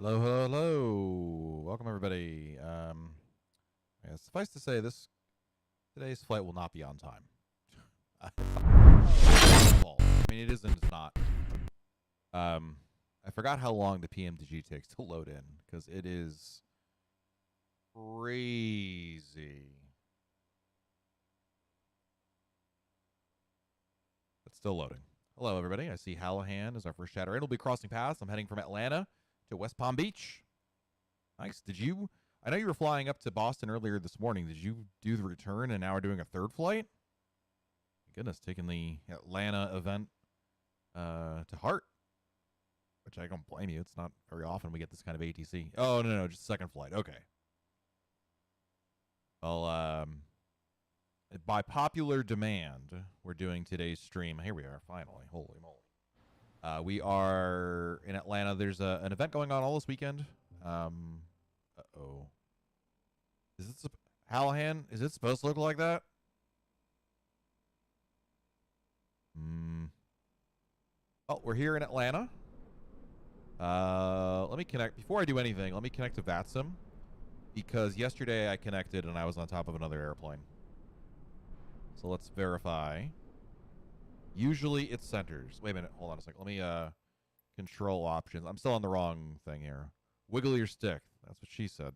Hello, hello, hello. Welcome, everybody. Yeah, suffice to say, today's flight will not be on time. I mean, it isn't. It's not. I forgot how long the PMDG takes to load in because it is crazy. It's still loading. Hello, everybody. I see Hallahan is our first chatter. It'll be crossing paths. I'm heading from Atlanta to West Palm Beach. Nice. I know you were flying up to Boston earlier this morning. Did you do the return and now we're doing a third flight? Goodness, taking the Atlanta event to heart, which I don't blame you. It's not very often we get this kind of ATC. Oh, no, just second flight. Okay. Well, by popular demand, we're doing today's stream. Here we are, finally. Holy moly. We are in Atlanta. There's an event going on all this weekend. Uh-oh. Is it Hallahan? Is it supposed to look like that? Well, we're here in Atlanta. Let me connect. Before I do anything, let me connect to VATSIM. Because yesterday I connected and I was on top of another airplane. So let's verify. Usually it centers. Wait a minute. Hold on a second. Let me control options. I'm still on the wrong thing here. Wiggle your stick. That's what she said.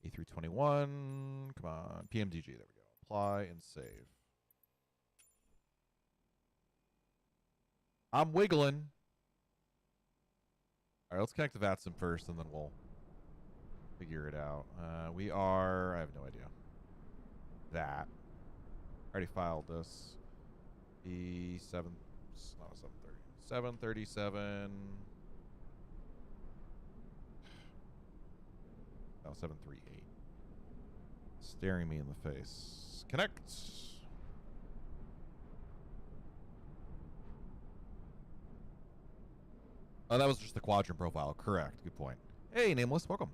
A321. Come on. PMDG. There we go. Apply and save. I'm wiggling. All right, let's connect to VATSIM first, and then we'll figure it out. We are... I have no idea. That. I already filed this. The 7... Not a 730. 737... No, 738. Staring me in the face. Connect! Oh, that was just the quadrant profile. Correct. Good point. Hey, Nameless. Welcome.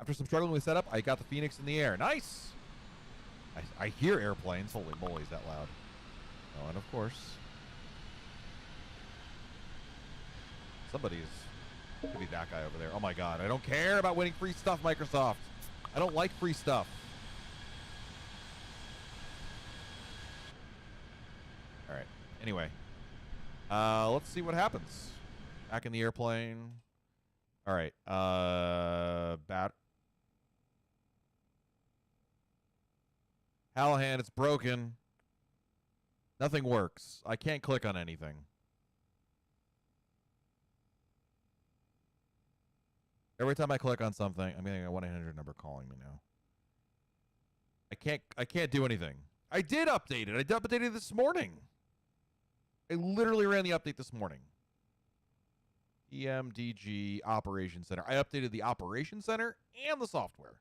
After some struggling with setup, I got the Phoenix in the air. Nice! I hear airplanes. Holy moly, is that loud. Oh, and of course, somebody is... Could be that guy over there. Oh my god, I don't care about winning free stuff, Microsoft. I don't like free stuff. Alright, anyway. Let's see what happens. Back in the airplane. Alright, Hallahan, it's broken. Nothing works. I can't click on anything. Every time I click on something, I'm getting a 1-800 number calling me now. I can't do anything. I did update it. I updated it this morning. I literally ran the update this morning. PMDG Operations Center. I updated the Operations Center and the software.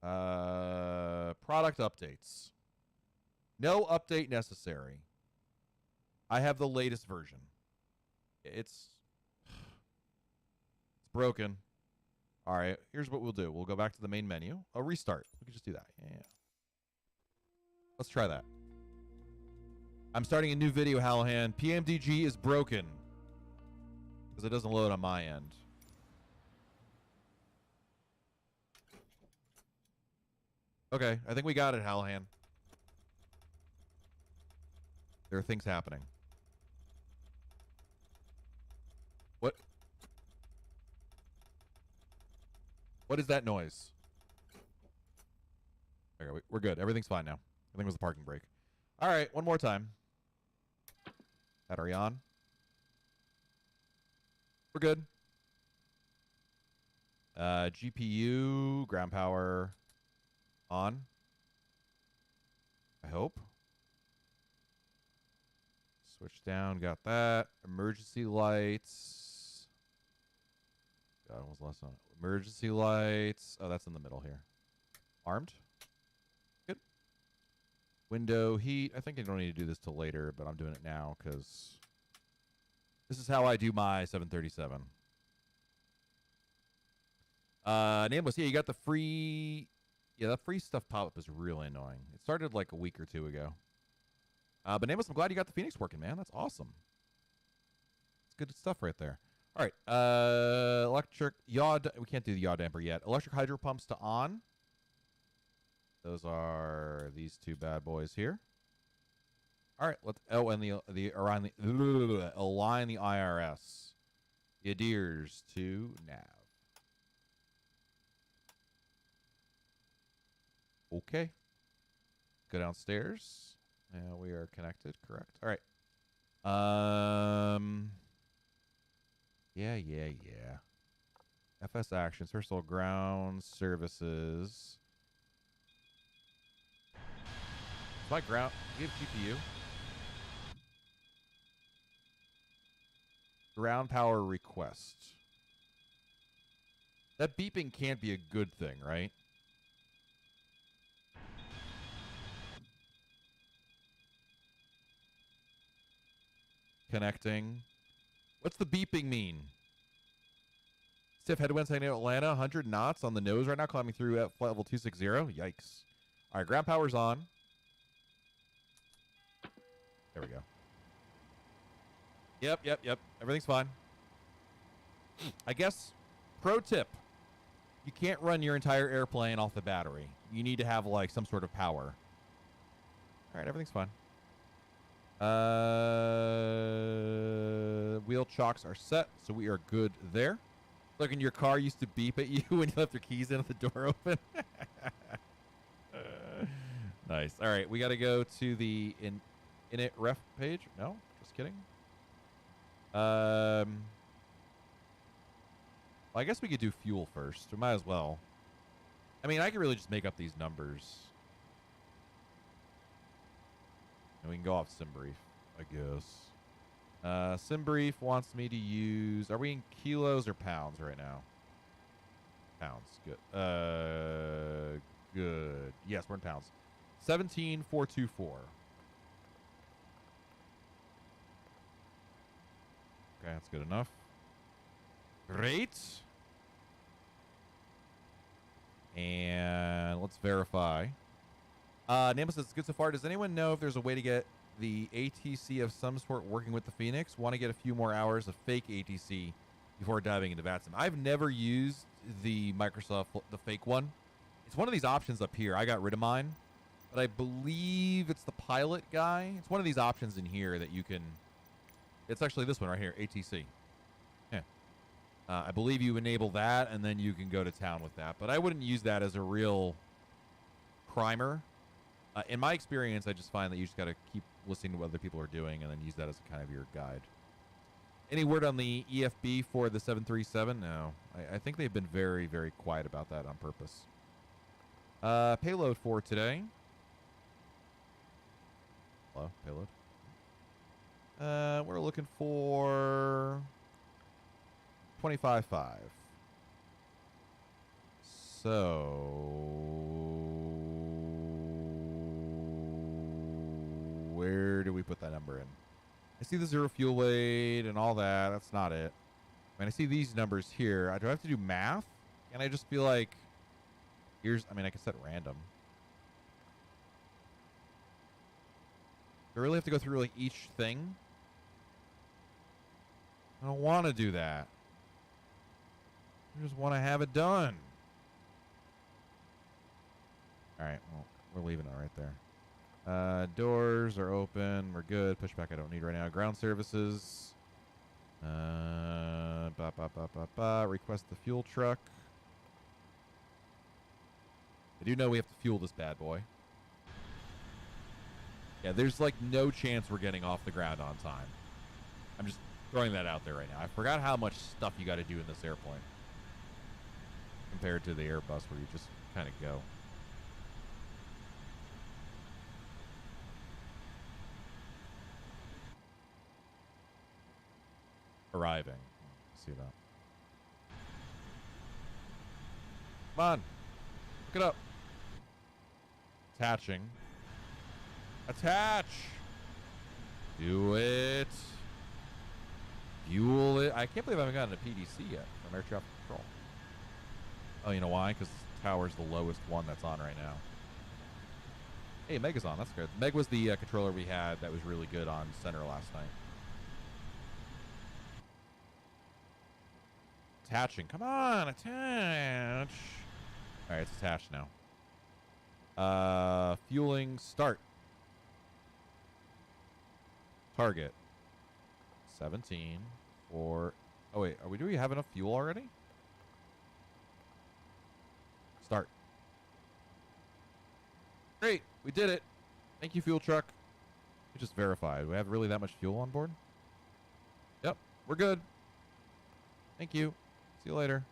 Product updates. No update necessary. I have the latest version. It's broken. All right, here's what we'll do. We'll go back to the main menu. A restart. We can just do that. Yeah. Let's try that. I'm starting a new video, Hallahan. PMDG is broken. Because it doesn't load on my end. Okay, I think we got it, Hallahan. There are things happening. What? What is that noise? Okay, we're good. Everything's fine now. I think it was a parking brake. All right, one more time. Battery on. We're good. GPU, ground power on. I hope. Switch down, got that. Emergency lights. God, what was the last one? Emergency lights. Oh, that's in the middle here. Armed. Good. Window heat. I think I don't need to do this till later, but I'm doing it now because this is how I do my 737. Nameless, yeah, you got the free... Yeah, that free stuff pop-up is really annoying. It started like a week or two ago. But Nameless, I'm glad you got the Phoenix working, man. That's awesome. It's good stuff right there. All right. Electric yaw. We can't do the yaw damper yet. Electric hydro pumps to on. Those are these two bad boys here. All right. Let's. Oh, and the align the IRS. The adheres to nav. Okay. Go downstairs. Yeah, we are connected. Correct. All right. Yeah. FS actions. First of all, ground services. My ground. Give GPU. Ground power request. That beeping can't be a good thing, right? Connecting. What's the beeping mean? Stiff headwinds heading to Atlanta. 100 knots on the nose right now. Climbing through at flight level 260. Yikes. All right, ground power's on. There we go. Yep. Everything's fine. I guess, pro tip. You can't run your entire airplane off the battery. You need to have, like, some sort of power. All right, everything's fine. Wheel chocks are set, so we are good there. Look, in your car used to beep at you when you left your keys in with the door open. Nice. All right, we got to go to the init ref page. No, just kidding. Well, I guess we could do fuel first. We might as well. I mean, I could really just make up these numbers. And we can go off SimBrief, I guess. SimBrief wants me to use... Are we in kilos or pounds right now? Pounds. Good. Good. Yes, we're in pounds. 17,424. Okay, that's good enough. Great. And let's verify. Namba says, good so far. Does anyone know if there's a way to get the ATC of some sort working with the Phoenix? Want to get a few more hours of fake ATC before diving into VATSIM. I've never used the Microsoft, the fake one. It's one of these options up here. I got rid of mine, but I believe it's the pilot guy. It's one of these options in here that you can... It's actually this one right here, ATC. Yeah. I believe you enable that, and then you can go to town with that. But I wouldn't use that as a real primer. In my experience, I just find that you just got to keep listening to what other people are doing and then use that as a kind of your guide. Any word on the EFB for the 737? No. I think they've been very, very quiet about that on purpose. Payload for today. Hello, payload. We're looking for 25.5. So... where do we put that number in? I see the zero fuel weight and all that. That's not it. I mean, I see these numbers here. Do I have to do math? Can I just be like, here's, I mean, I can set random. Do I really have to go through like each thing? I don't want to do that. I just want to have it done. All right, well, we're leaving it right there. Doors are open. We're good. Pushback I don't need right now. Ground services. Request the fuel truck. I do know we have to fuel this bad boy. Yeah, there's like no chance we're getting off the ground on time. I'm just throwing that out there right now. I forgot how much stuff you got to do in this airplane compared to the Airbus where you just kind of go. Arriving. See that. Come on. Look it up. Attaching. Attach. Do it. Fuel it. I can't believe I haven't gotten a PDC yet from air traffic control. Oh, you know why? Because the tower's the lowest one that's on right now. Hey, Meg is on. That's good. Meg was the controller we had that was really good on center last night. attaching. Come on, attach. All right, it's attached now. Fueling start. Target. 17 for... Oh, wait. Do we have enough fuel already? Start. Great. We did it. Thank you, fuel truck. We just verified. We have really that much fuel on board? Yep. We're good. Thank you. See you later.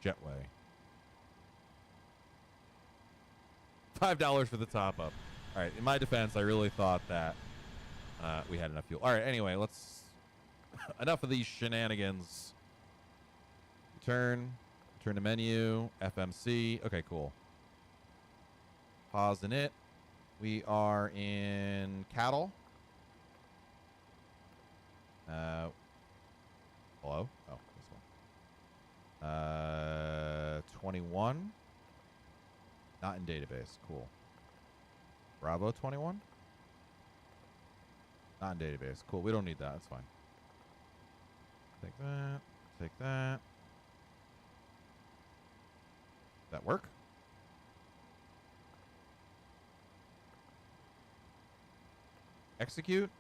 Jetway. $5 for the top up. All right. In my defense, I really thought that we had enough fuel. All right. Anyway, let's... enough of these shenanigans. Return to menu. FMC. Okay, cool. Pause in it. We are in KATL. Hello? Oh, this one. 21. Not in database. Cool. Bravo 21? Not in database. Cool. We don't need that. That's fine. Take that. Take that. That work? Execute.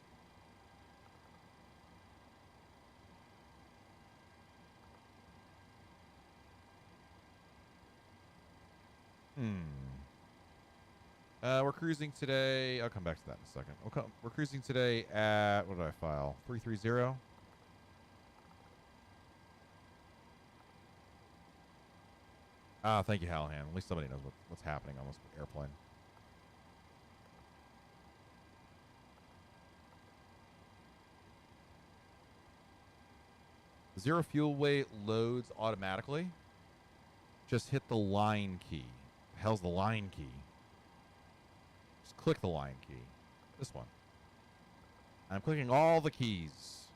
We're cruising today. I'll come back to that in a second. We're cruising today at, what did I file? 330. Thank you, Hallahan. At least somebody knows what's happening on this airplane. Zero fuel weight loads automatically. Just hit the line key. The hell's the line key? Just click the line key. This one. I'm clicking all the keys.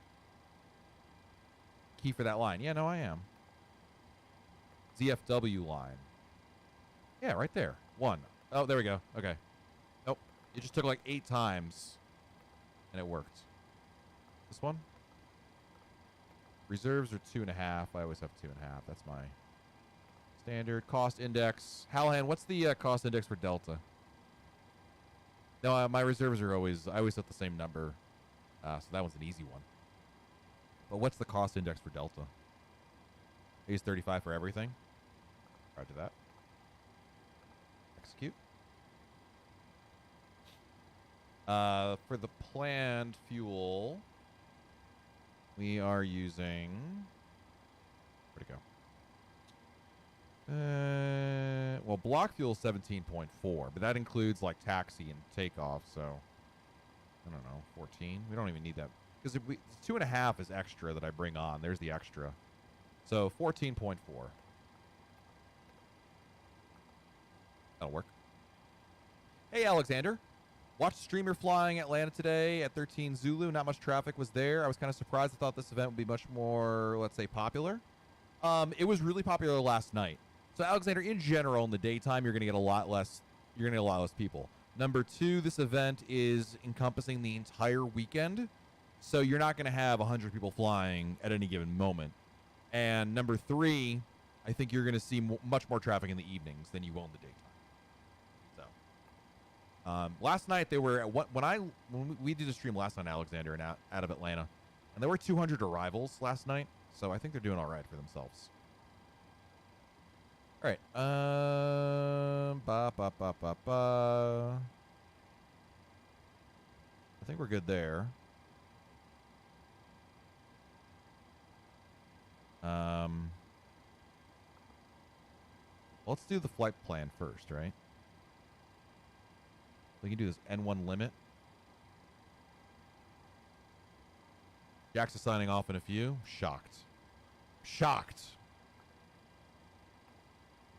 Key for that line. Yeah, no, I am. ZFW line. Yeah, right there. One. Oh, there we go. Okay. Nope. It just took like 8 times, and it worked. This one? Reserves are 2.5. I always have 2.5. That's my standard. Cost index. Hallahan, what's the cost index for Delta? No, my reserves are always... I always set the same number. So that one's an easy one. But what's the cost index for Delta? I use 35 for everything. Roger that. Execute. For the planned fuel, we are using... Where'd it go? Well, block fuel is 17.4, but that includes like taxi and takeoff, so I don't know, 14. We don't even need that because if 2.5 is extra that I bring on. There's the extra, so 14.4. That'll work. Hey, Alexander. Watched streamer flying Atlanta today at 13 Zulu. Not much traffic was there. I was kind of surprised. I thought this event would be much more, let's say, popular. It was really popular last night. So, Alexander, in general, in the daytime, you're going to get a lot less. You're going to get a lot less people. Number 2, this event is encompassing the entire weekend, so you're not going to have 100 people flying at any given moment. And number 3, I think you're going to see much more traffic in the evenings than you will in the daytime. Last night they were at when we did a stream last night, Alexander, and out of Atlanta, and there were 200 arrivals last night, so I think they're doing all right for themselves. All right, I think we're good there. Let's do the flight plan first, right? We can do this N1 limit. Jack's is signing off in a few. Shocked. Shocked.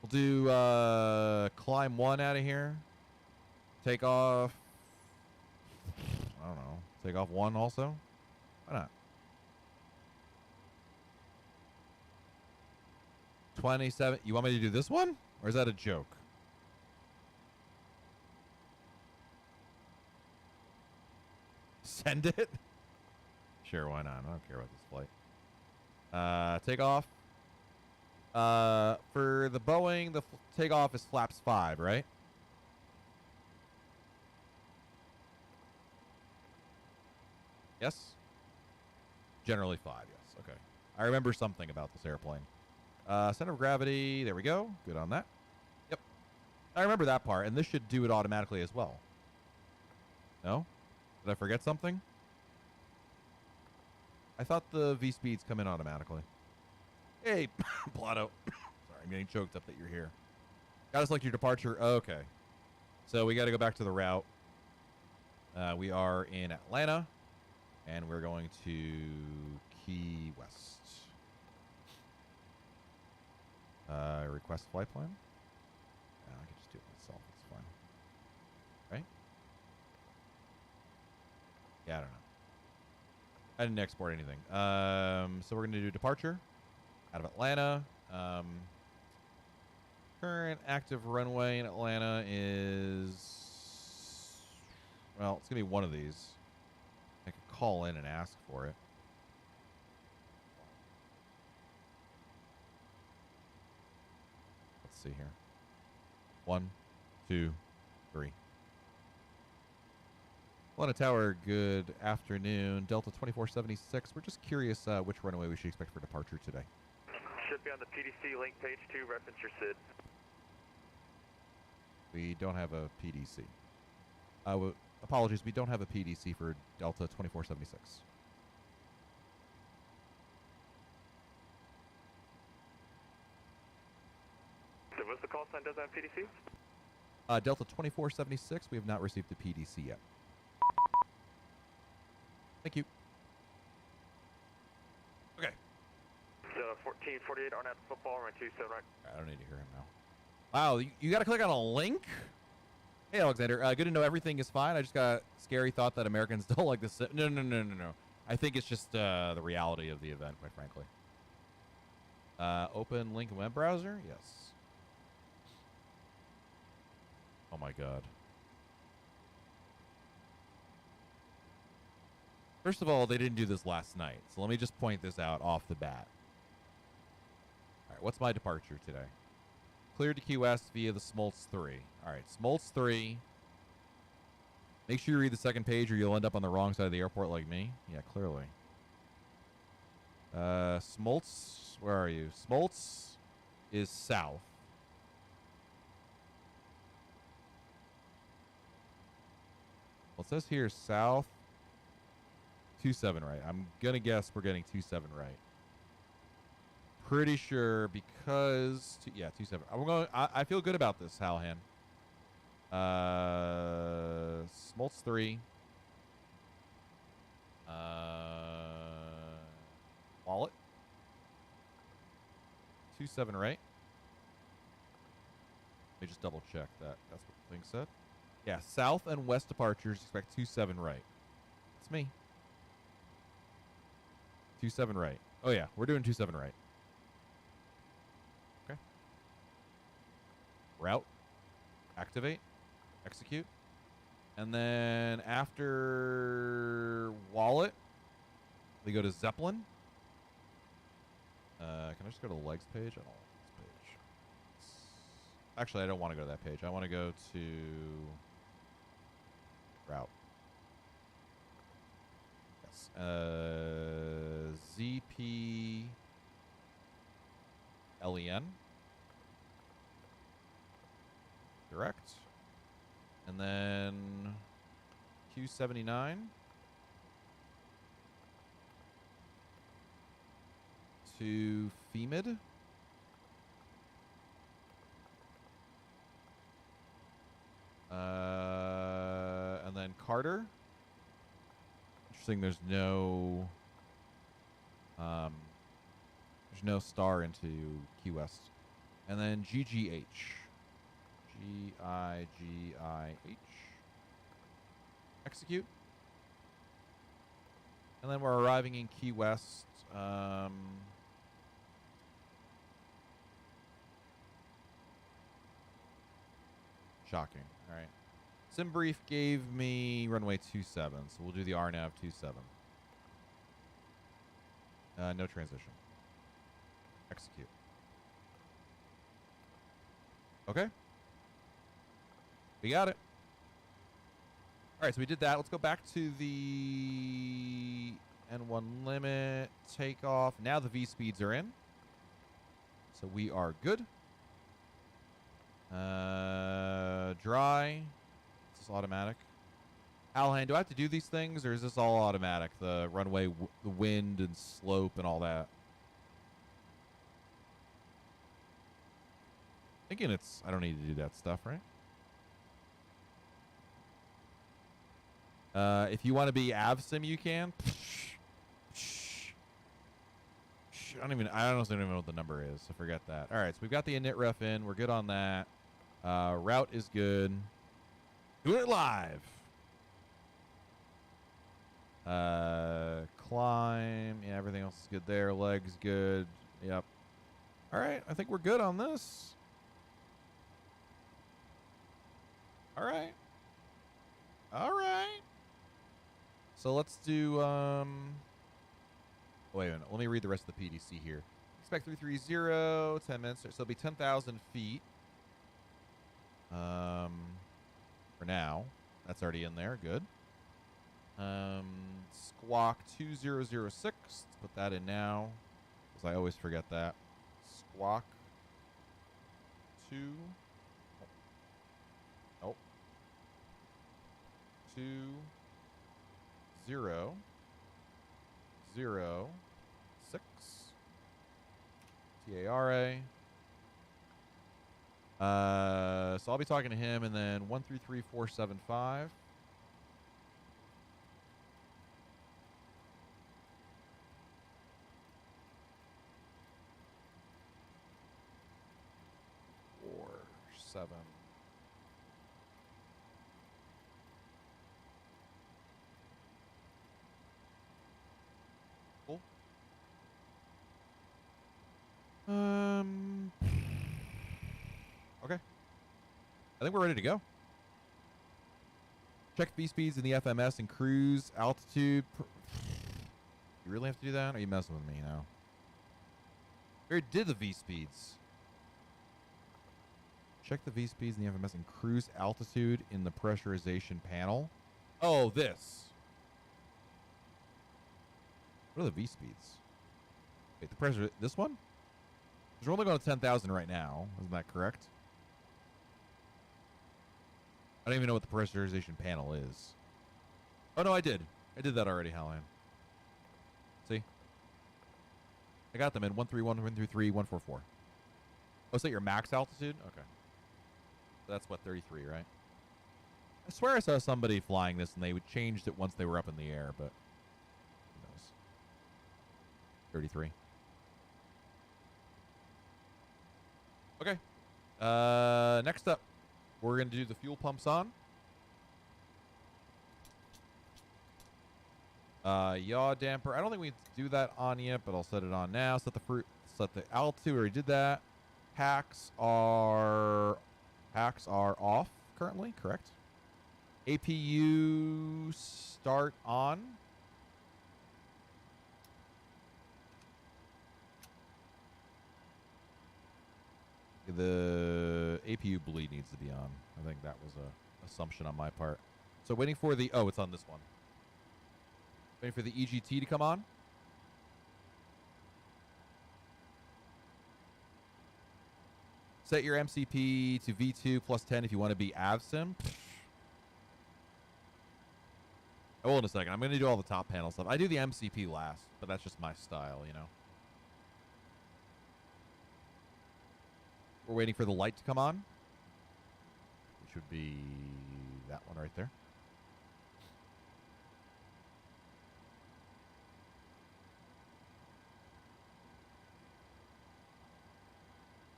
We'll do climb 1 out of here. Take off. I don't know. Take off 1 also. Why not? 27. You want me to do this one? Or is that a joke? send it? Sure, why not? I don't care about this flight. Takeoff. For the Boeing, the takeoff is flaps 5, right? Yes? Generally 5, yes. Okay. I remember something about this airplane. Center of gravity. There we go. Good on that. Yep. I remember that part, and this should do it automatically as well. No? Did I forget something? I thought the V-speeds come in automatically. Hey, Blotto. Sorry, I'm getting choked up that you're here. Got to select your departure. Okay. So we got to go back to the route. We are in Atlanta, and we're going to Key West. Request flight plan? No, I can just do it myself. It's fine. Right? Yeah, I don't know. I didn't export anything. So we're going to do departure out of Atlanta. Current active runway in Atlanta is... Well, it's going to be one of these. I could call in and ask for it. Let's see here. 1, 2, 3. Atlanta Tower, good afternoon. Delta 2476. We're just curious which runway we should expect for departure today. Should be on the PDC link page 2. Reference your SID. We don't have a PDC. Apologies, we don't have a PDC for Delta 2476. So what's the call sign does on PDC? Delta 2476, we have not received a PDC yet. Thank you. Okay. So 1448 Arnett football, run 27 right. I don't need to hear him now. Wow, you got to click on a link? Hey, Alexander. Good to know everything is fine. I just got a scary thought that Americans don't like this. No. I think it's just the reality of the event, quite frankly. Open link in web browser? Yes. Oh, my God. First of all, they didn't do this last night, so let me just point this out off the bat. All right, what's my departure today? Cleared to Key West via the Smoltz 3. All right, Smoltz 3. Make sure you read the second page or you'll end up on the wrong side of the airport like me. Yeah, clearly. Smoltz, where are you? Smoltz is south. Well, it says here south. 27 right. I'm going to guess we're getting 27 right. Pretty sure because... yeah, 27. I feel good about this, Halhan. Smoltz 3. Wallet. 27 right. Let me just double check that. That's what the thing said. Yeah, south and west departures expect 27 right. It's me. 27 right. Oh, yeah. We're doing 27 right. Okay. Route. Activate. Execute. And then after wallet, we go to Zeppelin. Can I just go to the legs page? I don't like this page. Actually, I don't want to go to that page. I want to go to route. ZP LEN. Direct. And then Q79 to FEMID. And then Carter. Interesting, there's no star into Key West. And then GGH. GIGIH. Execute. And then we're arriving in Key West. Shocking. All right. sim brief gave me runway 27, so we'll do the RNAV 27. No transition. Execute. Okay. We got it. All right, so we did that. Let's go back to the N1 limit, takeoff. Now the V-speeds are in. So we are good. Dry. This is automatic. Alhan, do I have to do these things, or is this all automatic? The runway, the wind and slope and all that? Thinking it's, I don't need to do that stuff, right? If you want to be VATSIM, you can. I don't even know what the number is, so forget that. All right, so we've got the init ref in. We're good on that. Route is good. Doing it live. Climb. Yeah, everything else is good there. Legs good. Yep. All right, I think we're good on this. All right. All right. So let's do, wait a minute. Let me read the rest of the PDC here. Expect 330, 10 minutes. So it'll be 10,000 feet. For now. That's already in there. Good. Squawk 2006. Let's put that in now, because I always forget that. Squawk 2. Nope. 2 0 0 6 TARA. So I'll be talking to him, and then 133475. Seven. Cool. Okay. I think we're ready to go. Check V-speeds in the FMS and cruise altitude. You really have to do that? Or are you messing with me now? We already did the V-speeds. Check the V-speeds in the FMS and cruise altitude in the pressurization panel. Oh, this. What are the V-speeds? Wait, the pressure, this one? Because we're only going to 10,000 right now. Isn't that correct? I don't even know what the pressurization panel is. Oh, no, I did. I did that already, Hallan. See? I got them in 131, 133, 144. Oh, is that your max altitude? Okay. That's what, 33, right? I swear I saw somebody flying this and they would changed it once they were up in the air, but who knows? 33. Okay. Next up, we're going to do the fuel pumps on. Yaw damper. I don't think we need to do that on yet, but I'll set it on now. Set the altitude. We already did that. Hacks are off currently, correct? APU start on. The APU bleed needs to be on. I think that was a assumption on my part. So waiting for the, oh, it's on this one. Waiting for the EGT to come on. Set your MCP to V2 plus 10 if you want to be VATSIM. Oh, hold on a second. I'm going to do all the top panel stuff. I do the MCP last, but that's just my style, you know. We're waiting for the light to come on, which would be that one right there.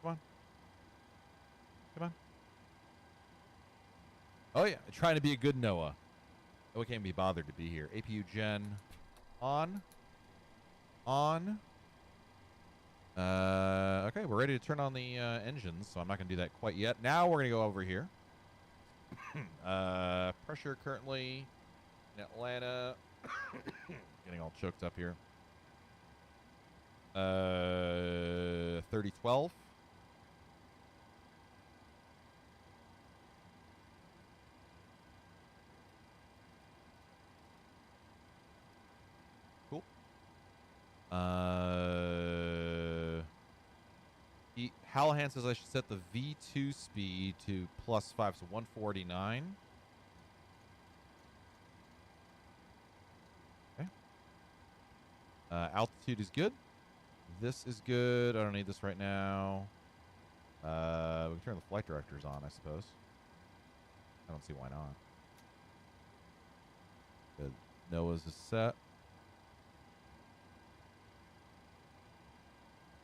Come on. Come on. Oh, yeah. Trying to be a good Noah. Oh, I can't be bothered to be here. APU gen on. On. Okay, we're ready to turn on the engines, so I'm not going to do that quite yet. Now we're going to go over here. Pressure currently in Atlanta. Getting all choked up here. 3012. Cool. Hallahan says I should set the V2 speed to +5, so 149. Okay. Altitude is good. This is good. I don't need this right now. We can turn the flight directors on, I suppose. I don't see why not. Good. NOAA's is set.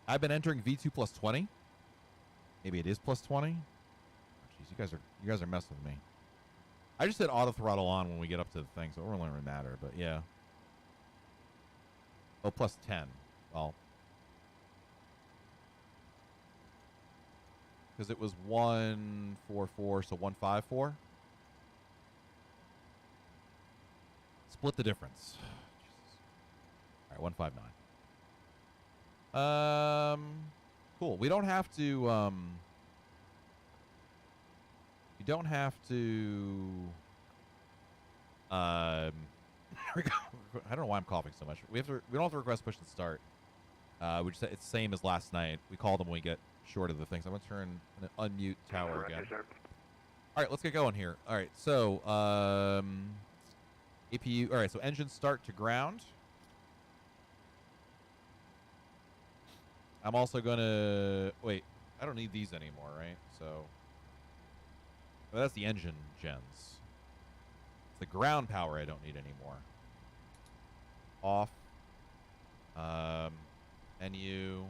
I've been entering V2 +20. Maybe it is +20. Oh, jeez, you guys are messing with me. I just hit auto throttle on when we get up to the thing, so it won't really matter. But yeah. Oh, +10. Well, because it was 144, so 154. Split the difference. Jesus. All right, 159. Cool. We don't have to, we don't have to, I don't know why I'm coughing so much. We don't have to request push and start. We just, it's the same as last night. We call them when we get short of the things. I'm going to turn an unmute tower again. All right, let's get going here. All right, so, APU, all right, so engine start to ground. I'm also going to... Wait, I don't need these anymore, right? So... Well, that's the engine gens. It's the ground power I don't need anymore. Off. NU.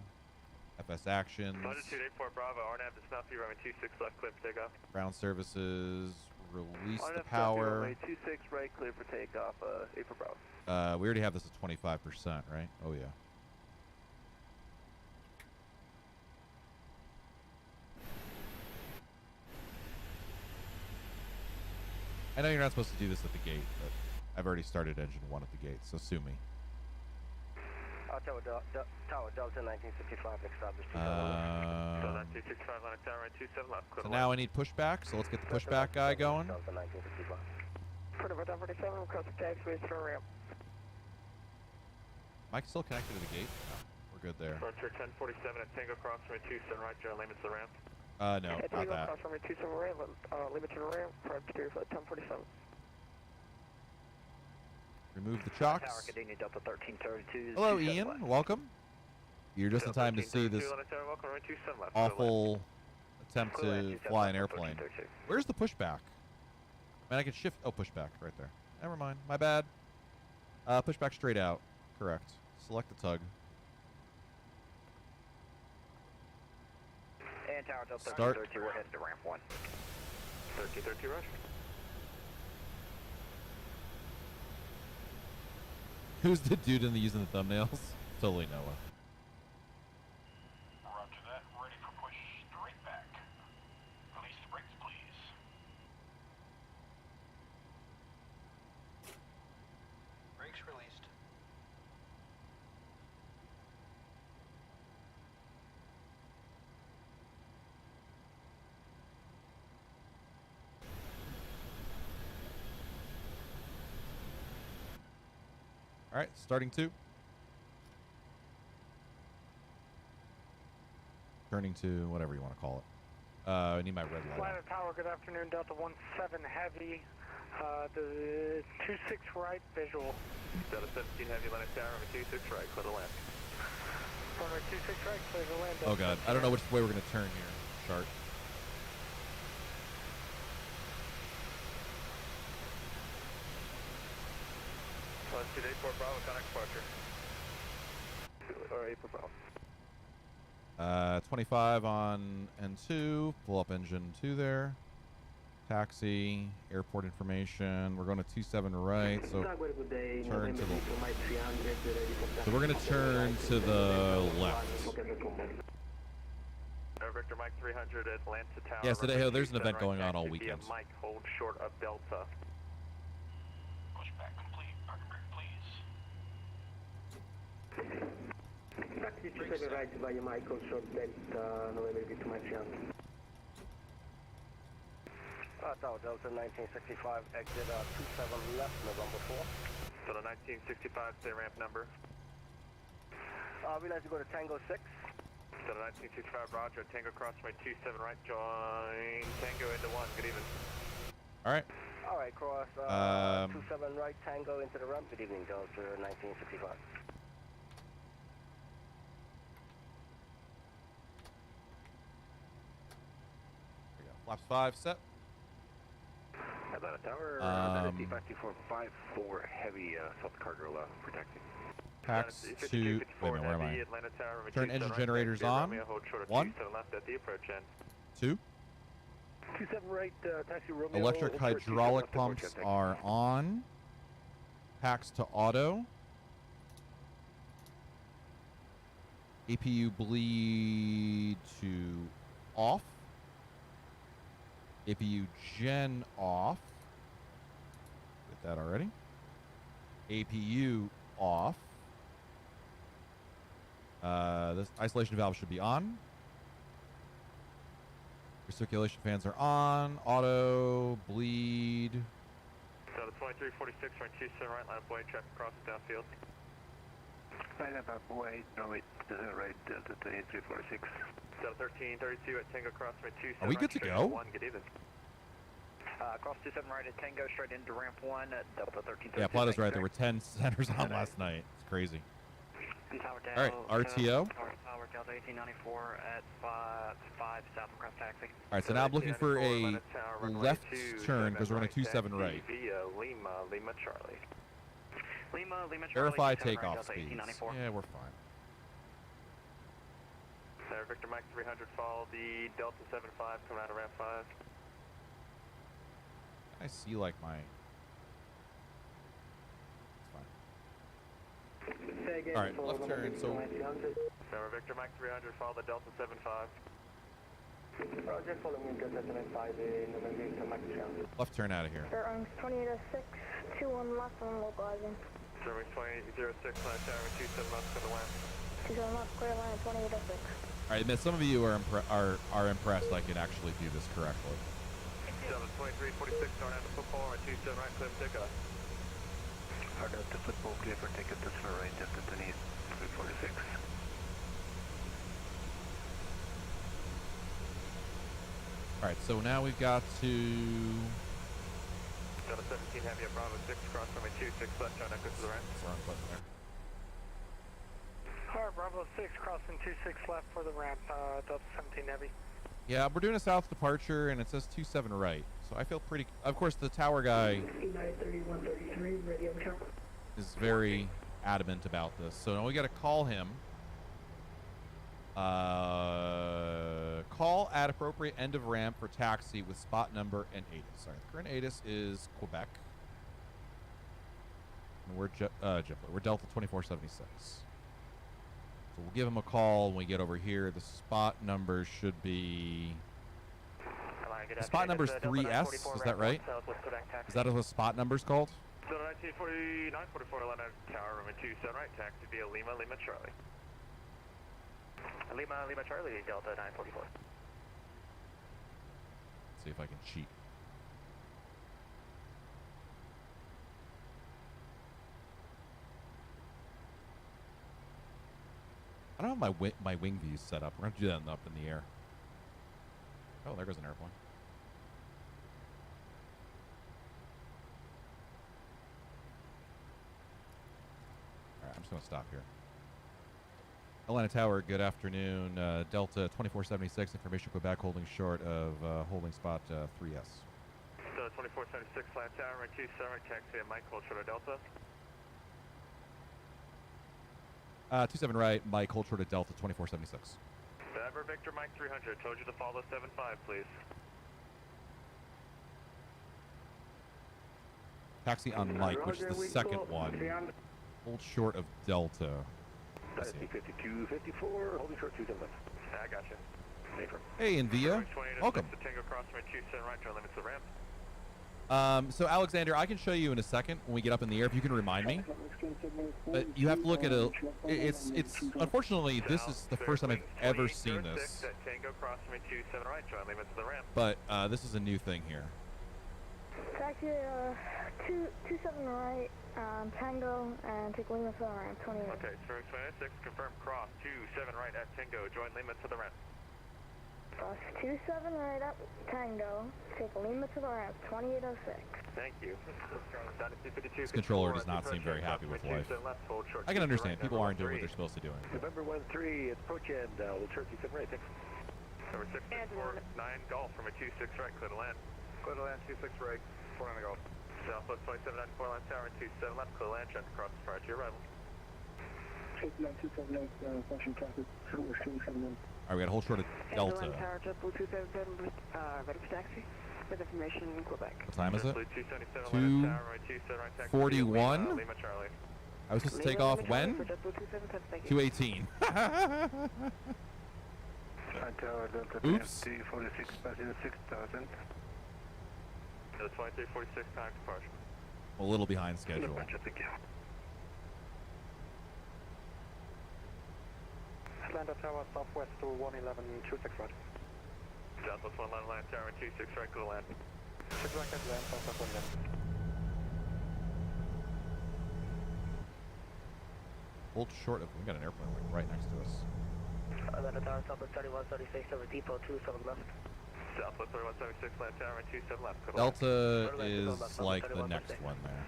FS actions. Longitude 84 Bravo, RNAV to South View, runway 26 left, clear for takeoff. Ground services. Release the RNAV power. Runway 26 right, clear for takeoff, 84 Bravo. We already have this at 25%, right? Oh, yeah. I know you're not supposed to do this at the gate, but I've already started engine 1 at the gate, so sue me. Tower Delta 1965, established. So 265 on a tower, 27 left, So now I need pushback, so let's get the pushback guy going. Delta 1965. Further 47, across the taxiway, for ramp. Am I still connected to the gate? No, we're good there. Frontier 1047 at Tango Cross, runway 27 right, limits the ramp. No, not that. Cross runway 27 ramp, limit to the ramp, Frontier 1047. Remove the chocks. Tower Cadena Delta 1332. Hello, Ian. Welcome. You're just in time to see this awful attempt to fly an airplane. Where's the pushback? Man, I can shift. Oh, pushback right there. Never mind. My bad. Pushback straight out. Correct. Select the tug. And Tower Delta Start. 1332, we're heading to ramp 1. 1332 rush. Who's the dude using the thumbnails? Totally Noah. Roger that. Ready for push straight back. Release the brakes, please. Brakes released. All right, starting 2. Turning to whatever you want to call it. I need my red light. Atlanta Tower, good afternoon, Delta 17 Heavy, the 26 right visual. Delta 17 Heavy, Atlanta Tower, runway 26 right, clear to land. Runway 26 right, clear to land. Oh god, I don't know which way we're gonna turn here, Shark. Longitude 84 Bravo, connect departure. Or 84 Bravo. 25 on N2. Pull up engine 2 there. Taxi, airport information. We're going to 27 right, so turn to the. So we're going to turn to the left. Victor Mike 300 Atlanta Tower. Yes, today, runway there's an 27 event going on all taxi via weekend. Mike, hold short of Delta. Pushback complete. Parking brake, please. Taxi 27 right via Michael, short Delta, November to Marciano. Tower Delta 1965, exit 27 left, November 4. So the 1965, say ramp number. We'd like to go to Tango 6. So the 1965, roger, Tango crossway 27 right, join Tango into 1, good evening. All right. All right, cross 27 right, Tango into the ramp. Good evening, Delta 1965. There we go. Flaps 5 set. Atlanta Tower, that is T-52454 heavy South cargo protecting. Packs 2. Wait a minute, where am I? Atlanta Tower, Turn engine generators on. hold short of 1. 27 left at the approach end. 2. 27 right, taxi Romeo. Electric hydraulic pumps are on. Packs to auto. APU bleed to off. APU gen off. Did that already. APU off. This isolation valve should be on. Recirculation fans are on. Auto, bleed. So the 2346, right 27 right, line of way, traffic crosses downfield. Line up way, no wait, right, Delta 2346. So 1332 at Tango crossway 27 Are we good to go? 1, good evening. Cross 27 right at Tango, straight into ramp 1 at Delta 1332. Yeah, Plato's right. There were 10 centers on last night. It's crazy. All right, RTO. Tower Delta 1894 at 5 south across taxi. All right, so now I'm looking for a left turn because we're going to 27 right. Via Lima Charlie. Lima Charlie. Verify 27 right, takeoff Delta speeds. 1894. Yeah, we're fine. There, Victor Mike 300, follow the Delta 75 coming out of ramp 5. I see like my. It's fine. All right, left turn. So Remember, Victor Mike 300, follow the Delta 75. Roger, follow me, Delta 75 in November to Marciano. left turn out of here. Air 2806, 21 left on localizing. Serving 2006, line tower 27 left to the wind. 27 left, clear line 2806. All right, Miss, some of you are impressed I can actually do this correctly. 2346, don't have the football, right 27 right, clear for takeoff. Hard up to football, clear for takeoff, this for right, Delta 2346. All right, so now we've got to. Delta 17 heavy at Bravo 6, cross runway 26 left, on echo to the right. Wrong button there. Alright, Bravo 6, crossing 26 left for the ramp, Delta 17 heavy. Yeah, we're doing a south departure, and it says 27 right. So I feel pretty. Of course, the tower guy 3133, radio tower. is very adamant about this. So now we got to call him. Call at appropriate end of ramp for taxi with spot number and ATIS. Sorry, the current ATIS is Quebec. And we're we're Delta 2476. So we'll give him a call when we get over here. The spot number should be. The spot number is 3S. Is that right? Is that what the spot number's called? So 1940, 944 Atlanta Tower, runway 27 right, taxi via Lima Charlie. Lima Charlie, Delta 944. Let's see if I can cheat. I don't have my wing views set up. We're going to do that up in the air. Oh, there goes an airplane. All right, I'm just going to stop here. Atlanta Tower, good afternoon. Delta 2476, information Quebec, holding short of holding spot 3S. So 2476, Atlanta Tower, runway 27 right, taxi at Mike, hold short of Delta. 27 right, Mike, hold short of Delta 2476. Ever Victor Mike 300, told you to follow 75, please. Taxi on Mike, which is the second one. Hold short of Delta. That is T-5254, holding short 27 left. I got you. Hey, Envia. Welcome. Tango cross my 27 right, turn limits to the ramp. So Alexander, I can show you in a second when we get up in the air if you can remind me. But you have to look at it's unfortunately this is the first time I've ever seen this. Tango cross my 27 right, turn limits to the ramp. But this is a new thing here. It's actually 27 right, Tango, and take Lima to the ramp, 28. Okay, Spherex 26, confirm cross 27 right at Tango, join Lima to the ramp. Cross 27 right at Tango, take Lima to the ramp, 2806. Thank you. This controller does not seem very happy with life. I can understand. People aren't doing what they're supposed to do. November 13, approach and we'll turn 27 right, thanks. Number 649 Golf from a 26 right, clear to land. Clear to land, 26 right, 49 Golf. Southwest 2794 line tower, 27 left, clear land, check across prior to your arrival. All right, we got a whole short of Delta. Tower, JetBlue 277, ready for taxi. With information in Quebec. What time is it? 2:41. 2:41? I was supposed to take off when? 2:18. Oops. 46 passing 6,000. 2346 time departure. A little behind schedule. Atlanta Tower, southwest to 111, 26 right. Southwest 111 land tower, 26 right, clear to land. 6 right, at land, southwest 111. Hold short of, we got an airplane like right next to us. Atlanta Tower, southwest 3136 over depot, 27 left. Southwest 3176 land tower, 27 left, clear to land. Delta is like the next one there.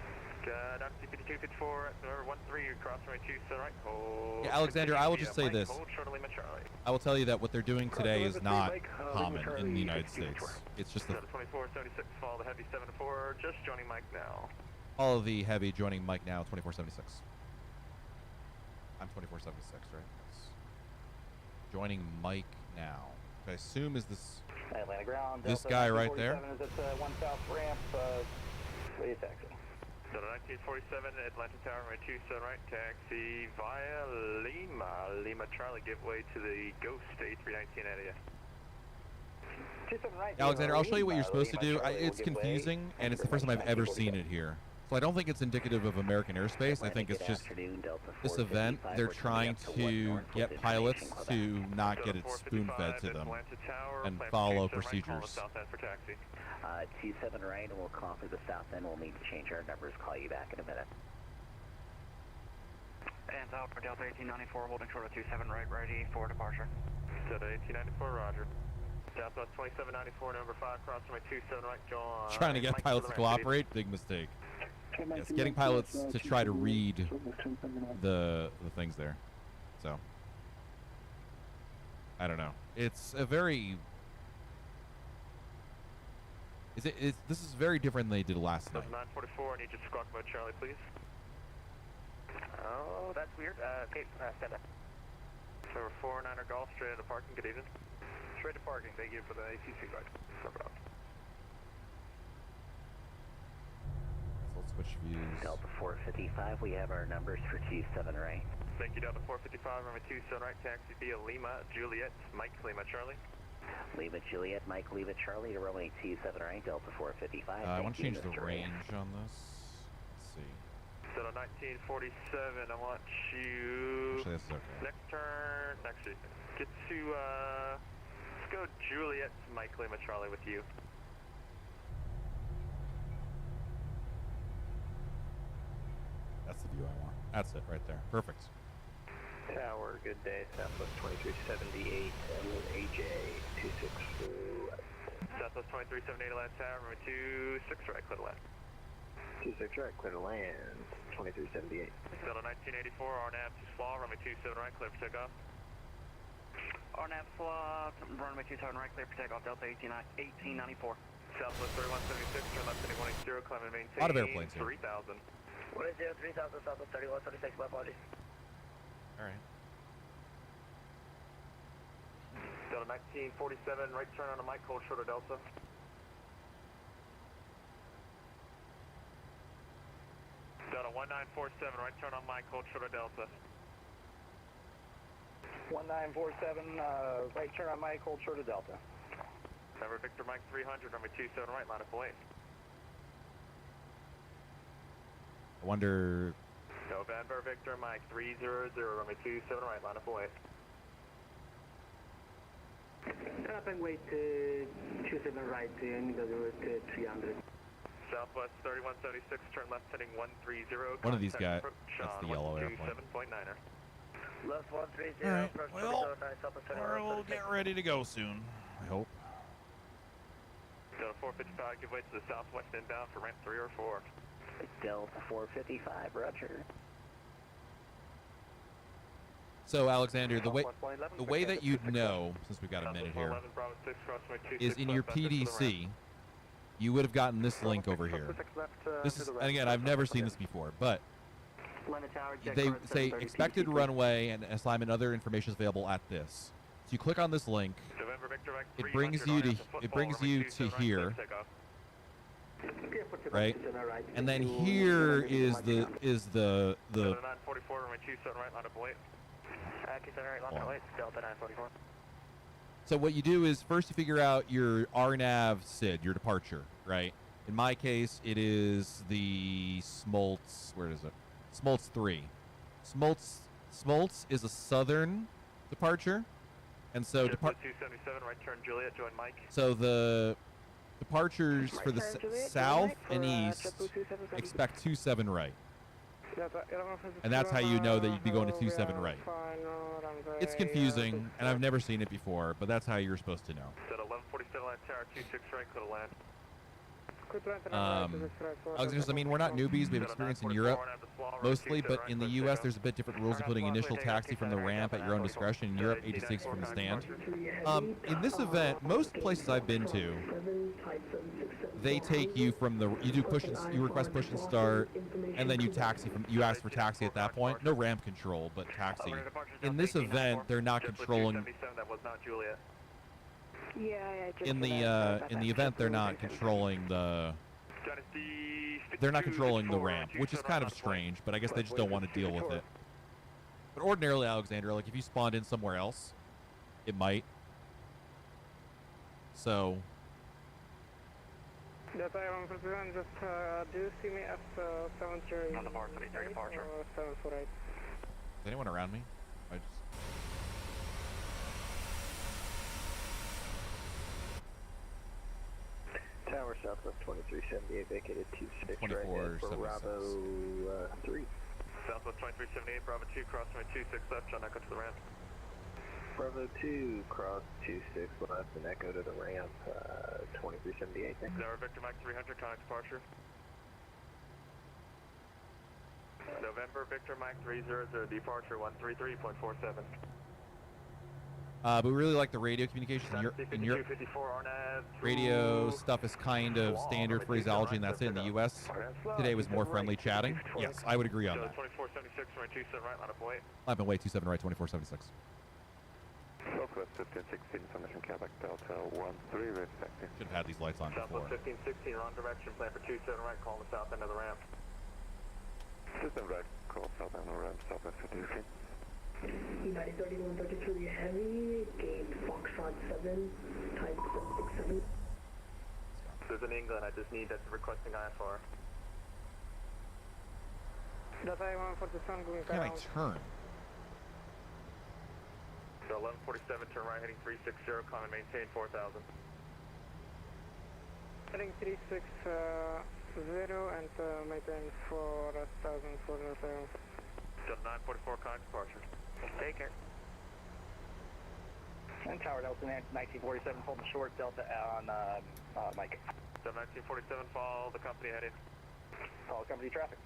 Oxy 5254, number 13, cross runway 27 right, hold. Yeah, Alexander, I will just say this. Hold short of Lima Charlie. I will tell you that what they're doing today is not common in the United States. It's just the 2476, follow the heavy 74, just joining Mike now. all of the heavy joining Mike now, 2476. I'm 2476, right? Yes. Joining Mike now. Which I assume is this Atlanta ground. this guy right there. Is at 1 south ramp, ready to taxi. So 1947, Atlanta Tower, runway 27 right, taxi via Lima. Lima Charlie, give way to the Ghost A319 area. 27 right. Alexander, I'll show you what you're supposed to do. It's confusing, and it's the first time I've ever seen it here. So I don't think it's indicative of American airspace. I think it's just this event, they're trying to get pilots to not get it spoon-fed to them and follow procedures. 27 right, and we'll call through the south end. We'll need to change our numbers. Call you back in a minute. And Delta 1894, holding short of 27 right, ready for departure. Delta 1894, roger. Southwest 2794, number 5, cross runway 27 right, John. Trying to get pilots to cooperate, big mistake. Yes, getting pilots to try to read the things there. So I don't know. It's a very this is very different than they did last night. 944, I need you to squawk about Charlie, please. Oh, that's weird. Okay, stand up. So we're 49er Golf, straight out of parking, good evening. Straight to parking, thank you for the ACC ride. No problem. So let's switch views. Delta 455, we have our numbers for 27 right. Thank you, Delta 455, runway 27 right, taxi via Lima, Juliet, Mike, Lima, Charlie. Lima, Juliet, Mike, Lima, Charlie, to runway 27 right, Delta 455. I want to change the range on this. Let's see. So 1947, I want you... Actually, that's okay. Next turn, actually, get to, let's go Juliet, Mike, Lima, Charlie with you. That's the view I want. That's it right there. Perfect. Tower, good day, Southwest 2378, AJ 262. Southwest 2378, land tower, runway 26 right, clear to land. 26 right, clear to land, 2378. Delta 1984, RNAV to SWA, runway 27 right, clear for takeoff. RNAV SWA, runway 27 right, clear for takeoff, Delta 1894. Southwest 3176, turn left heading 180, climb and maintain. A lot of airplanes here. 3000. 180, 3000, Southwest 3176, my apologies. All right. Delta 1947, right turn on the mic, hold short of Delta. Delta 1947, right turn on mic, hold short of Delta. 1947, right turn on Mike, hold short of Delta. November Victor Mike 300, runway 27 right, line up 08. I wonder. November Victor Mike 300, runway 27 right, line up 08. Turn up and wait 27 right, NVIDIA 300. Southwest 3176, turn left heading 130. One of these guys. Approach That's on the yellow airplane. 127.9er. Left 130, All right, approach well, 29, Southwest 31. we'll get ready to go soon. I hope. Delta 455, give way to the southwest inbound for ramp 3 or 4. Delta 455, roger. So Alexander, the way that you'd know, since we've got a minute here, is in your PDC. You would have gotten this link over here. This is, and again, I've never seen this before, but they say expected runway and assignment other information is available at this. So you click on this link, it brings you to here, right? And then here is the 944, runway 27 right, line up 08. 27 right, line up 08, Delta 944. So what you do is first you figure out your RNAV SID, your departure, right? In my case, it is the Smoltz. Where is it? Smoltz 3. Smoltz is a southern departure, and so 277 right turn Juliet, join Mike. So the departures for the south and east expect 27 right. And that's how you know that you'd be going to 27 right. It's confusing, and I've never seen it before, but that's how you're supposed to know. Set 1147 line tower 26 right, clear to land. I mean, we're not newbies. We have experience in Europe mostly, but in the U.S. there's a bit different rules, including initial taxi from the ramp at your own discretion. In Europe, 86 from the stand. In this event, most places I've been to, they take you from the, you request push and start, and then you ask for taxi at that point. No ramp control, but taxi. In this event, they're not controlling. In the event, they're not controlling the ramp, which is kind of strange, but I guess they just don't want to deal with it. But ordinarily, Alexander, like if you spawned in somewhere else, it might. So. That I am President, just do you see me at 730? On the bar, 330 departure. 748. Is anyone around me? I just. Tower Southwest 2378, vacated 26 right, for Bravo 3. Southwest 2378, Bravo 2, cross runway 26 left, John Echo to the ramp. Bravo 2, cross 26 left and Echo to the ramp, 2378. Tower Victor Mike 300, contact departure. November Victor Mike 300, departure 133.47. But we really like the radio communications in Europe. Radio stuff is kind of standard phraseology, and that's it. In the U.S., today was more friendly chatting. Yes, I would agree on that. 2476, right 27 right, line up away. I've been way 27 right, 2476. Southwest 1516, Summation Quebec Delta 13, respecting. Should have had these lights on before. Southwest 1516, wrong direction, plan for 27 right, calling the south end of the ramp. System right, call south end of the ramp, Southwest 1516. United 3133 heavy, gate Foxtrot 7, type 767. There's in England, I just need that's requesting IFR. That I am for the sun going Can I turn? So 1147, turn right, heading 360, climb and maintain 4000. Heading 360 and maintain 4000 for the Delta 944, contact departure. Take care. And Tower Delta 1947, holding short, Delta on Mike. Delta 1947, follow the company heading. Follow company traffic.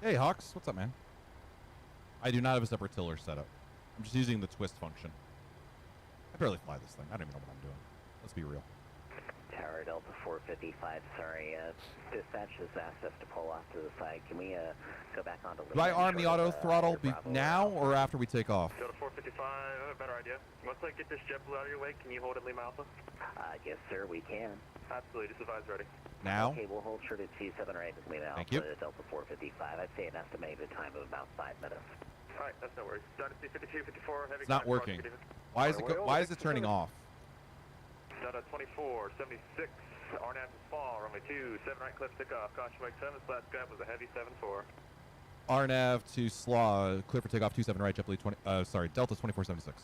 Hey, Hawks. What's up, man? I do not have a separate tiller set up. I'm just using the twist function. I barely fly this thing. I don't even know what I'm doing. Let's be real. Tower Delta 455, sorry, dispatch has asked us to pull off to the side. Can we go back onto... Do I arm the auto throttle now or after we take off? Delta 455, I have a better idea. Once I get this JetBlue out of your way, can you hold it Lima Alpha? Yes, sir, we can. Absolutely, just advise ready. Now? Okay, we'll hold short at 27 right with Lima Alpha. Thank you. Delta 455, I'd say an estimated time of about 5 minutes. Alright, that's no worries. Dynasty 52, 54, heavy. It's not working. Why is it why is it turning off? Delta 24, 76, RNAV is fall, runway 2, 7 right, cliff takeoff, caution wake 7, last grab was a heavy 7-4. RNAV to SLAW, clear for takeoff 27 right, JetBlue 20, Delta 2476.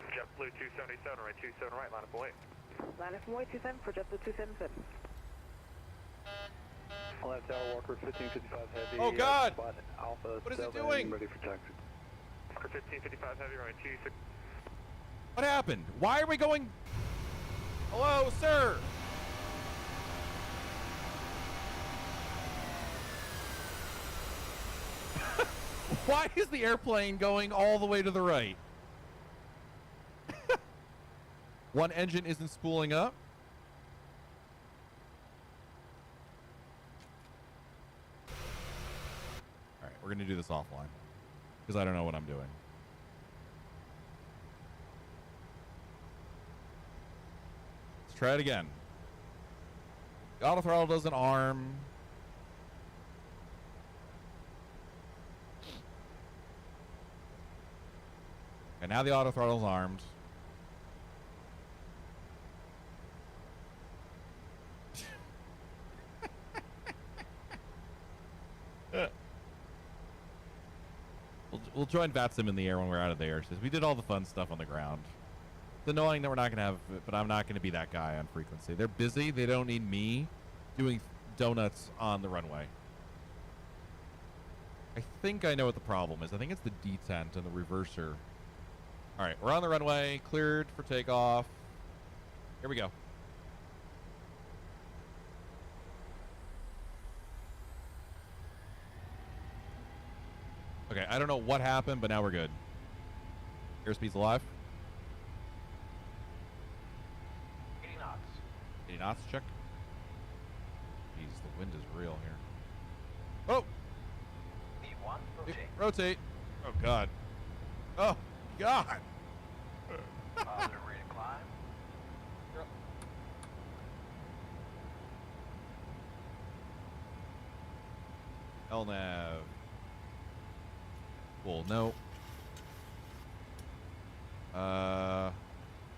JetBlue 277, right, 27 right, line up and wait. Line up and wait 27 for JetBlue 277. Left Tower Walker 1555 heavy. Oh God! Spot Alpha What is it 7, doing? ready for taxi. Walker 1555 heavy, runway 26. What happened? Why are we going? Hello, sir. Why is the airplane going all the way to the right? One engine isn't spooling up. All right, we're going to do this offline because I don't know what I'm doing. Let's try it again. The auto throttle doesn't arm. And now the auto throttle's armed. We'll join VATSIM in the air when we're out of the air. We did all the fun stuff on the ground. It's annoying that we're not going to have, but I'm not going to be that guy on frequency. They're busy. They don't need me doing donuts on the runway. I think I know what the problem is. I think it's the detent and the reverser. All right, we're on the runway, cleared for takeoff. Here we go. Okay, I don't know what happened, but now we're good. Airspeed's alive. 80 knots. 80 knots, check. Jeez, the wind is real here. Oh! V1, rotate. Rotate. Oh, God. Oh, God. Positive ready to climb. LNAV. Cool, no.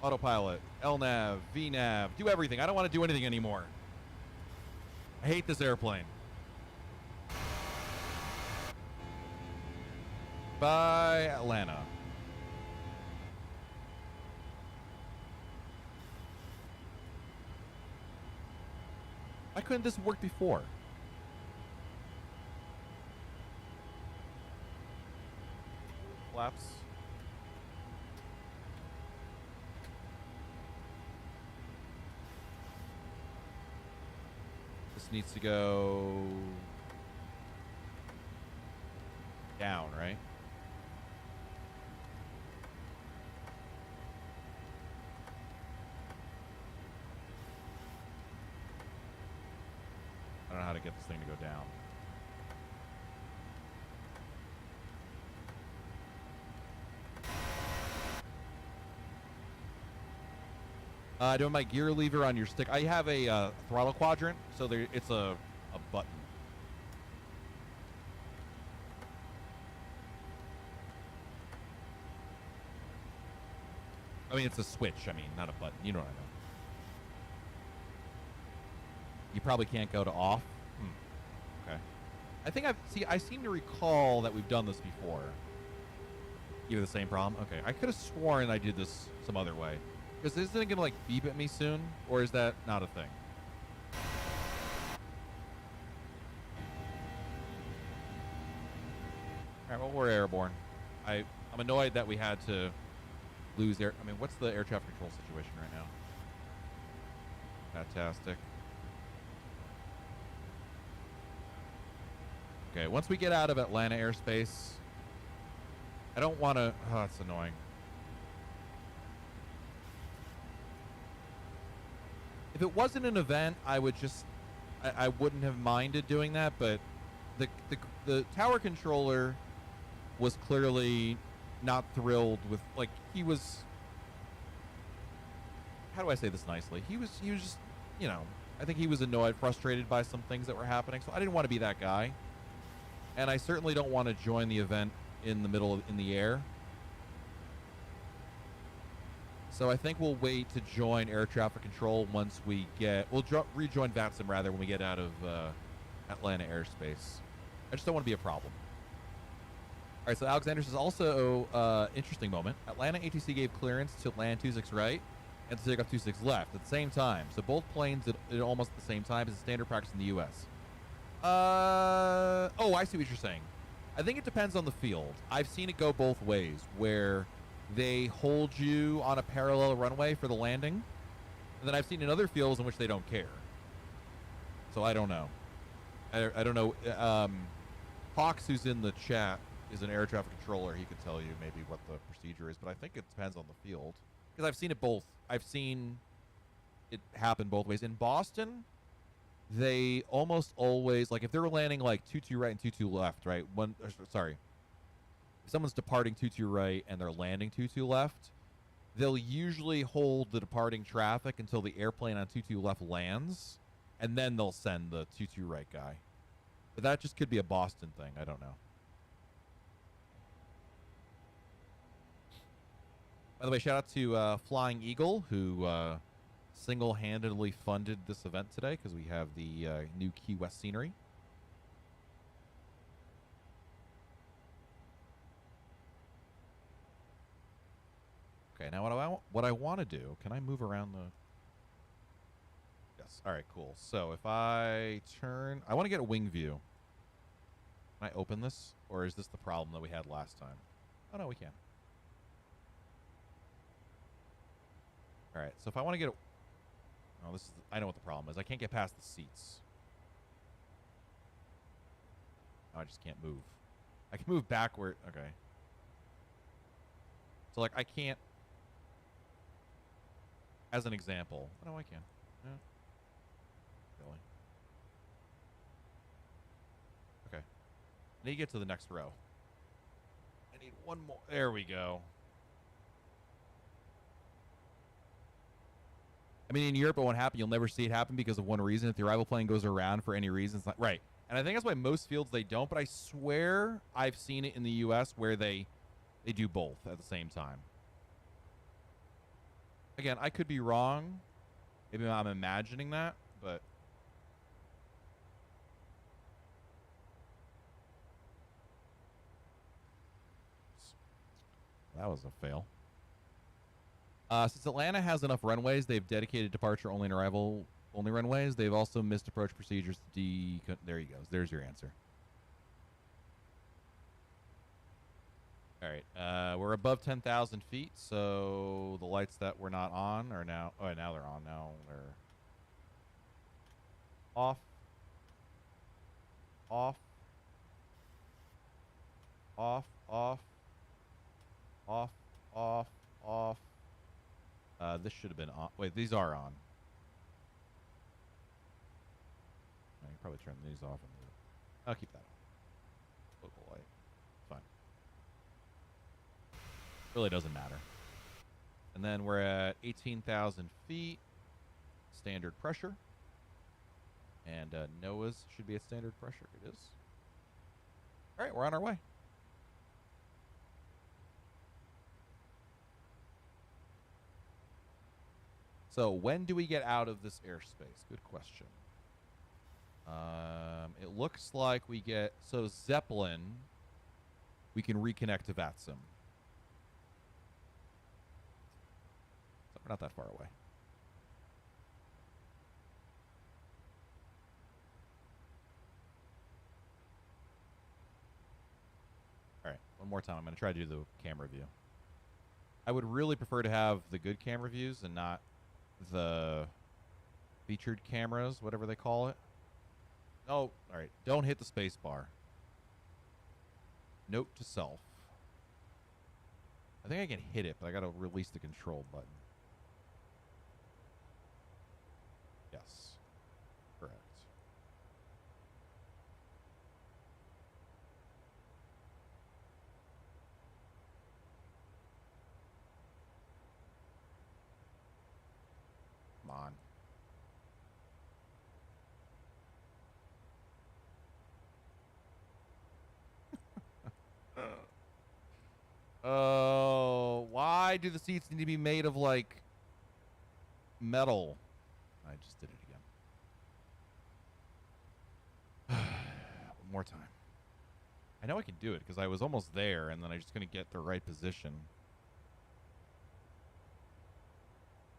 Autopilot, LNAV, VNAV, do everything. I don't want to do anything anymore. I hate this airplane. Bye, Atlanta. Why couldn't this work before? Flaps. This needs to go down, right? I don't know how to get this thing to go down. Doing my gear lever on your stick. I have a throttle quadrant, so there it's a button. I mean, it's a switch. I mean, not a button. You know what I mean. You probably can't go to off. Okay. I think I seem to recall that we've done this before. You have the same problem? Okay. I could have sworn I did this some other way. Because isn't it going to, like, beep at me soon? Or is that not a thing? Alright, well, we're airborne. I'm annoyed that we had to lose air... I mean, what's the air traffic control situation right now? Fantastic. Okay, once we get out of Atlanta airspace... I don't want to... Oh, that's annoying. If it wasn't an event, I would just, I wouldn't have minded doing that. But the tower controller was clearly not thrilled with, like, he was. How do I say this nicely? He was just, you know, I think he was annoyed, frustrated by some things that were happening. So I didn't want to be that guy, and I certainly don't want to join the event in the middle in the air. So I think we'll wait to join air traffic control once we get. We'll rejoin VATSIM rather when we get out of Atlanta airspace. I just don't want to be a problem. All right, so Alexander says also interesting moment. Atlanta ATC gave clearance to land 26 right and to take off 26 left at the same time. So both planes at almost the same time as standard practice in the U.S. Oh, I see what you're saying. I think it depends on the field. I've seen it go both ways, where they hold you on a parallel runway for the landing, and then I've seen in other fields in which they don't care. So I don't know. I don't know. Hawks, who's in the chat, is an air traffic controller. He could tell you maybe what the procedure is, but I think it depends on the field, because I've seen it both. I've seen it happen both ways. In Boston, they almost always, like if they're landing like 2-2 right and 2-2 left, right? If someone's departing 2-2 right and they're landing 2-2 left, they'll usually hold the departing traffic until the airplane on 2-2 left lands, and then they'll send the 2-2 right guy. But that just could be a Boston thing. I don't know. By the way, shout out to Flying Eagle, who single-handedly funded this event today because we have the new Key West scenery. Okay, now what I want to do, can I move around the... Yes, all right, cool. So if I turn... I want to get a wing view. Can I open this? Or is this the problem that we had last time? Oh, no, we can. All right, so if I want to get a... Oh, this is... I know what the problem is. I can't get past the seats. Oh, I just can't move. I can move backward. Okay. So, like, I can't... As an example. Oh, no, I can. Yeah. Really? Okay. I need to get to the next row. I need one more. There we go. I mean, in Europe, it won't happen. You'll never see it happen because of one reason. If the arrival plane goes around for any reason, it's not right. And I think that's why most fields they don't. But I swear I've seen it in the U.S. where they do both at the same time. Again, I could be wrong. Maybe I'm imagining that, but that was a fail. Since Atlanta has enough runways, they've dedicated departure only and arrival only runways. They've also missed approach procedures to there you go. There's your answer. All right, we're above 10,000 feet, so the lights that were not on are now... Oh, now they're on. Now they're off. Off. Off. Off. Off. Off. Off. This should have been on. Wait, these are on. I can probably turn these off. I'll keep that on. Local light. Fine. Really doesn't matter. And then we're at 18,000 feet. Standard pressure. And NOAA's should be at standard pressure. It is. All right, we're on our way. So when do we get out of this airspace? Good question. It looks like we get... So Zeppelin, we can reconnect to VATSIM. So we're not that far away. All right, one more time. I'm going to try to do the camera view. I would really prefer to have the good camera views and not the featured cameras, whatever they call it. Oh, all right. Don't hit the space bar. Note to self. I think I can hit it, but I got to release the control button. Yes. Correct. Come on. Oh, why do the seats need to be made of, like, metal? I just did it again. One more time. I know I can do it because I was almost there, and then I just couldn't get the right position.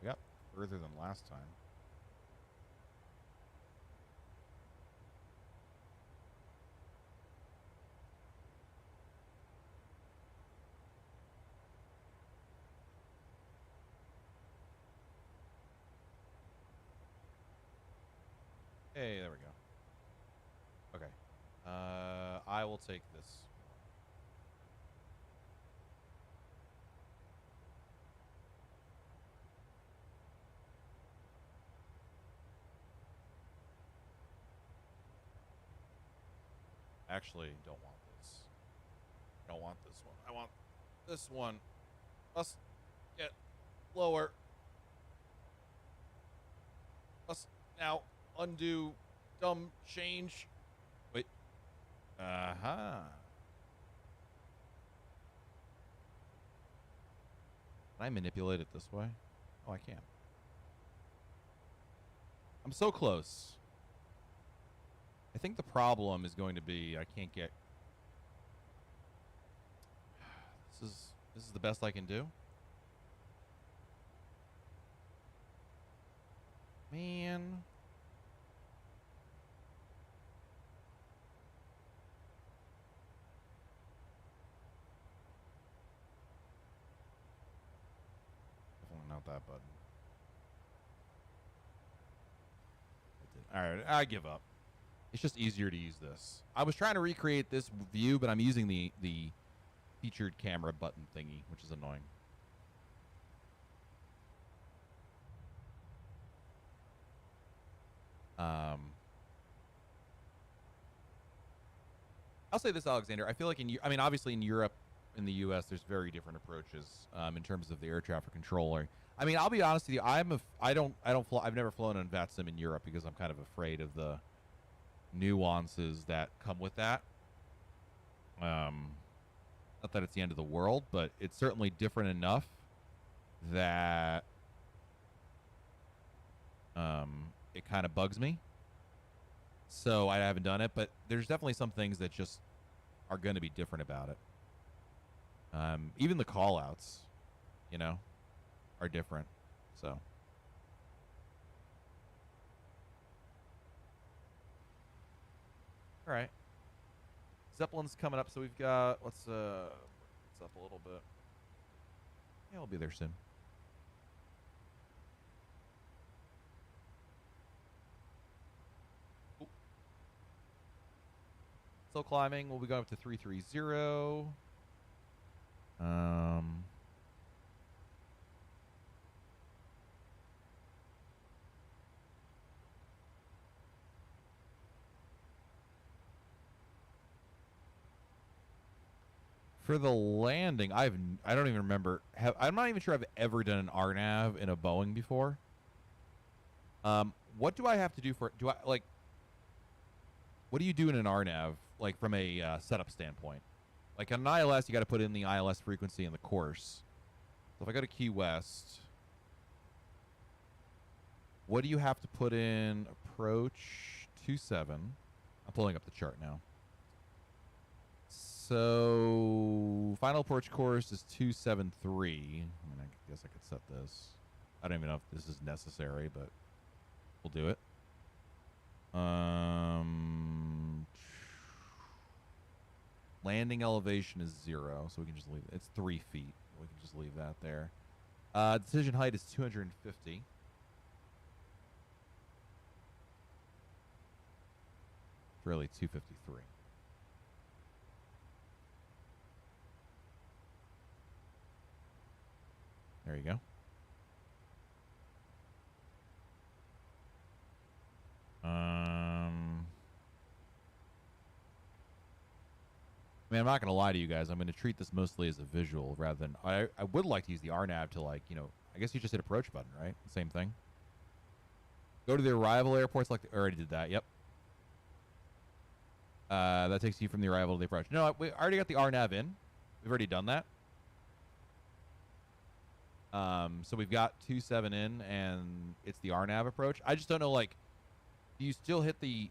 I got further than last time. Hey, there we go. Okay. I will take this. Actually, don't want this. I don't want this one. I want this one. Let's get lower. Let's now undo dumb change. Wait. Uh-huh. Can I manipulate it this way? Oh, I can. I'm so close. I think the problem is going to be I can't get. This is the best I can do. Man. Definitely not that button. All right, I give up. It's just easier to use this. I was trying to recreate this view, but I'm using the featured camera button thingy, which is annoying. I'll say this, Alexander. I feel like obviously in Europe, in the U.S., there's very different approaches in terms of the air traffic controller. I mean, I'll be honest with you. I've never flown on VATSIM in Europe because I'm kind of afraid of the nuances that come with that. Not that it's the end of the world, but it's certainly different enough that it kind of bugs me. So I haven't done it, but there's definitely some things that just are going to be different about it. Even the call outs, are different. So all right. Zeppelin's coming up, so we've got let's up a little bit. Yeah, I'll be there soon. Ooh. Still climbing. We'll be going up to 330. For the landing, I don't even remember. I'm not even sure I've ever done an RNAV in a Boeing before. What do I have to do for? What do you do in an RNAV, like from a setup standpoint? Like on an ILS, you got to put in the ILS frequency and the course. So if I go to Key West, what do you have to put in? Approach 27. I'm pulling up the chart now. So final approach course is 273. I mean, I guess I could set this. I don't even know if this is necessary, but we'll do it. Landing elevation is 0, so we can just leave it. It's 3 feet. We can just leave that there. Decision height is 250. It's really 253. There you go. I mean, I'm not going to lie to you guys. I'm going to treat this mostly as a visual rather than... I would like to use the RNAV to, I guess you just hit approach button, right? Same thing. Go to the arrival airport. I already did that. Yep. That takes you from the arrival to the approach. No, we already got the RNAV in. We've already done that. So we've got 2.7 in, and it's the RNAV approach. I just don't know, like, do you still hit the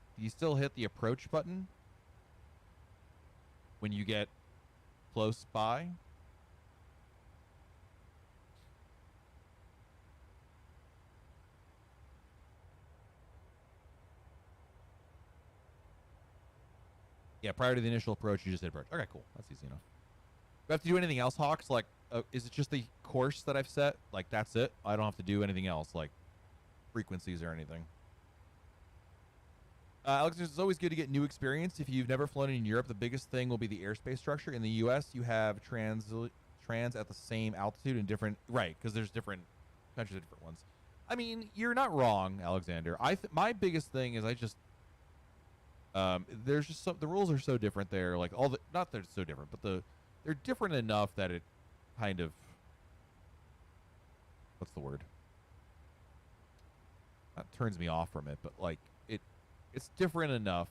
approach button when you get close by? Yeah, prior to the initial approach, you just hit approach. Okay, cool. That's easy enough. Do I have to do anything else, Hawks? Like, is it just the course that I've set? Like, that's it? I don't have to do anything else, like frequencies or anything. Alex, it's always good to get new experience. If you've never flown in Europe, the biggest thing will be the airspace structure. In the U.S., you have trans at the same altitude in different... Right, because there's different countries, different ones. I mean, you're not wrong, Alexander. My biggest thing is there's just the rules are so different there. Like not they're so different, but they're different enough that it kind of, what's the word? That turns me off from it, but like it's different enough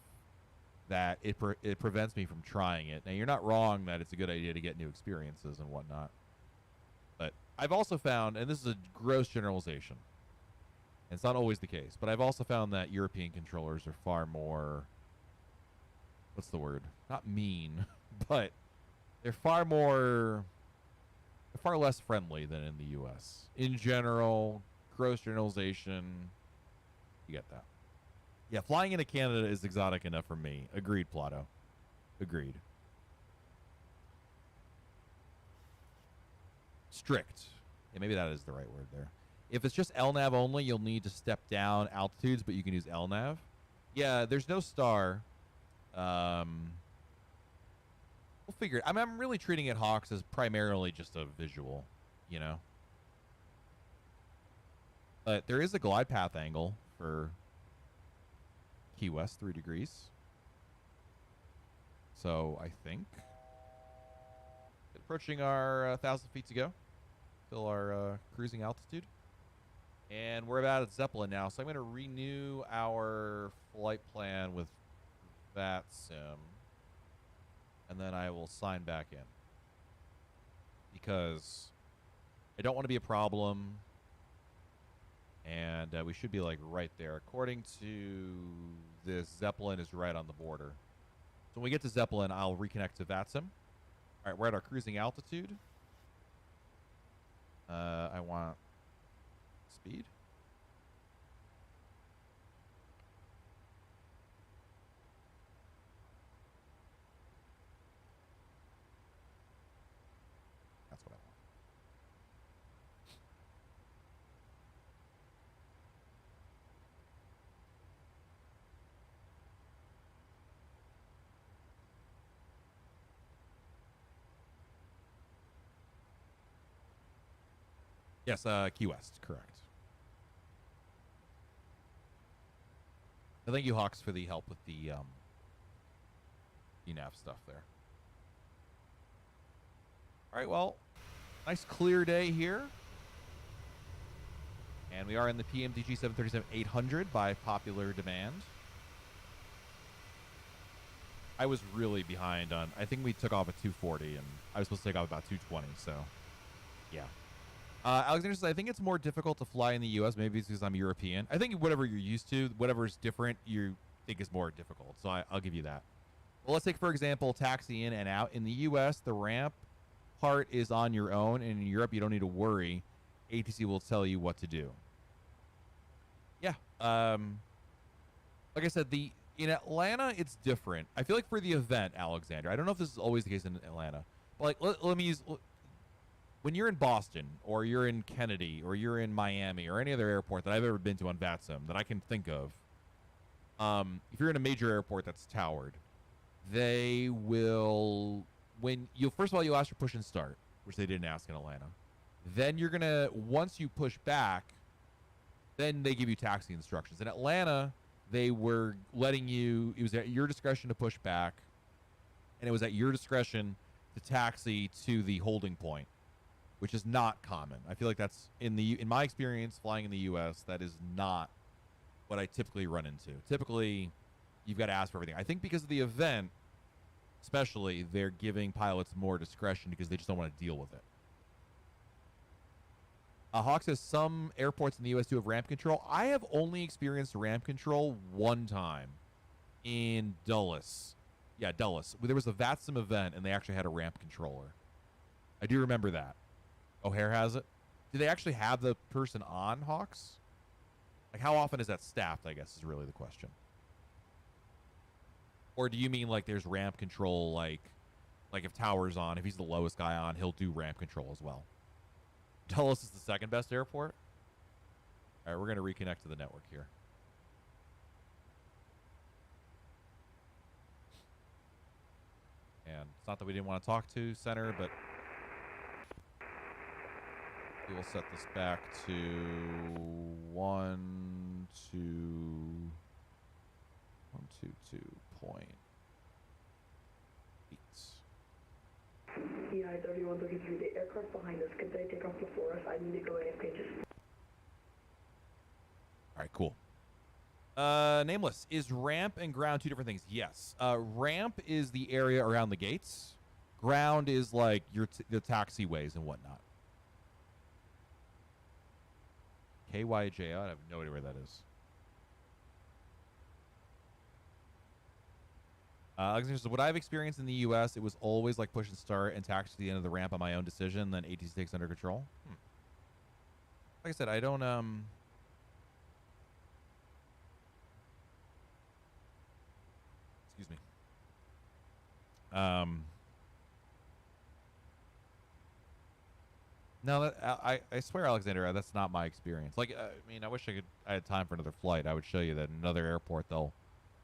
that it prevents me from trying it. Now you're not wrong that it's a good idea to get new experiences and whatnot, but I've also found, and this is a gross generalization, and it's not always the case, but I've also found that European controllers are far more, what's the word? Not mean, but they're far less friendly than in the U.S. In general, gross generalization, you get that. Yeah, flying into Canada is exotic enough for me. Agreed, Plato. Agreed. Strict. Yeah, maybe that is the right word there. If it's just LNAV only, you'll need to step down altitudes, but you can use LNAV. Yeah, there's no star. We'll figure it. I mean, I'm really treating it, Hawks, as primarily just a visual, you know. But there is a glide path angle for Key West, 3 degrees. So I think approaching our 1,000 feet to go, still our cruising altitude, and we're about at Zeppelin now. So I'm going to renew our flight plan with VATSIM, and then I will sign back in because I don't want to be a problem, and we should be like right there. According to this, Zeppelin is right on the border. So when we get to Zeppelin, I'll reconnect to VATSIM. All right, we're at our cruising altitude. I want speed. That's what I want. Yes, Key West, correct. Thank you, Hawks, for the help with the ENAV stuff there. All right, well, nice clear day here. And we are in the PMDG 737-800 by popular demand. I was really behind on, I think we took off at 240, and I was supposed to take off about 220, so yeah. Alexander says, I think it's more difficult to fly in the U.S. Maybe it's because I'm European. I think whatever you're used to, whatever's different, you think is more difficult. So I'll give you that. Well, let's take, for example, taxi in and out. In the U.S., the ramp part is on your own. And in Europe, you don't need to worry. ATC will tell you what to do. Yeah. Like I said, in Atlanta, it's different. I feel like for the event, Alexander, I don't know if this is always the case in Atlanta. But like, let me use... When you're in Boston, or you're in Kennedy, or you're in Miami, or any other airport that I've ever been to on VATSIM that I can think of, if you're in a major airport that's towered, they will, first of all, you'll ask for push and start, which they didn't ask in Atlanta. Then you're going to, once you push back, then they give you taxi instructions. In Atlanta, they were letting you, it was at your discretion to push back, and it was at your discretion to taxi to the holding point, which is not common. I feel like that's, in my experience flying in the U.S., that is not what I typically run into. Typically, you've got to ask for everything. I think because of the event, especially, they're giving pilots more discretion because they just don't want to deal with it. Hawk says some airports in the U.S. do have ramp control. I have only experienced ramp control one time in Dulles. Yeah, Dulles. There was a VATSIM event, and they actually had a ramp controller. I do remember that. O'Hare has it. Do they actually have the person on Hawks? Like, how often is that staffed, I guess, is really the question. Or do you mean, like, there's ramp control, like if Tower's on, if he's the lowest guy on, he'll do ramp control as well? Dulles is the second best airport? All right, we're going to reconnect to the network here. And it's not that we didn't want to talk to Center, but we will set this back to 122.8. KEYW 133, the aircraft behind us, could they take off before us? I need to go AFK just. All right, cool. Nameless, is ramp and ground two different things? Yes. Ramp is the area around the gates. Ground is like the taxiways and whatnot. KYJ, I have no idea where that is. Alexander says, what I've experienced in the U.S., it was always like push and start and taxi to the end of the ramp on my own decision, then ATC takes under control. Like I said, I don't, excuse me. No, I swear, Alexander, that's not my experience. Like, I mean, I wish I had time for another flight. I would show you that in another airport, they'll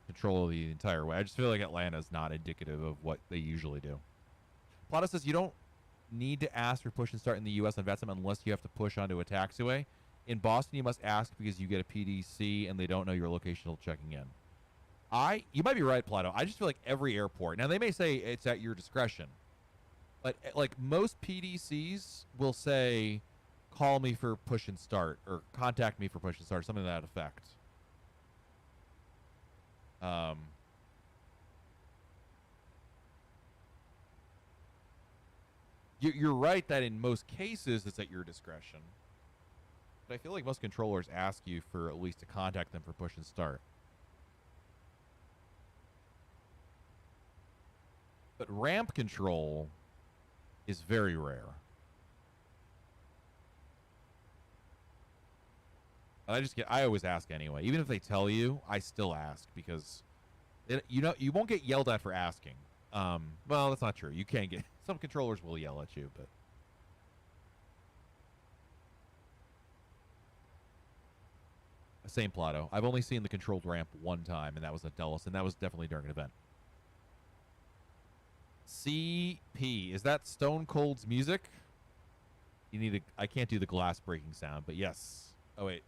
control the entire way. I just feel like Atlanta is not indicative of what they usually do. Plata says you don't need to ask for push and start in the U.S. on VATSIM unless you have to push onto a taxiway. In Boston, you must ask because you get a PDC and they don't know your location until checking in. You might be right, Plato. I just feel like every airport, now they may say it's at your discretion, but like most PDCs will say, call me for push and start or contact me for push and start, something to that effect. You're right that in most cases it's at your discretion, but I feel like most controllers ask you for at least to contact them for push and start. But ramp control is very rare. I always ask anyway. Even if they tell you, I still ask because you won't get yelled at for asking. Well, that's not true. You can't get, some controllers will yell at you, but same Plato. I've only seen the controlled ramp one time, and that was at Dulles, and that was definitely during an event. CP, is that Stone Cold's music? You need I can't do the glass breaking sound, but yes. Oh wait.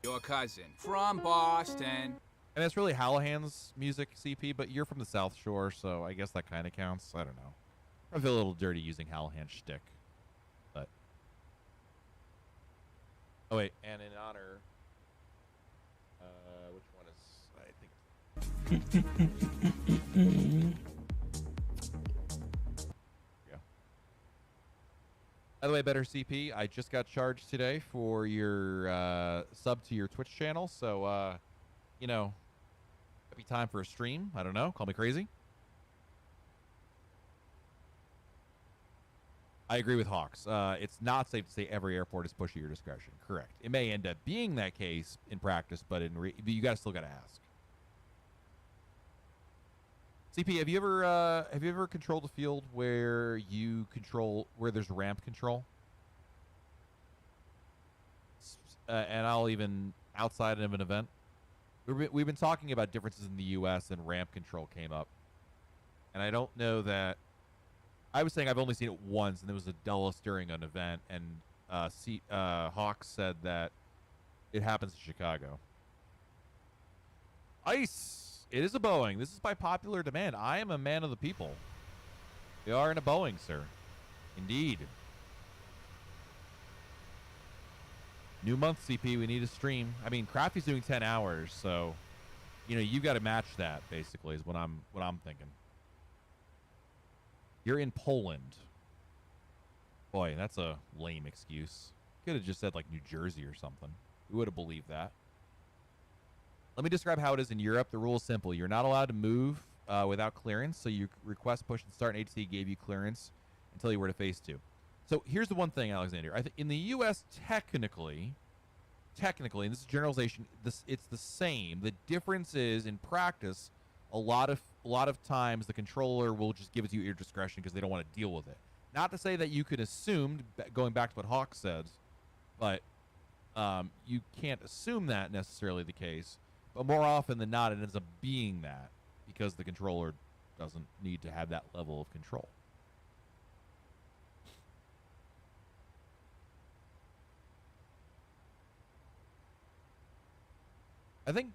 Your cousin from Boston. And that's really Hallahan's music, CP, but you're from the South Shore, so I guess that kind of counts. I don't know. I feel a little dirty using Hallahan's shtick. But oh wait, and in honor, which one is Yeah. By the way, Better CP, I just got charged today for your sub to your Twitch channel, so you know, might be time for a stream. I don't know. Call me crazy. I agree with Hawks. It's not safe to say every airport is push at your discretion. Correct. It may end up being that case in practice, but you still got to ask. CP, have you ever controlled a field where there's ramp control? And I'll even outside of an event. We've been talking about differences in the U.S. and ramp control came up, and I don't know that. I was saying I've only seen it once, and it was a Dulles during an event, and Hawks said that it happens in Chicago. Ice, it is a Boeing. This is by popular demand. I am a man of the people. We are in a Boeing, sir. Indeed. New month, CP. We need a stream. I mean, Crafty's doing 10 hours, so you got to match that. Basically, is what I'm thinking. You're in Poland. Boy, that's a lame excuse. Could have just said like New Jersey or something. We would have believed that. Let me describe how it is in Europe. The rule is simple. You're not allowed to move without clearance, so you request push and start, and HC gave you clearance until you were to phase 2. So here's the one thing, Alexander. I think in the U.S., technically, and this is generalization, it's the same. The difference is in practice, a lot of times the controller will just give it to you at your discretion because they don't want to deal with it. Not to say that you could assume, going back to what Hawk said, but you can't assume that necessarily the case. But more often than not, it ends up being that because the controller doesn't need to have that level of control. I think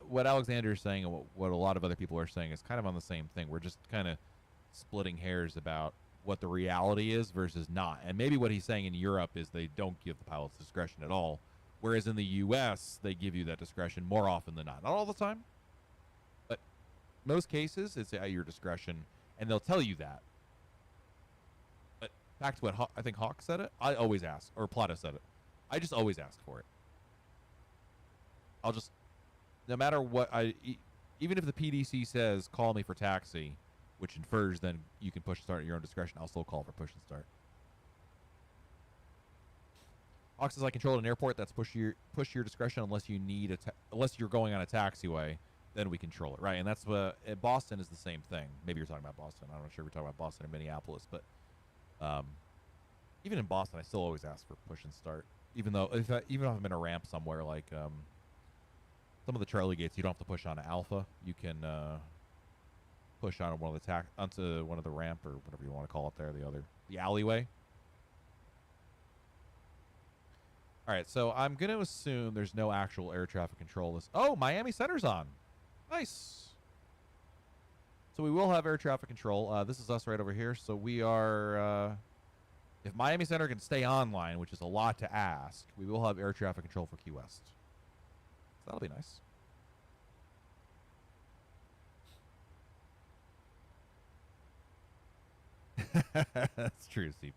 what Alexander is saying and what a lot of other people are saying is kind of on the same thing. We're just kind of splitting hairs about what the reality is versus not. And maybe what he's saying in Europe is they don't give the pilots discretion at all, whereas in the U.S., they give you that discretion more often than not. Not all the time, but most cases, it's at your discretion, and they'll tell you that. But back to what I think Hawk said it, I always ask, or Plata said it. I just always ask for it. I'll just, no matter what, even if the PDC says, call me for taxi, which infers then you can push and start at your own discretion, I'll still call for push and start. Hawk says, I control an airport, that's push your discretion unless you need unless you're going on a taxiway, then we control it, right? And that's what, Boston is the same thing. Maybe you're talking about Boston. I'm not sure if you're talking about Boston or Minneapolis, but even in Boston, I still always ask for push and start. Even if I'm in a ramp somewhere, like some of the Charlie gates, you don't have to push on an Alpha. You can push on one of the onto one of the ramp or whatever you want to call it there, the alleyway. All right, so I'm going to assume there's no actual air traffic control. Oh, Miami Center's on. Nice. So we will have air traffic control. This is us right over here. So we are, if Miami Center can stay online, which is a lot to ask, we will have air traffic control for Key West. So that'll be nice. That's true, CP.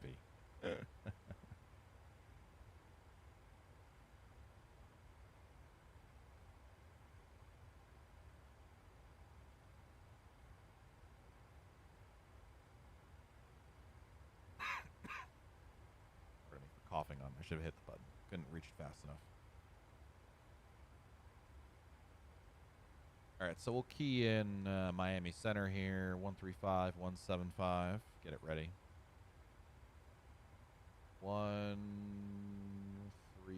Coughing on. I should have hit the button. Couldn't reach it fast enough. All right, so we'll key in Miami Center here. 135, 175. Get it ready. 1, 3.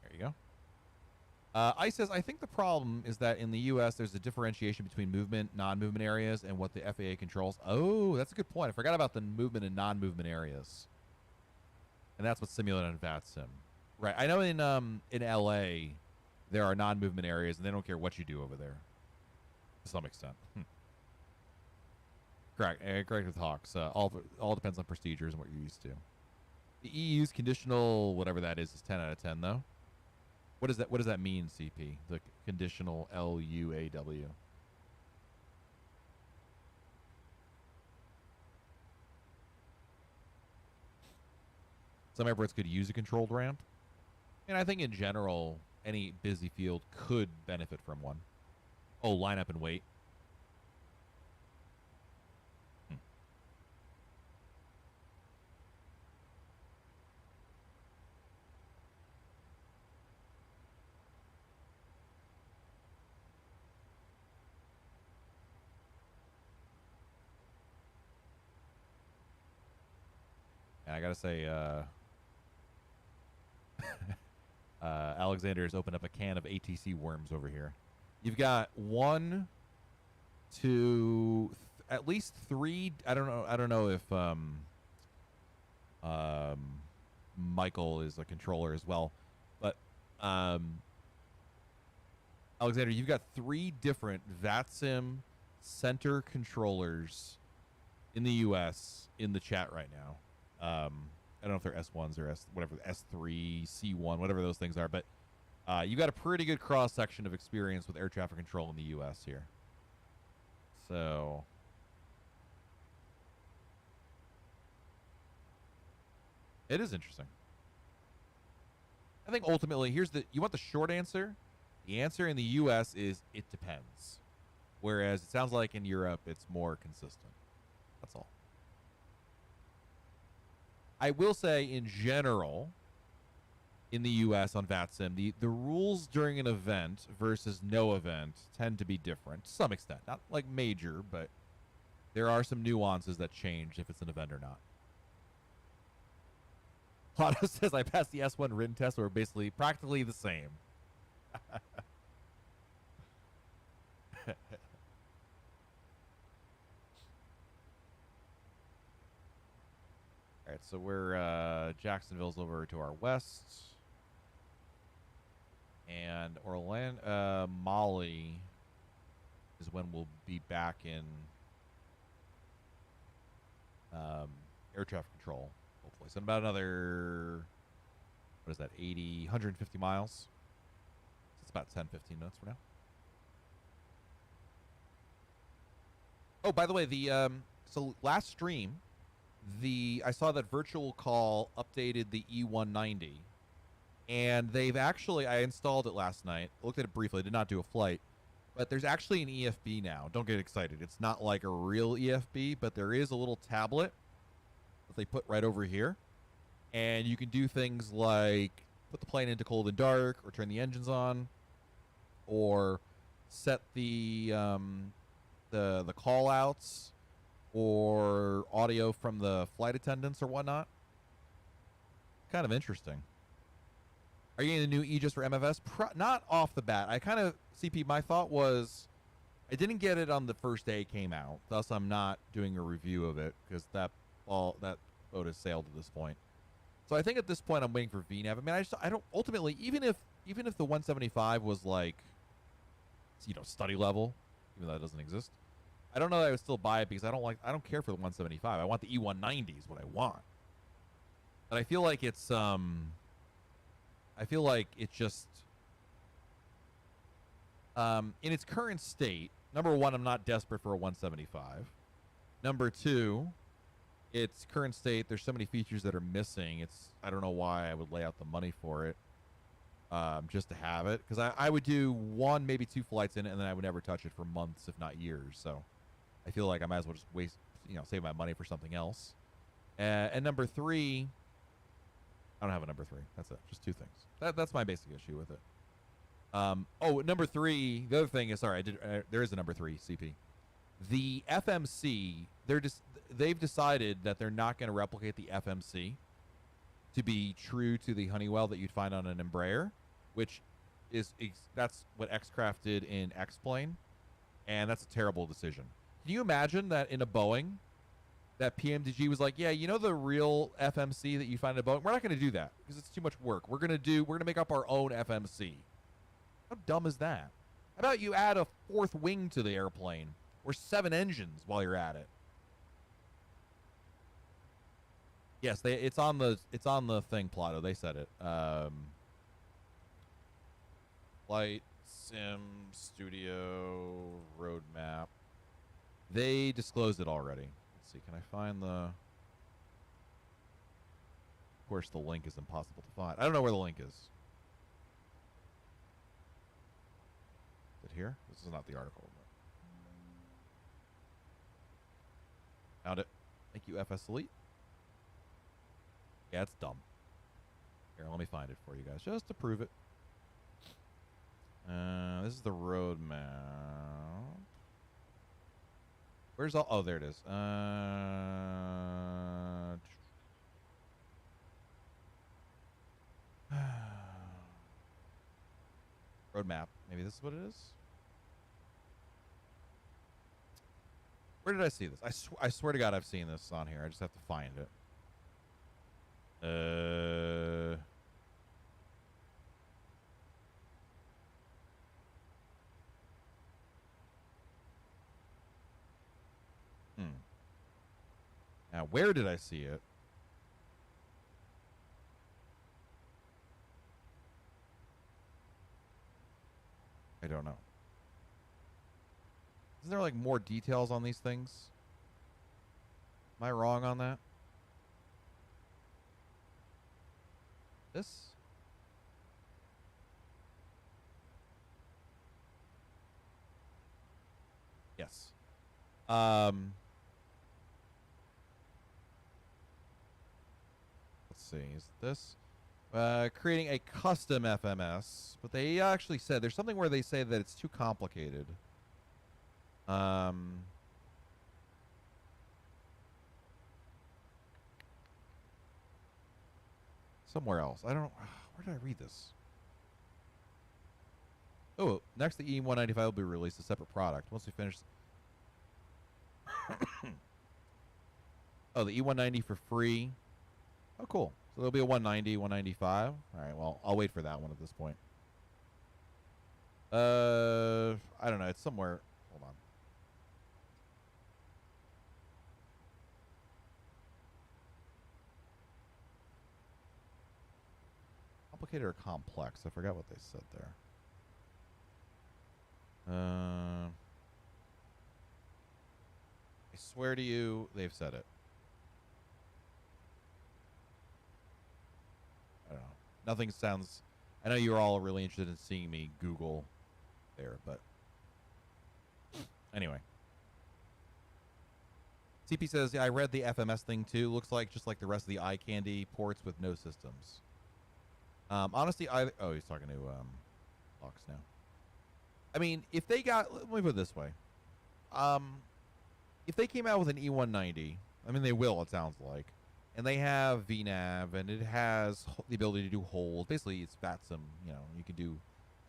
There you go. ICE says, I think the problem is that in the U.S. there's a differentiation between movement, non-movement areas and what the FAA controls. Oh, that's a good point. I forgot about the movement and non-movement areas. And that's what's simulated on VATSIM. Right. I know in L.A. there are non-movement areas, and they don't care what you do over there. To some extent. Correct. Correct with Hawks. All depends on procedures and what you're used to. The EU's conditional, whatever that is 10 out of 10, though. What does that mean, CP? The conditional LUAW. Some airports could use a controlled ramp. And I think in general, any busy field could benefit from one. Oh, line up and wait. I gotta say, Alexander's opened up a can of ATC worms over here. You've got 1, 2, at least 3. I don't know if Michael is a controller as well, but Alexander, you've got 3 different VATSIM center controllers in the U.S. in the chat right now. I don't know if they're S1s or whatever, S3, C1, whatever those things are, but You got a pretty good cross-section of experience with air traffic control in the U.S. here. So... it is interesting. I think ultimately, here's the... you want the short answer? The answer in the U.S. is it depends. Whereas it sounds like in Europe, it's more consistent. That's all. I will say, in general, in the U.S. on VATSIM, the rules during an event versus no event tend to be different to some extent. Not like major, but there are some nuances that change if it's an event or not. Hotas says, I passed the S1 written test. We're basically practically the same. All right, so we're Jacksonville's over to our west, and Orlando, Molly is when we'll be back in air traffic control, hopefully. So in about another, what is that, 80, 150 miles? So it's about 10, 15 minutes from now. Oh, by the way, the so last stream, I saw that Virtual Call updated the E190, and they've actually, I installed it last night, looked at it briefly, did not do a flight, but there's actually an EFB now. Don't get excited. It's not like a real EFB, but there is a little tablet that they put right over here, and you can do things like put the plane into cold and dark, or turn the engines on, or set the call outs, or audio from the flight attendants or whatnot. Kind of interesting. Are you getting the new Aegis for MFS? Not off the bat. I kind of, CP, my thought was I didn't get it on the first day it came out. Thus, I'm not doing a review of it because that boat has sailed at this point. So I think at this point I'm waiting for VNAV. I mean, I don't ultimately, even if the 175 was like, you know, study level, even though that doesn't exist, I don't know that I would still buy it because I don't care for the 175. I want the E190 is what I want. But I feel like it's just in its current state, number one, I'm not desperate for a 175. Number two, its current state, there's so many features that are missing. I don't know why I would lay out the money for it just to have it. Because I would do one, maybe two flights in it, and then I would never touch it for months, if not years. So I feel like I might as well just save my money for something else. And number three, I don't have a number three. That's it. Just two things. That's my basic issue with it. Number three, the other thing is, sorry, there is a number three, CP. The FMC, they've decided that they're not going to replicate the FMC to be true to the Honeywell that you'd find on an Embraer, which that's what X-Craft did in X-Plane, and that's a terrible decision. Can you imagine that in a Boeing, that PMDG was like, yeah, you know the real FMC that you find in a Boeing? We're not going to do that because it's too much work. We're going to make up our own FMC. How dumb is that? How about you add a fourth wing to the airplane or 7 engines while you're at it? Yes, it's on the thing, Plato. They said it. Flight Sim Studio Roadmap. They disclosed it already. Let's see. Can I find the? Of course, the link is impossible to find. I don't know where the link is. Is it here? This is not the article. Found it. Thank you, FS Elite. Yeah, it's dumb. Here, let me find it for you guys, just to prove it. This is the roadmap. Where's all? Oh, there it is. Roadmap. Maybe this is what it is. Where did I see this? I swear to God, I've seen this on here. I just have to find it. Now, where did I see it? don't know. Isn't there like more details on these things? Am I wrong on that? This? Yes. Let's see. Is this creating a custom FMS? But they actually said there's something where they say that it's too complicated. Somewhere else. I don't know. Where did I read this? Oh, next the E195 will be released as a separate product once we finish. Oh, the E190 for free. Oh, cool. So there'll be a 190, 195. All right, well, I'll wait for that one at this point. I don't know. It's somewhere. Hold on. Complicated or complex? I forgot what they said there. I swear to you, they've said it. I don't know. Nothing sounds... I know you're all really interested in seeing me Google there, but... Anyway. CP says, yeah, I read the FMS thing too. Looks like just like the rest of the eye candy ports with no systems. Honestly, oh, he's talking to Lux now. I mean, if they got... Let me put it this way. If they came out with an E190, I mean, they will, it sounds like, and they have VNAV, and it has the ability to do holds. Basically, it's VATSIM. You know, you can do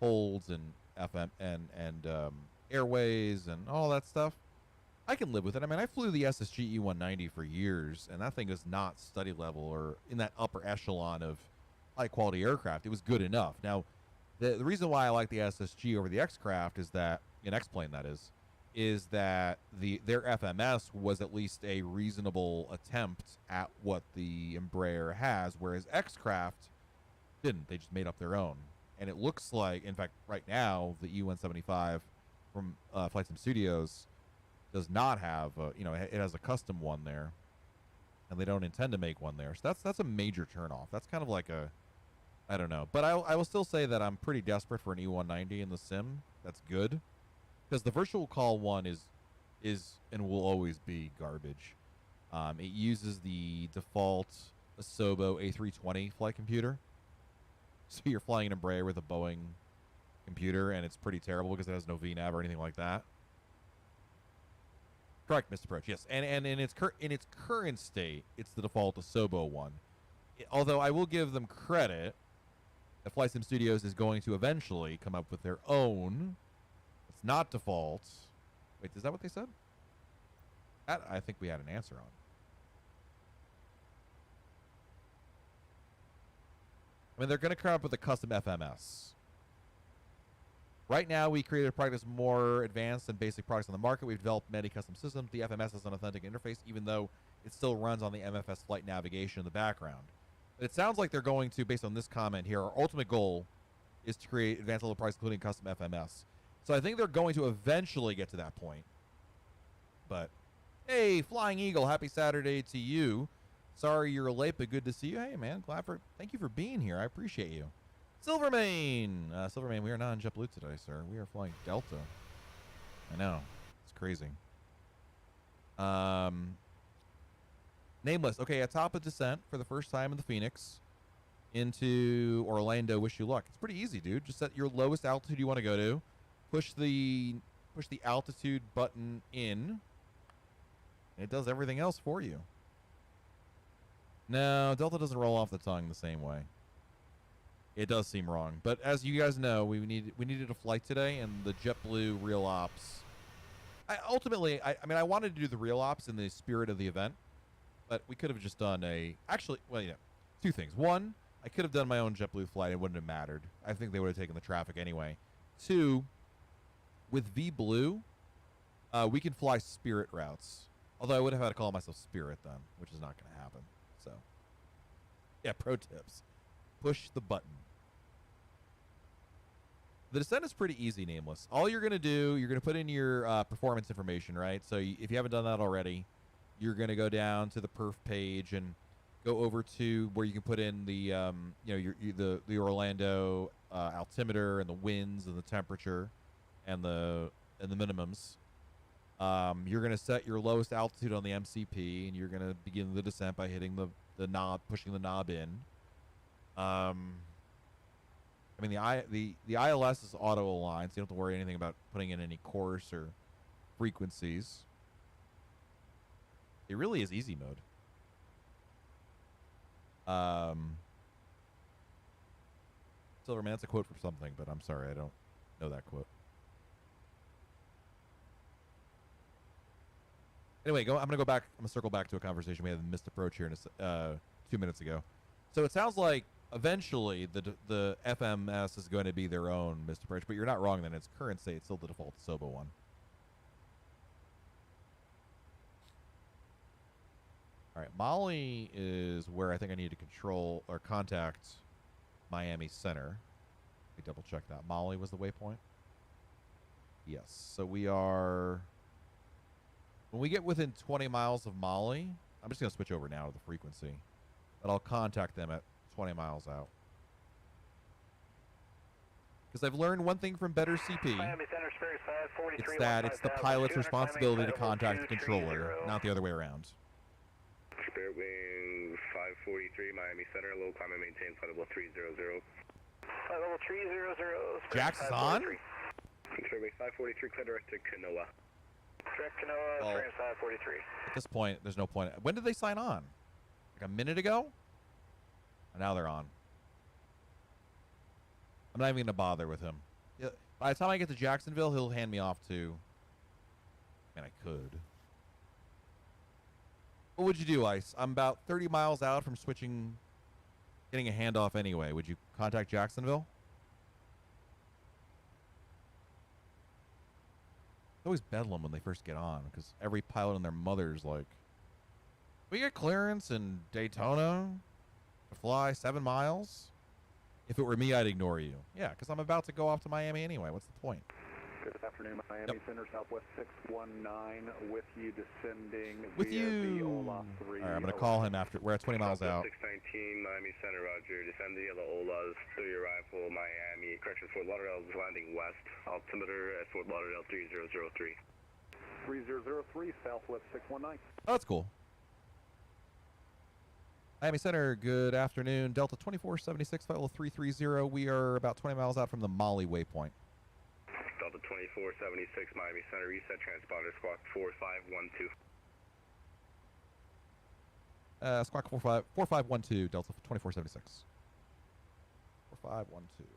holds and FM and airways and all that stuff. I can live with it. I mean, I flew the SSG E190 for years, and that thing is not study level or in that upper echelon of high-quality aircraft. It was good enough. Now, the reason why I like the SSG over the X-Craft is that, an X-Plane that is that their FMS was at least a reasonable attempt at what the Embraer has, whereas X-Craft didn't. They just made up their own. And it looks like, in fact, right now, the E175 from Flight Sim Studios does not have, it has a custom one there, and they don't intend to make one there. So that's a major turnoff. That's kind of like a, I don't know. But I will still say that I'm pretty desperate for an E190 in the sim. That's good. Because the virtual call one is and will always be garbage. It uses the default Asobo A320 flight computer. So you're flying an Embraer with a Boeing computer, and it's pretty terrible because it has no VNAV or anything like that. Correct, Mr. Proch. Yes, and in its current state, it's the default Asobo one. Although I will give them credit that Flight Sim Studios is going to eventually come up with their own. It's not default. Wait, is that what they said? That I think we had an answer on. I mean, they're going to come up with a custom FMS. Right now, we created a product that's more advanced than basic products on the market. We've developed many custom systems. The FMS has an authentic interface, even though it still runs on the MFS flight navigation in the background. But it sounds like they're going to, based on this comment here, our ultimate goal is to create advanced level products, including custom FMS. So I think they're going to eventually get to that point. But, hey, Flying Eagle, happy Saturday to you. Sorry you're late, but good to see you. Hey, man, thank you for being here. I appreciate you. Silvermane. Silvermane, we are not in JetBlue today, sir. We are flying Delta. I know. It's crazy. Nameless. Okay, atop a descent for the first time in the Phoenix into Orlando. Wish you luck. It's pretty easy, dude. Just set your lowest altitude you want to go to. Push the altitude button in. And it does everything else for you. No, Delta doesn't roll off the tongue the same way. It does seem wrong. But as you guys know, we needed a flight today, and the JetBlue Real Ops. I wanted to do the Real Ops in the spirit of the event, but we could have just done two things. One, I could have done my own JetBlue flight. It wouldn't have mattered. I think they would have taken the traffic anyway. Two, with VBlue, we can fly Spirit routes. Although I would have had to call myself Spirit then, which is not going to happen. So, yeah, pro tips. Push the button. The descent is pretty easy, Nameless. All you're going to do, you're going to put in your performance information, right? So if you haven't done that already, you're going to go down to the perf page and go over to where you can put in the, the Orlando altimeter and the winds and the temperature and the minimums. You're going to set your lowest altitude on the MCP, and you're going to begin the descent by hitting the knob, pushing the knob in. I mean, the ILS is auto aligned, so you don't have to worry anything about putting in any course or frequencies. It really is easy mode. Silverman, that's a quote from something, but I'm sorry, I don't know that quote. Anyway, I'm going to go back. I'm going to circle back to a conversation we had in Missed Approach here 2 minutes ago. So it sounds like eventually the FMS is going to be their own Missed Approach, but you're not wrong then. Its current state, it's still the default SOBA one. All right, Molly is where I think I need to control or contact Miami Center. Let me double check that. Molly was the waypoint? Yes. So we are... When we get within 20 miles of Molly, I'm just going to switch over now to the frequency. But I'll contact them at 20 miles out. Because I've learned one thing from better CP. It's that it's the pilot's responsibility to contact the controller, not the other way around. Spirit Wing 543, Miami Center, low climb and maintain flight level 300. Flight level 300. Jax is on? Spirit Wing 543, clear direct to Kanoa. Direct Kanoa, Well, 543. At this point, there's no point. When did they sign on? Like a minute ago? And now they're on. I'm not even going to bother with him. By the time I get to Jacksonville, he'll hand me off to... Man, I could. What would you do, Ice? I'm about 30 miles out from switching... Getting a handoff anyway. Would you contact Jacksonville? It's always bedlam when they first get on, because every pilot and their mother's like, we get clearance in Daytona to fly 7 miles? If it were me, I'd ignore you. Yeah, because I'm about to go off to Miami anyway. What's the point? Good afternoon, Miami Center, Southwest 619, with you descending With via you. the Ola 3. All right, I'm going to call him after. We're at 20 miles out. 619, Miami Center, roger. Descend via the Olas, 30 arrival, Miami. Correction, Fort Lauderdale is landing west. Altimeter at Fort Lauderdale 3003. 3003, Southwest 619. Oh, that's cool. Miami Center, good afternoon. Delta 2476, flight level 330. We are about 20 miles out from the Molly waypoint. Delta 2476, Miami Center, reset transponder, squawk 4512. Squawk 4512, Delta 2476. 4512.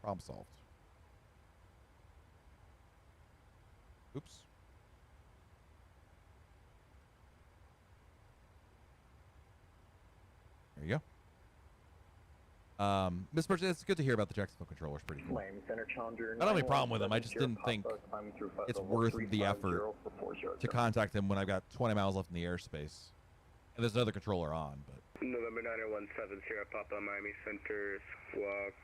Problem solved. Oops. There you go. Miss Birch, it's good to hear about the Jacksonville controllers. Pretty cool. Miami Center Challenger. I don't have any problem with them. I just didn't think it's worth the effort to contact them when I've got 20 miles left in the airspace. And there's another controller on, but... November 9170, Sierra Papa, Miami Center, squawk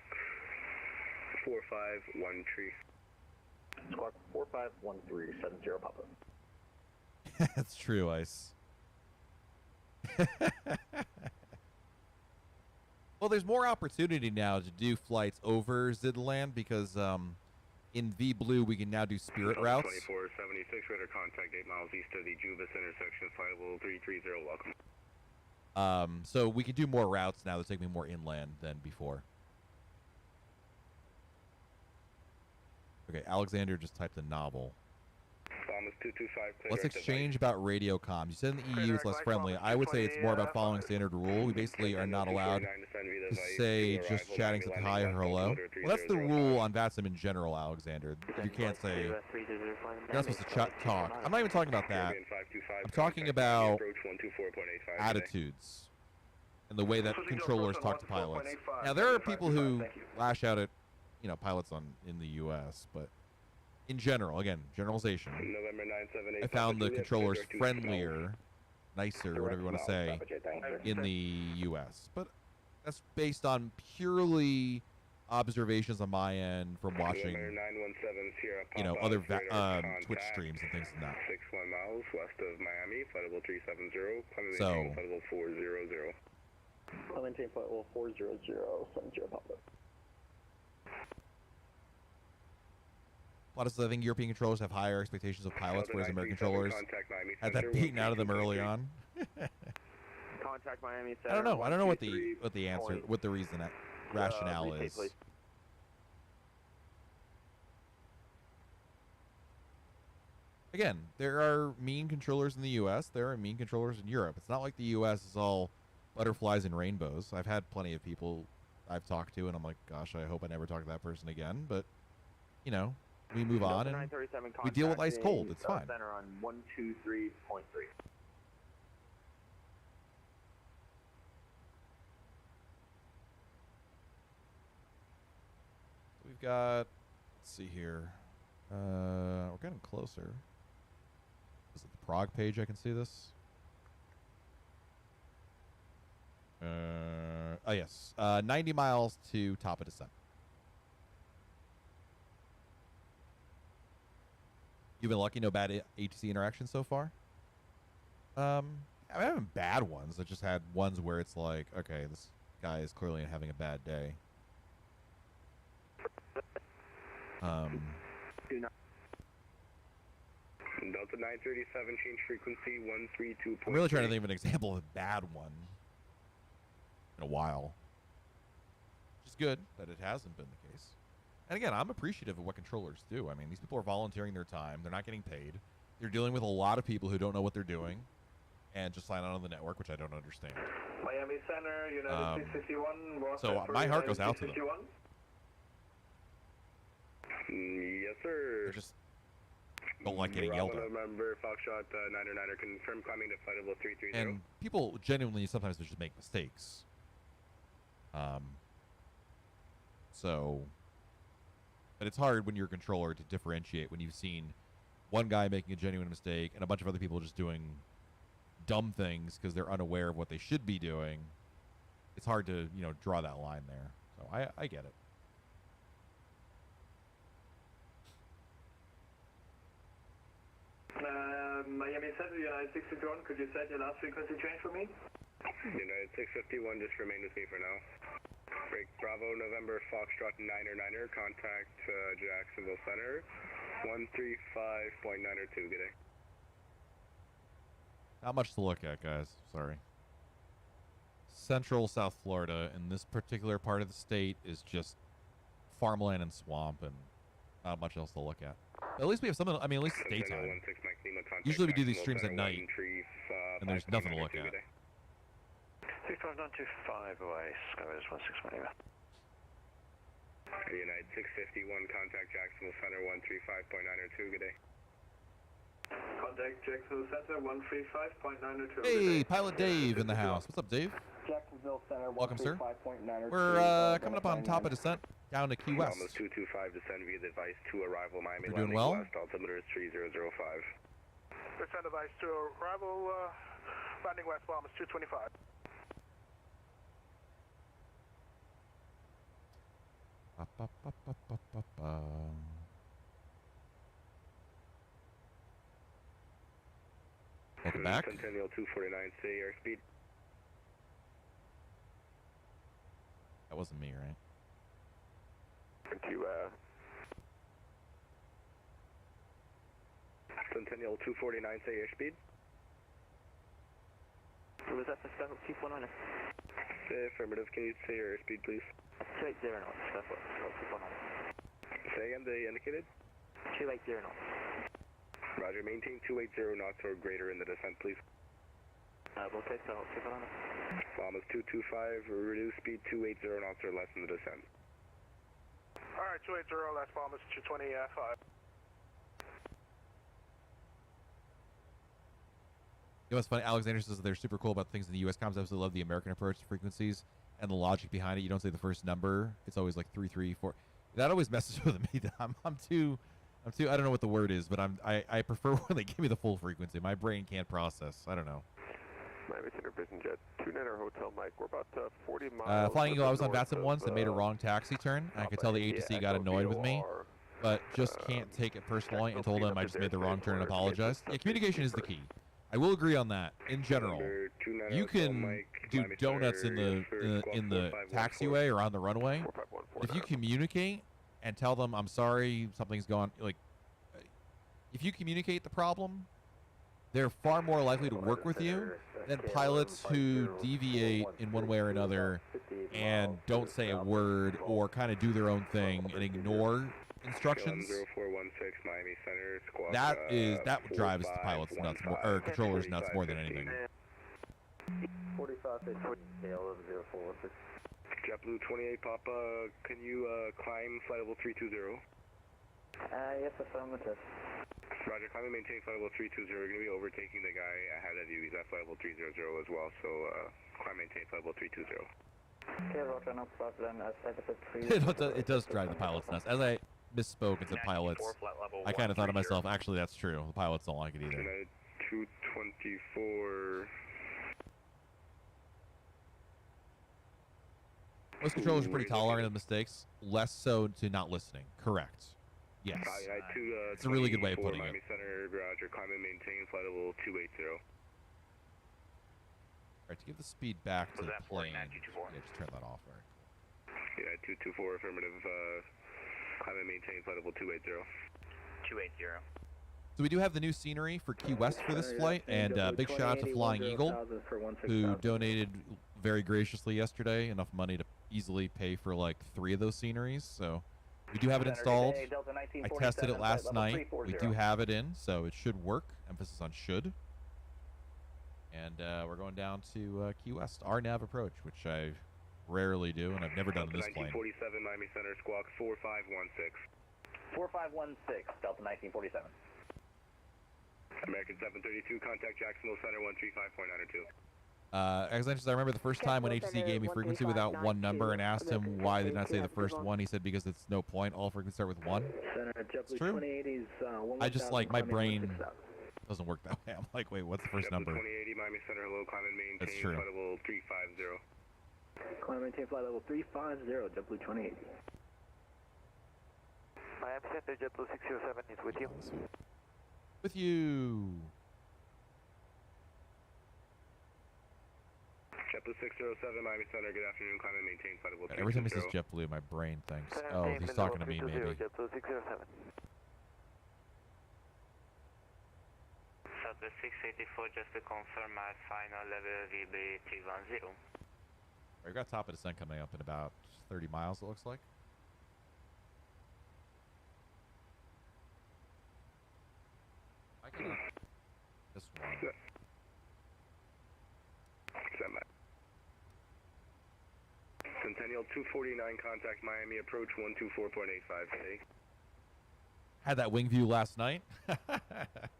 4513. Squawk 4513, 70 Papa. That's true, Ice. Well, there's more opportunity now to do flights over Zidland because in V-Blue we can now do Spirit routes. 2476, radar contact 8 miles east of the Juvis intersection, flight level 330, welcome. So we can do more routes now that take me more inland than before. Okay, Alexander just typed a novel. Let's exchange about radio comms. You said in the EU it's less friendly. I would say it's more about following standard rule. We basically are not allowed to say just chatting to hi or hello. Well, that's the rule on VATSIM in general, Alexander. You can't say, you're not supposed to talk. I'm not even talking about that. I'm talking about attitudes and the way that controllers talk to pilots. Now, there are people who lash out at, pilots in the U.S., but in general, again, generalization, I found the controllers friendlier, nicer, whatever you want to say, in the U.S. But That's based on purely observations on my end from watching, 917 Sierra you know, Papa, other Twitch contact streams and things like that. 61 miles west of Miami, flightable 370, climate So- maintain flightable 400. I'll maintain flightable 400, 70 Papa. Plus, I think European controllers have higher expectations of pilots, Delta whereas American 937, controllers contact Miami had that Center, beaten out of them early 1323. on. Contact Miami I Center. don't know what the answer, what the reason, rationale repeat, is. please. Again, there are mean controllers in the U.S. There are mean controllers in Europe. It's not like the U.S. is all butterflies and rainbows. I've had plenty of people I've talked to, and I'm like, gosh, I hope I never talk to that person again. But, you know, we move on, and we deal with ice cold. It's fine. Center on 123.3. We've got, let's see here. We're getting closer. Is it the Prague page I can see this? Oh, yes. 90 miles to top of descent. You've been lucky, no bad ATC interactions so far? I haven't bad ones. I just had ones where it's like, okay, this guy is clearly having a bad day. Delta 937, change frequency 132.3. I'm really trying to think of an example of a bad one in a while. Which is good that it hasn't been the case. And again, I'm appreciative of what controllers do. I mean, these people are volunteering their time. They're not getting paid. They're dealing with a lot of people who don't know what they're doing and just sign on the network, which I don't understand. Miami Center, United 651. So my heart goes out to them. Yes, sir. They just don't like getting yelled at. November, Foxtrot 909er, confirm climbing to flightable 330. And people genuinely sometimes they just make mistakes. But it's hard when you're a controller to differentiate when you've seen one guy making a genuine mistake and a bunch of other people just doing dumb things because they're unaware of what they should be doing. It's hard to, you know, draw that line there. So I get it. Miami Center, United 651, could you set your last frequency change for me? United 651, just remain with me for now. Break Bravo, November, Foxtrot 909er, contact Jacksonville Center, 135.902, good day. Not much to look at, guys. Sorry. Central South Florida in this particular part of the state is just farmland and swamp and not much else to look at. At least we have something, I mean, at least it's daytime. Usually we do these streams at night, and there's nothing to look at. 65925 away, Skyway 16 Miami. United 651, contact Jacksonville Center, 135.902, good day. Contact Jacksonville Center, 135.902. Hey, Pilot Dave in the house. What's up, Dave? Jacksonville Center, Welcome, sir. 135.902. We're coming up on top of descent down to Key West. Almost 225, descend via the device to arrival, Miami. We're doing well. West, altimeter is 3005. Descend device to arrival, landing west, almost 225. Welcome back. Centennial 249, say airspeed. That wasn't me, right? Thank you, Centennial 249, say airspeed. Was that for 249? Affirmative, can you say your airspeed, please? 280 knots, that's what, 249. Say again, they indicated? 280 knots. Roger, maintain 280 knots or greater in the descent, please. We'll take that, 249. Almost 225, reduce speed 280 knots or less in the descent. Alright, 280, last almost 225. You know what's funny? Alexander says that they're super cool about things in the U.S. comms. I absolutely love the American approach to frequencies and the logic behind it. You don't say the first number. It's always like 334. That always messes with me. I'm too, I don't know what the word is, but I prefer when they give me the full frequency. My brain can't process. I don't know. Miami Center Business Jet 29er Hotel Mike. We're about 40 miles. Flying Eagle, I was on VATSIM once and made a wrong taxi turn. I could tell the ATC got annoyed with me, but just can't take it personally and told him I just made the wrong turn and apologized. Yeah, communication is the key. I will agree on that. In general, you can do donuts in the taxiway or on the runway. If you communicate and tell them, I'm sorry, something's gone, like, if you communicate the problem, they're far more likely to work with you than pilots who deviate in one way or another and don't say a word or kind of do their own thing and ignore instructions. 0416 Miami Center, squawk, that drives the pilots nuts more, or controllers nuts more than anything. 45 tail of 0416. JetBlue 28 Papa, can you climb flight level 320? Yes, affirmative. Roger, climb and maintain flight level 320. We're going to be overtaking the guy ahead of you. He's at flight level 300 as well, so climb and maintain flight level 320. Okay, Roger, no problem. It does drive the pilots nuts. As I misspoke and said pilots, I kind of thought to myself, actually, that's true. The pilots don't like it either. 224. Most controllers are pretty tolerant of mistakes, less so to not listening. Correct. Yes. It's a really good way of putting it. Miami Center, Roger, climb and maintain flight level 280. All right, to give the speed back to the plane, yeah, just turn that off. All right. Yeah, 224 affirmative, climb and maintain flight level 280. 280. So we do have the new scenery for Key West for this flight, and big shout out to Flying Eagle, who donated very graciously yesterday enough money to easily pay for like 3 of those sceneries. So we do have it installed. I tested it last night. We do have it in, so it should work. Emphasis on should. And we're going down to Key West, our nav approach, which I rarely do, and I've never done in this plane. 1947 Miami Center, squawk 4516. 4516, Delta 1947. American 732, contact Jacksonville Center 135.902. As I remember the first time when HC gave me frequency without one number and asked him why they did not say the first one, he said because it's no point, all frequencies start with 1. It's true. I just like, my brain doesn't work that way. I'm like, wait, what's the first number? 2080 Miami Center, hello, climb and maintain That's true. flight level 350. Climb and maintain flight level 350, JetBlue 2080. Miami Center, JetBlue 607 is with you. With you. JetBlue 607 Miami Center, good afternoon, climb and maintain flight level 320. Every time he says JetBlue, my brain thinks, oh, he's talking to me, maybe. JetBlue 607. Southwest 684, just to confirm my final level will be 310. We've got top of descent coming up in about 30 miles, it looks like. I can this one. Centennial 249, contact Miami approach 124.85 today. Had that wing view last night.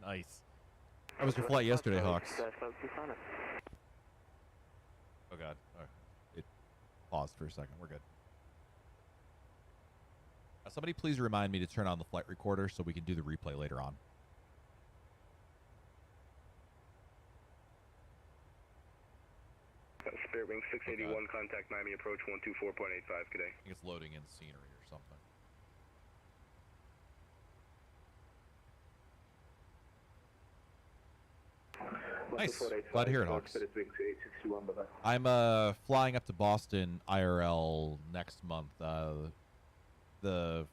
Nice. How was your flight yesterday, Hawks? Oh god. Oh, it paused for a second. We're good. Somebody please remind me to turn on the flight recorder so we can do the replay later on. Spirit Wing 681, contact Miami approach 124.85 today. I think it's loading in scenery or something. Nice. Glad to hear it, Hawks. I'm flying up to Boston IRL next month, the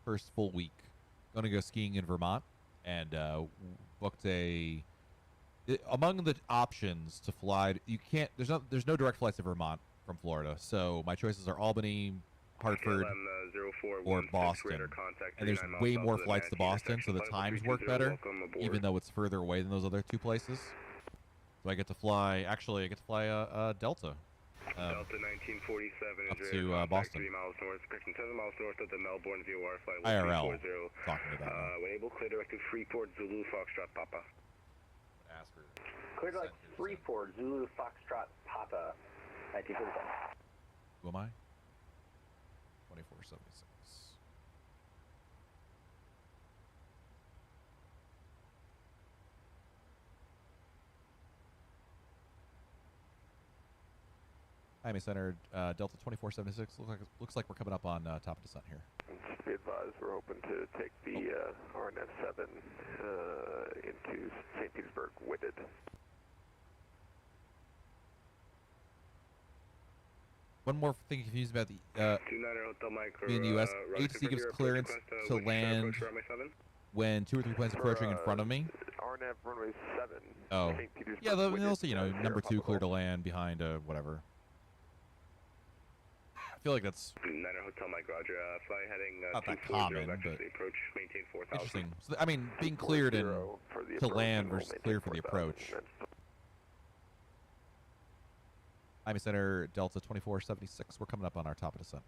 first full week. Going to go skiing in Vermont, and booked among the options to fly. You can't. There's no direct flights to Vermont from Florida, so my choices are Albany, Hartford, or Boston. And there's way more flights to Boston, so the times work better, even though it's further away than those other 2 places. So I get to fly. Actually, I get to fly Delta. Delta 1947 up to Boston. 3 miles north, correction, 7 miles north of the Melbourne VOR flight. IRL. Talking about that. When able, clear direct to Freeport, Zulu, Foxtrot, Papa. Ask for clear to like Freeport, Zulu, Foxtrot, Papa, 1947. Who am I? 2476. Miami Center, Delta 2476. Looks like we're coming up on top of descent here. Be advised, we're hoping to take the RNF7 into St. Petersburg, Whitted. One more thing confused about the 29 Hotel Mike. in the U.S. ATC gives clearance to land when 2 or 3 planes approaching in front of me. RNF runway 7. Oh, St. Petersburg, yeah, they'll Whitted, say, number 2 clear to land behind whatever. I feel like that's Niner Hotel Mike, Roger. Fly heading not that common, but approach, maintain 4,000. interesting. So, I mean, being cleared and to land versus clear for the approach. Miami Center, Delta 2476. We're coming up on our top of descent.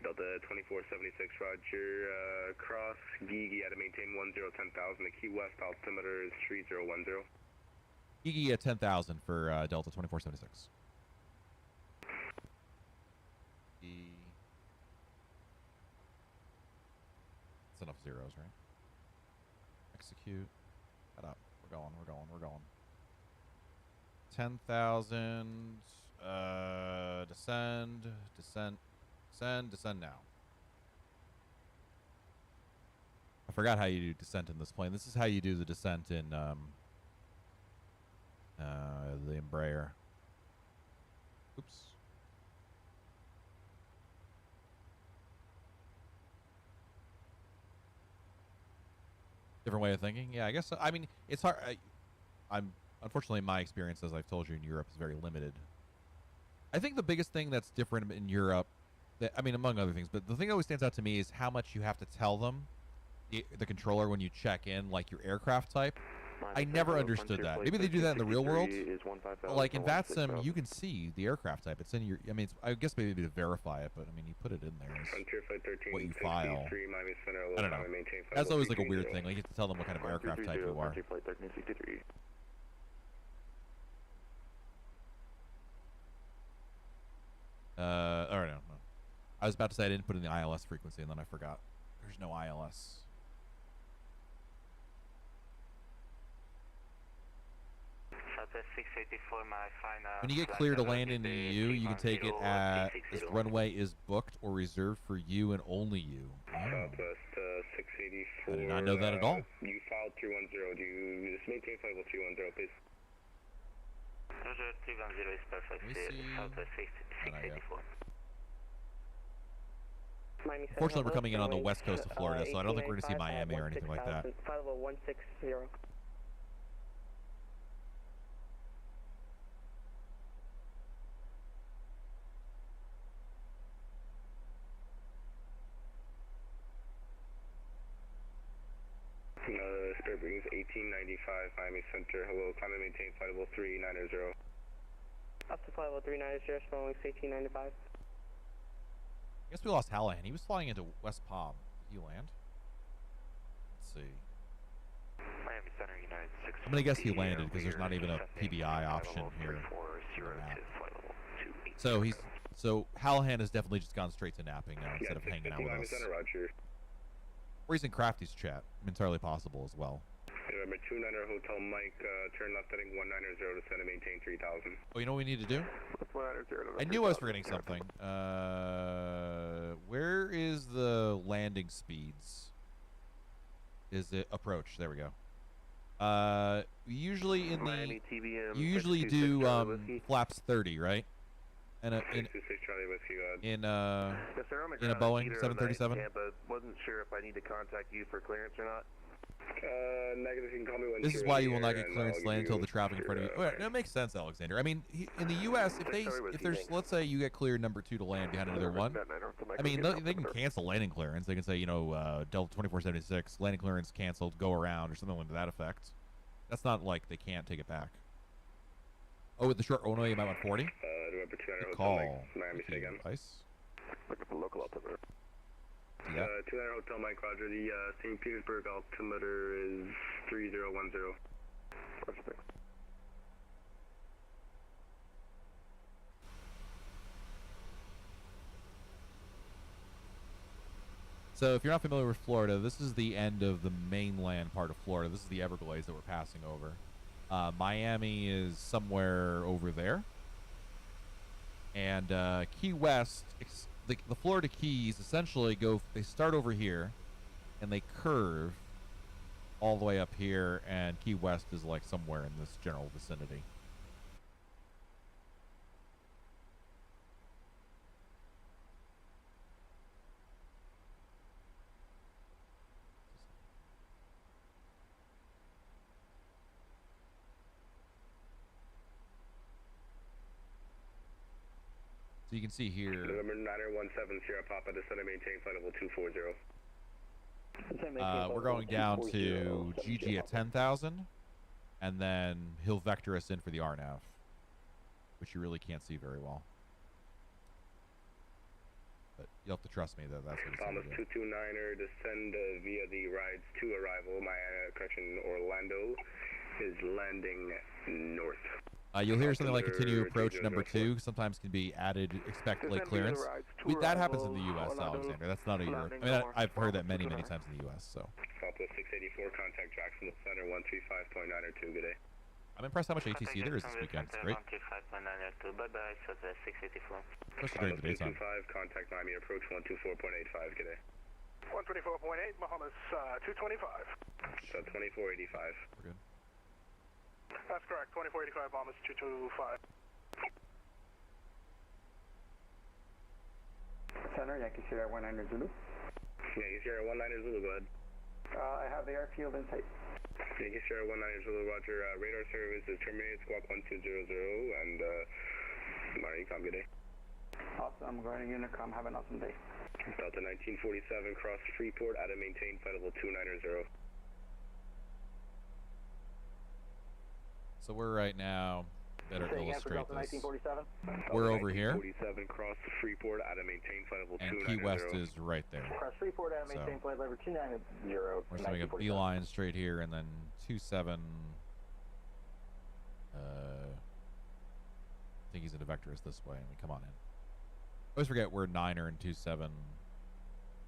Delta 2476, Roger. Cross Gigi at a maintain 10,000. The Key West altimeter is 3010. Gigi at 10,000 for Delta 2476. That's enough zeros, right? Execute. Head up. We're going. 10,000. Descend now. I forgot how you do descent in this plane. This is how you do the descent in the Embraer. Oops. Different way of thinking. Yeah, I guess. I mean, it's hard. I'm unfortunately, my experience, as I've told you, in Europe is very limited. I think the biggest thing that's different in Europe, I mean, among other things, but the thing that always stands out to me is how much you have to tell them, the controller, when you check in, like your aircraft type. I never understood that. Maybe they do that in the real world. Like in VATSIM, you can see the aircraft type. It's in your. I mean, I guess maybe to verify it, but I mean, you put it in there. What you file. I don't know. That's always like a weird thing. Like you have to tell them what kind of aircraft type you are. I don't know. I was about to say I didn't put in the ILS frequency, and then I forgot. There's no ILS. When you get clear to land in the EU, you can take it at this runway is booked or reserved for you and only you. Oh. I did not know that at all. You filed 310. Do you just maintain flight level 310, please? Roger, 310 is perfect. Southwest 684. Unfortunately, we're coming in on the west coast of Florida, so I don't think we're going to see Miami or anything like that. Flight level 160. Spirit brings 1895 Miami Center. Hello, climb and maintain flight level 390. Up to flight level 390, Spelling 1895. I guess we lost Hallahan. He was flying into West Palm. Did he land? Let's see. Miami Center, United 6. I'm going to guess he landed because there's not even a PBI option here. So Hallahan has definitely just gone straight to napping now instead of hanging out with us. Or he's in Crafty's chat. Entirely possible as well. November 29 Hotel Mike, turn left heading 190 to send and maintain 3000. Oh, you know what we need to do? I knew I was forgetting something. Where is the landing speeds? Is it approach? There we go. Usually in the you usually do flaps 30, right? And in a Boeing 737. Yeah, but wasn't sure if I need to contact you for clearance or not. Negative, you can call me when this is why you will not get clearance to land until the traffic in front of you. Well, that makes sense, Alexander. I mean, in the U.S., if there's, let's say you get cleared number 2 to land behind another one, I mean, they can cancel landing clearance. They can say, Delta 2476 landing clearance canceled, go around, or something like that effect. That's not like they can't take it back. Oh, with the short runway, you might want 40. Good call. Miami City again. Ice. Looking for local altimeter. 29 Hotel Mike, Roger. The St. Petersburg altimeter is 3010. Perfect. So if you're not familiar with Florida, this is the end of the mainland part of Florida. This is the Everglades that we're passing over. Miami is somewhere over there. And Key West, the Florida Keys essentially they start over here and they curve all the way up here, and Key West is like somewhere in this general vicinity. So you can see here. November 917 Sierra Papa, descend and maintain flight level 240. We're going down to GG at 10,000, and then he'll vector us in for the RNAV, which you really can't see very well. But you'll have to trust me that that's what it's Thomas 229er, descend via the rides to arrival. My Orlando is landing north. You'll hear something like continue approach number 2. Sometimes can be added, expect late clearance. That happens in the U.S., Alexander. That's not a Europe. I mean, I've heard that many times in the U.S., so. Southwest 684, contact Jacksonville Center, 135.902, good day. I'm impressed how much ATC there is this weekend. It's great. Bye-bye, Southwest 684. Especially during the daytime. 225, contact Miami approach 124.85, good day. 124.8, Bahamas 225. So 2485. We're good. That's correct, 2485, Bahamas 225. Center, Yankee Sierra 19 Zulu. Yankee Sierra 19 Zulu, go ahead. I have the airfield in sight. Yankee Sierra 19 Zulu, roger. Radar service is terminated, squawk 1200, and Maricom, good day. Awesome, I'm going to Unicom, have an awesome day. Delta 1947, cross Freeport, at a maintain flight level 290. So we're right now, better illustrate this. 1947. We're over here. 47 cross Freeport at a maintain flight level 290. And Key West is right there. Cross Freeport at a maintain flight level 290. We're just making a beeline straight here, and then 27. I think he's going to vector us this way. I mean, come on in. I always forget we're 9er and 27.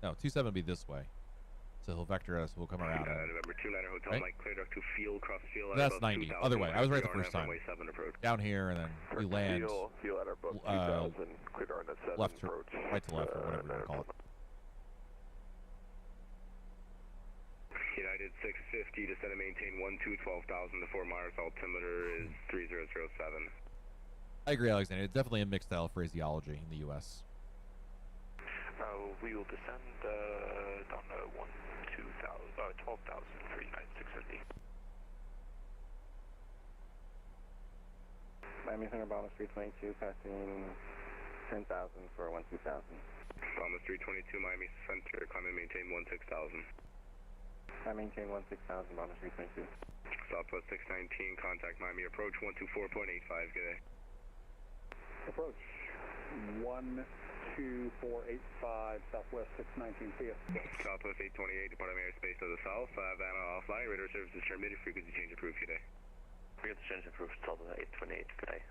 No, 27 will be this way. So he'll vector us. We'll come around. November 29er Hotel, right? Mike, clear duct to field, cross field. That's 90. Other way. I was right the first time. Down here, and then we land left to right to left, or whatever you want to call it. United 650, descend and maintain 12,000 to Fort Myers. Altimeter is 3007. I agree, Alexander. It's definitely a mixed style phraseology in the U.S. We will descend down to 12,000 for United 650. Miami Center, Bahamas 322, passing 10,000 for 12,000. Bahamas 322, Miami Center, climb and maintain 16,000. I maintain 16,000, Bahamas 322. Southwest 619, contact Miami approach 124.85, good day. Approach 12485, Southwest 619, see ya. Southwest 828, departing airspace to the south, Havana offline, radar services terminated, frequency change approved, good day. Frequency change approved, Southwest 828, good day.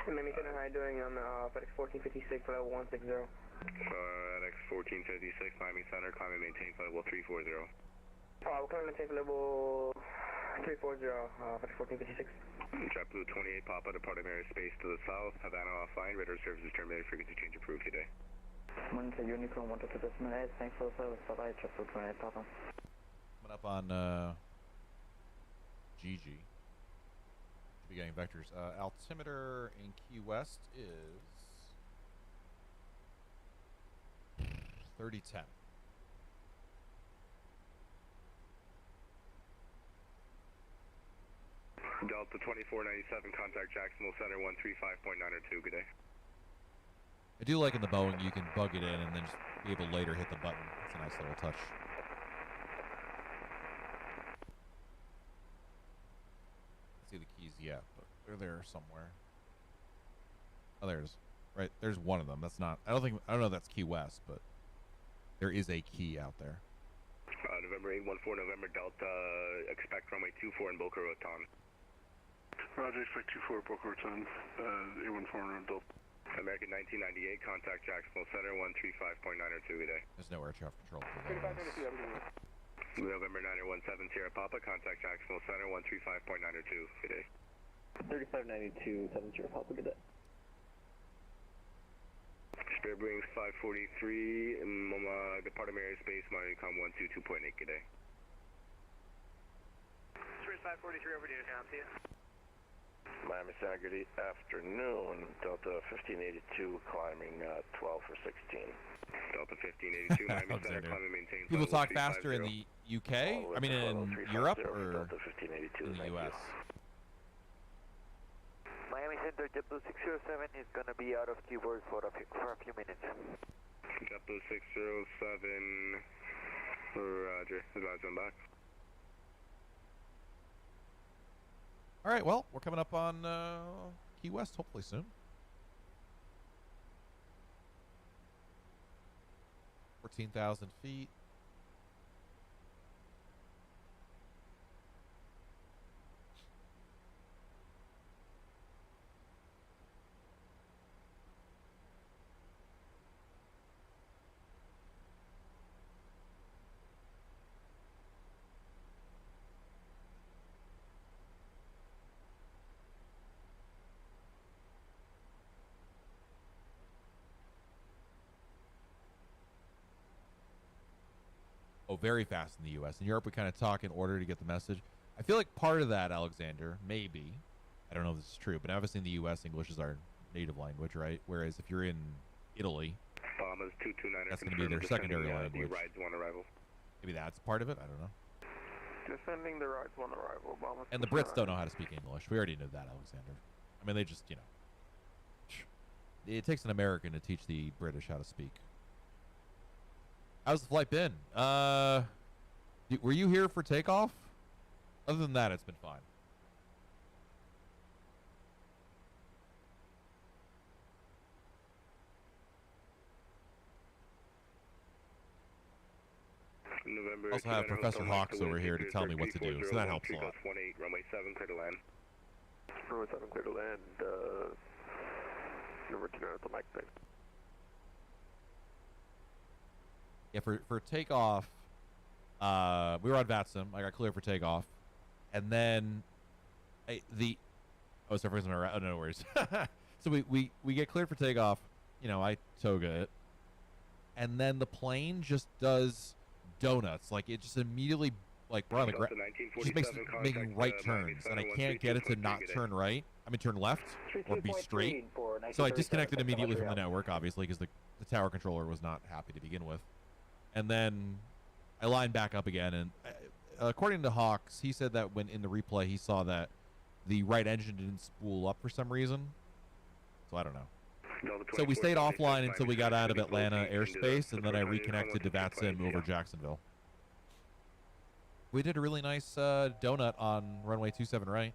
Miami Center, how are you doing? I'm FedEx 1456, level 160. FedEx 1456, Miami Center, climb and maintain flight level 340. We're climbing and maintain level 340, FedEx 1456. JetBlue 28 Papa, departing airspace to the south, Havana offline, radar services terminated, frequency change approved, good day. Monitor Unicorn 122.8, thanks for the service, bye-bye, JetBlue 28 Papa. Coming up on GG. Should be getting vectors. Altimeter in Key West is 3010. Delta 2497, contact Jacksonville Center 135.902, good day. I do like in the Boeing you can bug it in and then just be able to later hit the button. It's a nice little touch. Can't see the keys yet, but they're there somewhere. Oh, there's right. There's one of them. That's not. I don't know if that's Key West, but there is a key out there. November 814, November Delta, expect runway 24 in Boca Raton. Roger, expect 24 Boca Raton, 814 Delta. American 1998, contact Jacksonville Center 135.902 good day. There's no air traffic control. 3592, November 9017 Sierra Papa, contact Jacksonville Center 135.902 good day. 3592, 7 Sierra Papa, good day. Spirit Wings 543, Department of Airspace, Monitoring 122.8 good day. Spirit 543 over to Unicom, see ya. Miami Center, good afternoon. Delta 1582, climbing 12 for 16. Delta 1582, Miami Center, climbing maintain. People talk faster in the UK? I mean, in Europe or Delta 1582 in the US? Miami Center, JetBlue 607 is going to be out of keyboard for a few minutes. JetBlue 607, Roger, advise on back. All right, well, we're coming up on Key West hopefully soon. 14,000 feet. Oh, very fast in the U.S. In Europe, we kind of talk in order to get the message. I feel like part of that, Alexander, maybe, I don't know if this is true, but obviously in the U.S., English is our native language, right? Whereas if you're in Italy, that's going to be their secondary language. Rides one arrival. Maybe that's part of it. I don't know. Descending the rides one arrival. Bombers And the Brits don't know how to speak English. We already knew that, Alexander. I mean, they just, you know. It takes an American to teach the British how to speak. How's the flight been? Were you here for takeoff? Other than that, it's been fine. November Also have Professor Hawks over here to tell me what to do, so that helps a lot. 18, runway 7, clear to land. Runway 7, clear to land. Number 2, the mic thing. Yeah, for takeoff, we were on VATSIM. I got clear for takeoff, and then sorry, for some oh, no worries. So we get cleared for takeoff. You know, I toga it, and then the plane just does donuts. Like it just immediately we're on the ground. Just makes making right turns, and I can't get it to not turn right. I mean, turn left or be straight. So I disconnected immediately from the network, obviously, because the tower controller was not happy to begin with. And then I lined back up again, and according to Hawks, he said that when in the replay he saw that the right engine didn't spool up for some reason. So I don't know. So we stayed offline until we got out of Atlanta airspace, and then I reconnected to VATSIM over Jacksonville. We did a really nice donut on runway 27 right.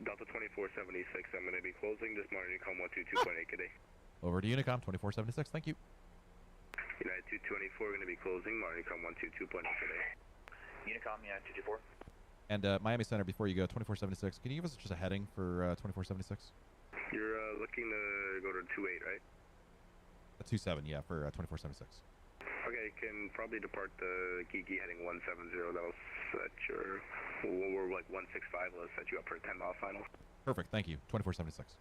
Delta 2476, I'm going to be closing this morning, Unicom 122.8 good day. Over to Unicom 2476, thank you. United 224 going to be closing, Unicom 122.8 good day. Unicom, United 224. And Miami Center, before you go, 2476, can you give us just a heading for 2476? You're looking to go to 28, right? 27, yeah, for 2476. Okay, you can probably depart the Kiki heading 170. That'll set your, we're like 165. Let's set you up for a 10-mile final. Perfect, thank you. 2476.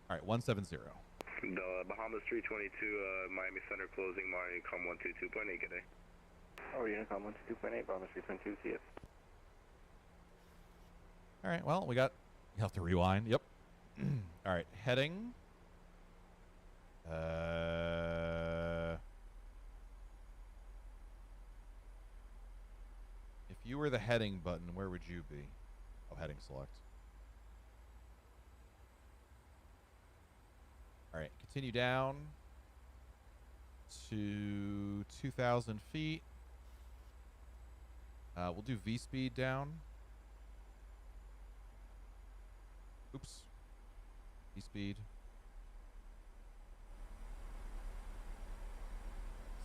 All right, 170. The Bahamas 322, Miami Center closing, Unicom 122.8. Good day. Oh, Unicom 122.8, Bahamas 322, see it. All right, well, you have to rewind. Yep. All right, heading. If you were the heading button, where would you be? Oh, heading select. All right, continue down to 2,000 feet. We'll do V-speed down. Oops. V-speed.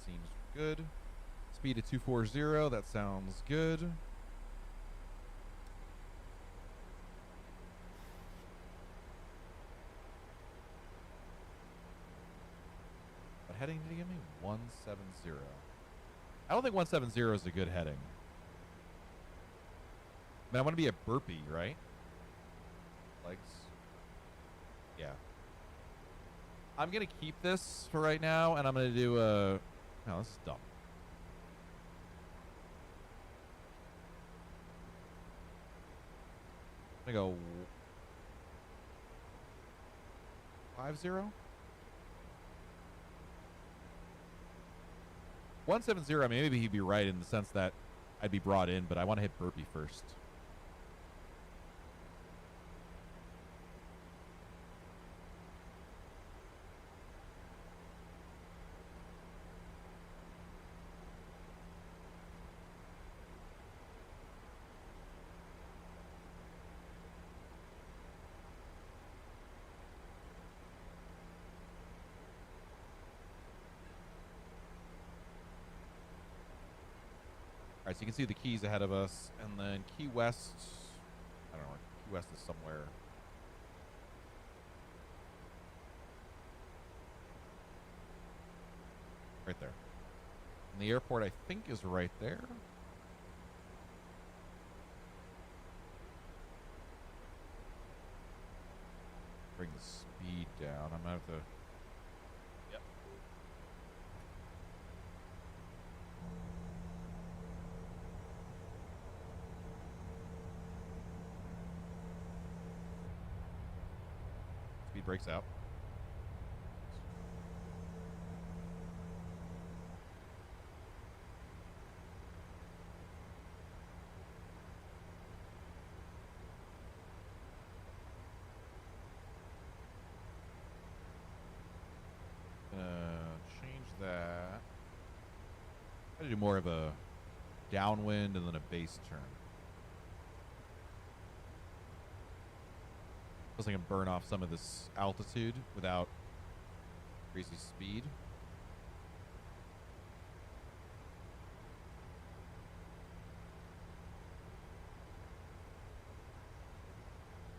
Seems good. Speed at 240, that sounds good. What heading did he give me? 170. I don't think 170 is a good heading. I mean, I want to be a burpee, right? Legs. Yeah. I'm going to keep this for right now, and I'm going to do a... No, this is dumb. I'm going to go... 50? 170, I mean, maybe he'd be right in the sense that I'd be brought in, but I want to hit burpee first. All right, so you can see the Keys ahead of us, and then Key West, I don't know, Key West is somewhere. Right there. And the airport, I think, is right there. Bring the speed down. I'm going to have to... Yep. Speed breaks out. Change that. I gotta do more of a downwind and then a base turn. Plus I can burn off some of this altitude without crazy speed.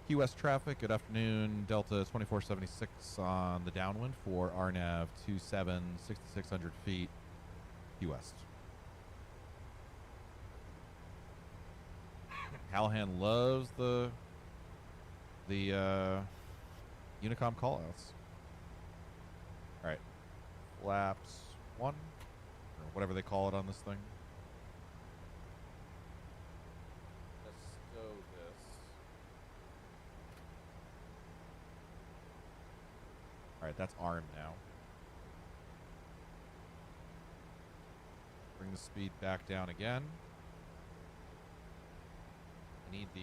Key West traffic, good afternoon. Delta 2476 on the downwind for RNAV 27, 6,600 feet, Key West. Callahan loves the Unicom callouts. All right, flaps 1, or whatever they call it on this thing. Let's stow this. All right, that's armed now. Bring the speed back down again. I need the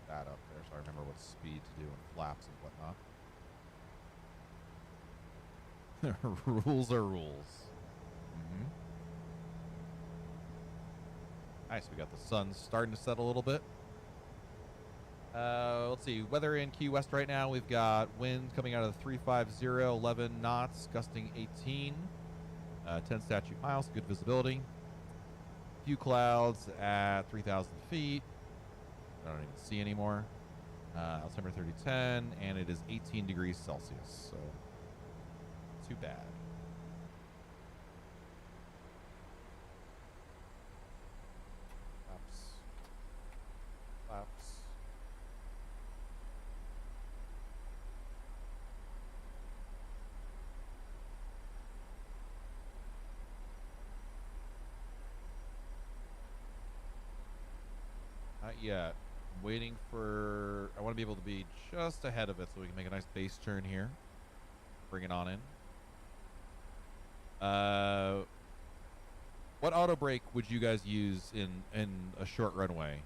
that up there so I remember what speed to do and flaps and whatnot. Rules are rules. Mm-hmm. Nice, we got the sun starting to set a little bit. Let's see, weather in Key West right now, we've got wind coming out of the 350, 11 knots, gusting 18, 10 statute miles, good visibility. Few clouds at 3,000 feet. I don't even see anymore. Altimeter 3010, and it is 18 degrees Celsius, so too bad. Flaps. Not yet. I'm waiting for... I want to be able to be just ahead of it so we can make a nice base turn here. Bring it on in. What auto brake would you guys use in a short runway?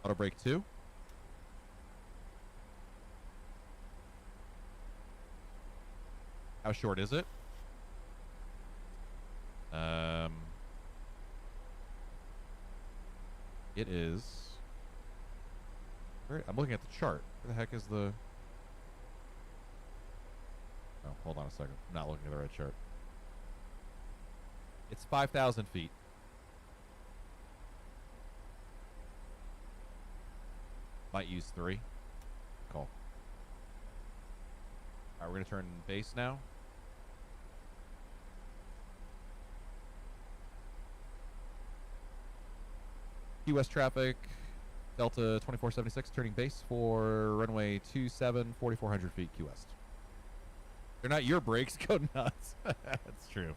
Auto brake 2? How short is it? It is... I'm looking at the chart. Where the heck is the... Oh, hold on a second. I'm not looking at the right chart. It's 5,000 feet. Might use 3. Cool. Alright, we're going to turn base now. Key West traffic, Delta 2476 turning base for runway 27, 4,400 feet Key West. They're not your brakes, go nuts. That's true.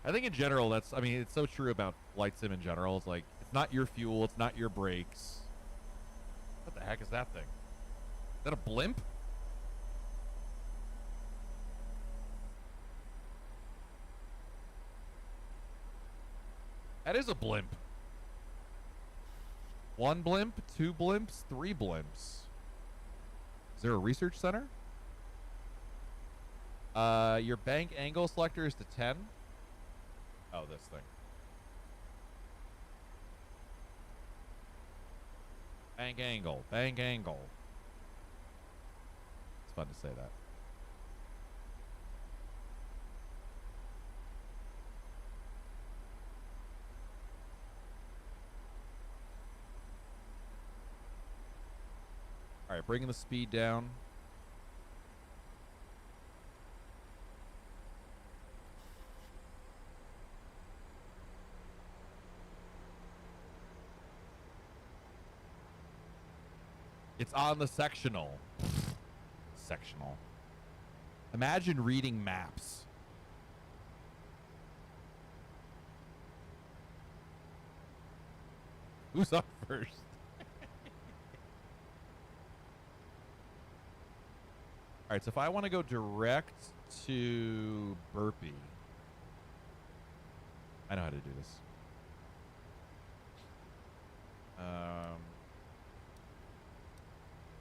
I think in general, I mean, it's so true about flight sim in general. It's like, it's not your fuel, it's not your brakes. What the heck is that thing? Is that a blimp? That is a blimp. 1 blimp, 2 blimps, 3 blimps. Is there a research center? Your bank angle selector is to 10. Oh, this thing. Bank angle, bank angle. It's fun to say that. All right, bringing the speed down. It's on the sectional. Sectional. Imagine reading maps. Who's up first? All right, so if I want to go direct to Burpee, I know how to do this.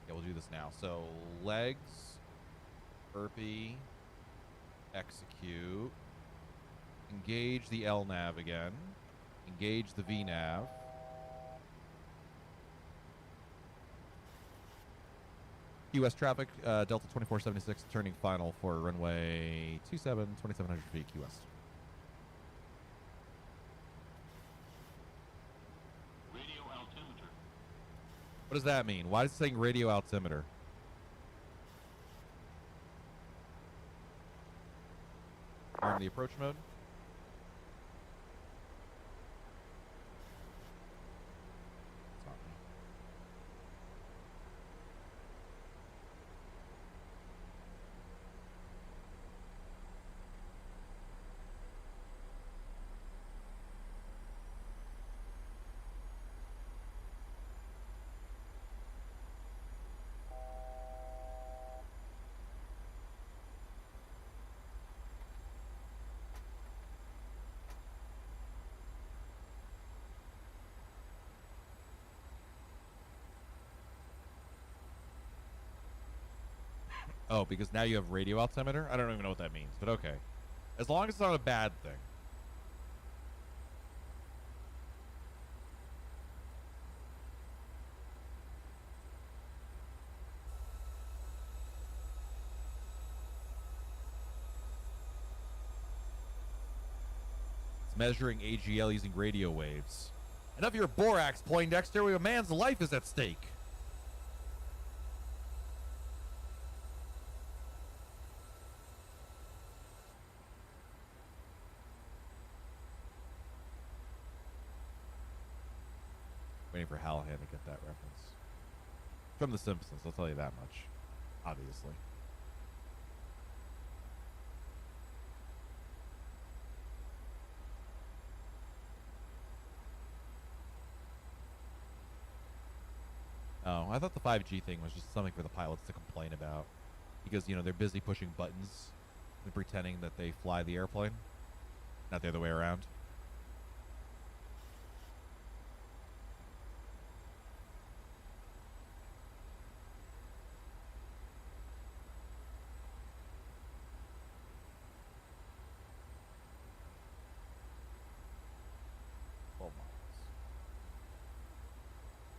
Yeah, we'll do this now. So legs, Burpee, execute, engage the LNAV again, engage the VNAV. US traffic, Delta 2476 turning final for runway 27, 2,700 feet QS. Radio altimeter. What does that mean? Why is it saying radio altimeter? Arm the approach mode. Oh, because now you have radio altimeter? I don't even know what that means, but okay. As long as it's not a bad thing. It's measuring AGL using radio waves. Enough of your borax, Poindexter, where a man's life is at stake. Waiting for Hallahan to get that reference. From The Simpsons, I'll tell you that much. Obviously. Oh, I thought the 5G thing was just something for the pilots to complain about. Because, you know, they're busy pushing buttons and pretending that they fly the airplane. Not the other way around.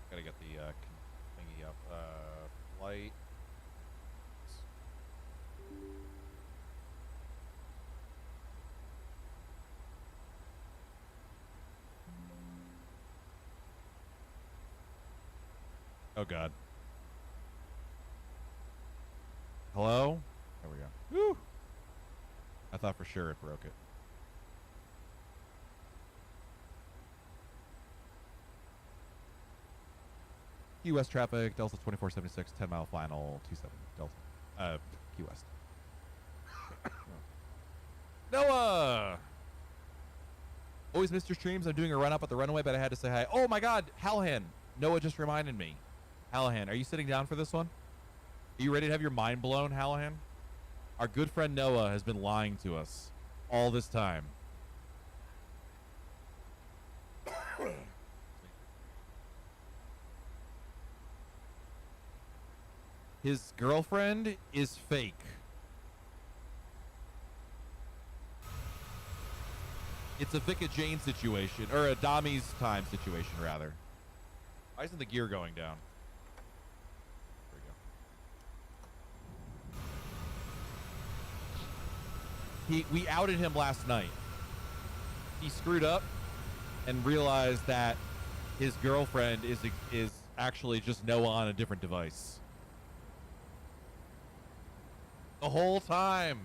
Gotta get the thingy up. Flight. Oh God. Hello? There we go. Woo! I thought for sure it broke it. Broke it. Key West traffic, Delta 2476, 10 mile final, 27 Delta, Key West. Noah! Always missed your streams. I'm doing a run up at the runway, but I had to say hi. Oh my God, Hallahan. Noah just reminded me. Hallahan, are you sitting down for this one? Are you ready to have your mind blown, Hallahan? Our good friend Noah has been lying to us all this time. His girlfriend is fake. It's a Vika Jane situation, or a Dami's time situation, rather. Why isn't the gear going down? There we go. We outed him last night. He screwed up and realized that his girlfriend is actually just Noah on a different device. The whole time.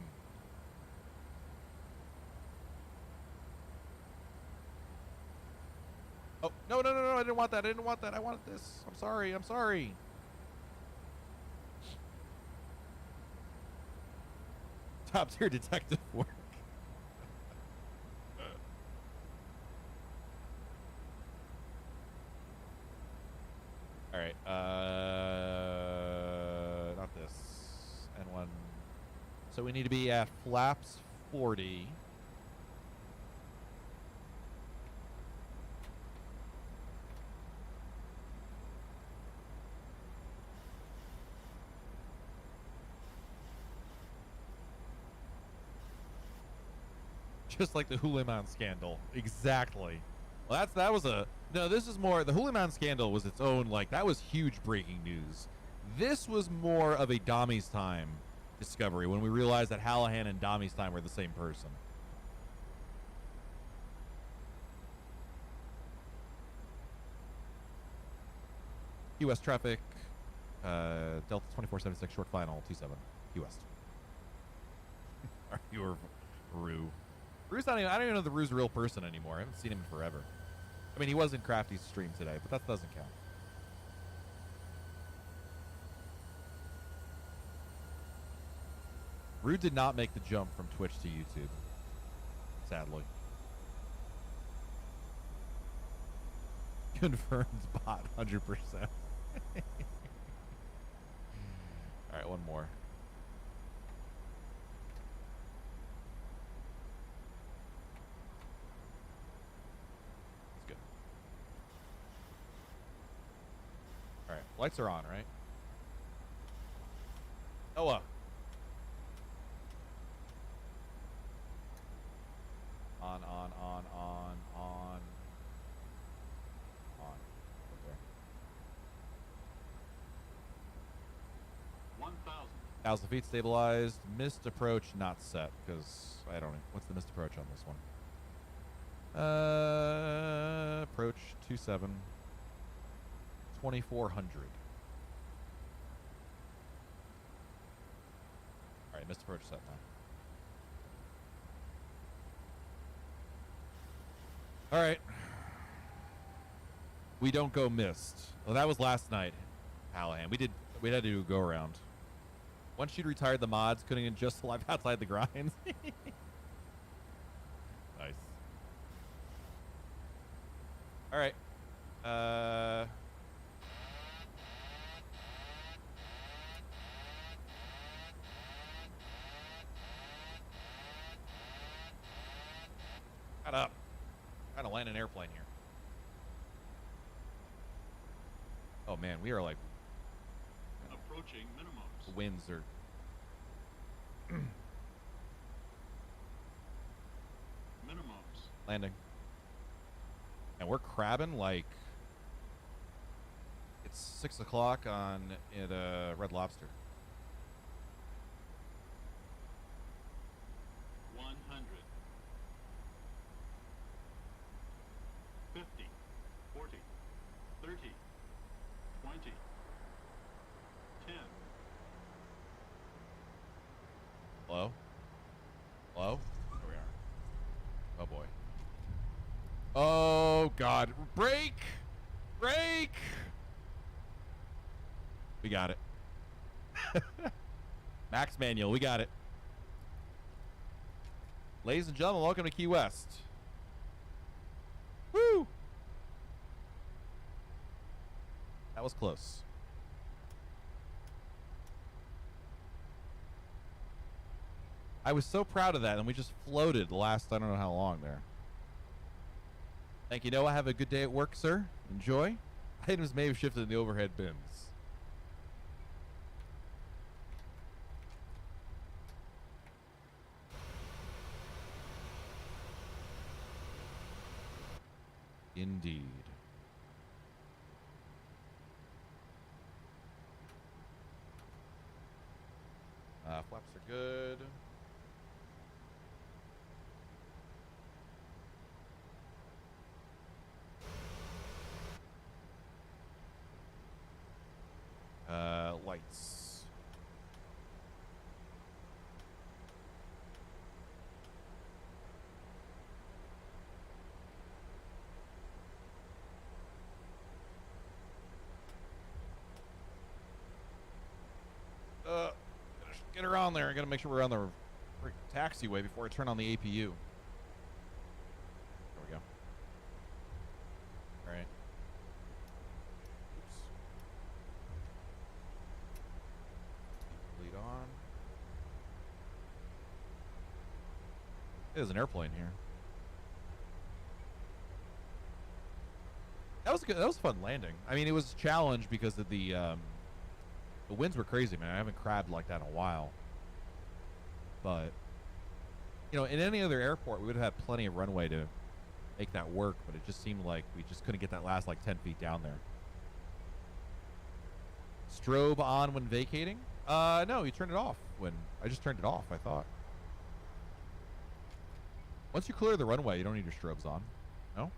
Oh, no, I didn't want that. I wanted this. I'm sorry. Top tier detective work. All right. Not this. N1. So we need to be at flaps 40. Just like the Huliman scandal. Exactly. Well, this is more, the Huliman scandal was its own, that was huge breaking news. This was more of a Dami's time discovery when we realized that Hallahan and Dami's time were the same person. Key West traffic, Delta 2476 short final, T7, Key West. You were Rue. Rue's not even, I don't even know if Rue's a real person anymore. I haven't seen him in forever. I mean, he was in Crafty's stream today, but that doesn't count. Rue did not make the jump from Twitch to YouTube, sadly. Confirmed bot, 100%. All right, one more. All right, lights are on, right? Noah. On. Okay. 1,000 feet stabilized. Missed approach not set because I don't know. What's the missed approach on this one? Approach 27. 2,400. All right, missed approach set now. All right. We don't go missed. Well, that was last night, Hallahan. We had to do a go around. Once she'd retired the mods, couldn't even just live outside the grinds. Nice. All right. Shut up. I'm trying to land an airplane here. Oh man, we are like approaching minimums. The winds are minimums. Landing. And we're crabbing like it's 6 o'clock on at Red Lobster. 100. 50. 40. 30. 20. 10. Hello? Hello? There we are. Oh boy. Oh god. Brake! Brake! got it. Max manual, we got it. Ladies and gentlemen, welcome to Key West. Woo! That was close. I was so proud of that, and we just floated the last I don't know how long there. Thank you, Noah. Have a good day at work, sir. Enjoy. Items may have shifted in the overhead bins. Indeed. Flaps are good. Lights. Get her on there. I gotta make sure we're on the taxiway before I turn on the APU. There we go. All right. Oops. Lead on. There's an airplane here. That was good. That was a fun landing. I mean, it was a challenge because of the winds were crazy, man. I haven't crabbed like that in a while. But, you know, in any other airport, we would have had plenty of runway to make that work, but it just seemed like we just couldn't get that last, like, 10 feet down there. Strobe on when vacating? No, you turned it off when... I just turned it off, I thought. Once you clear the runway, you don't need your strobes on. No?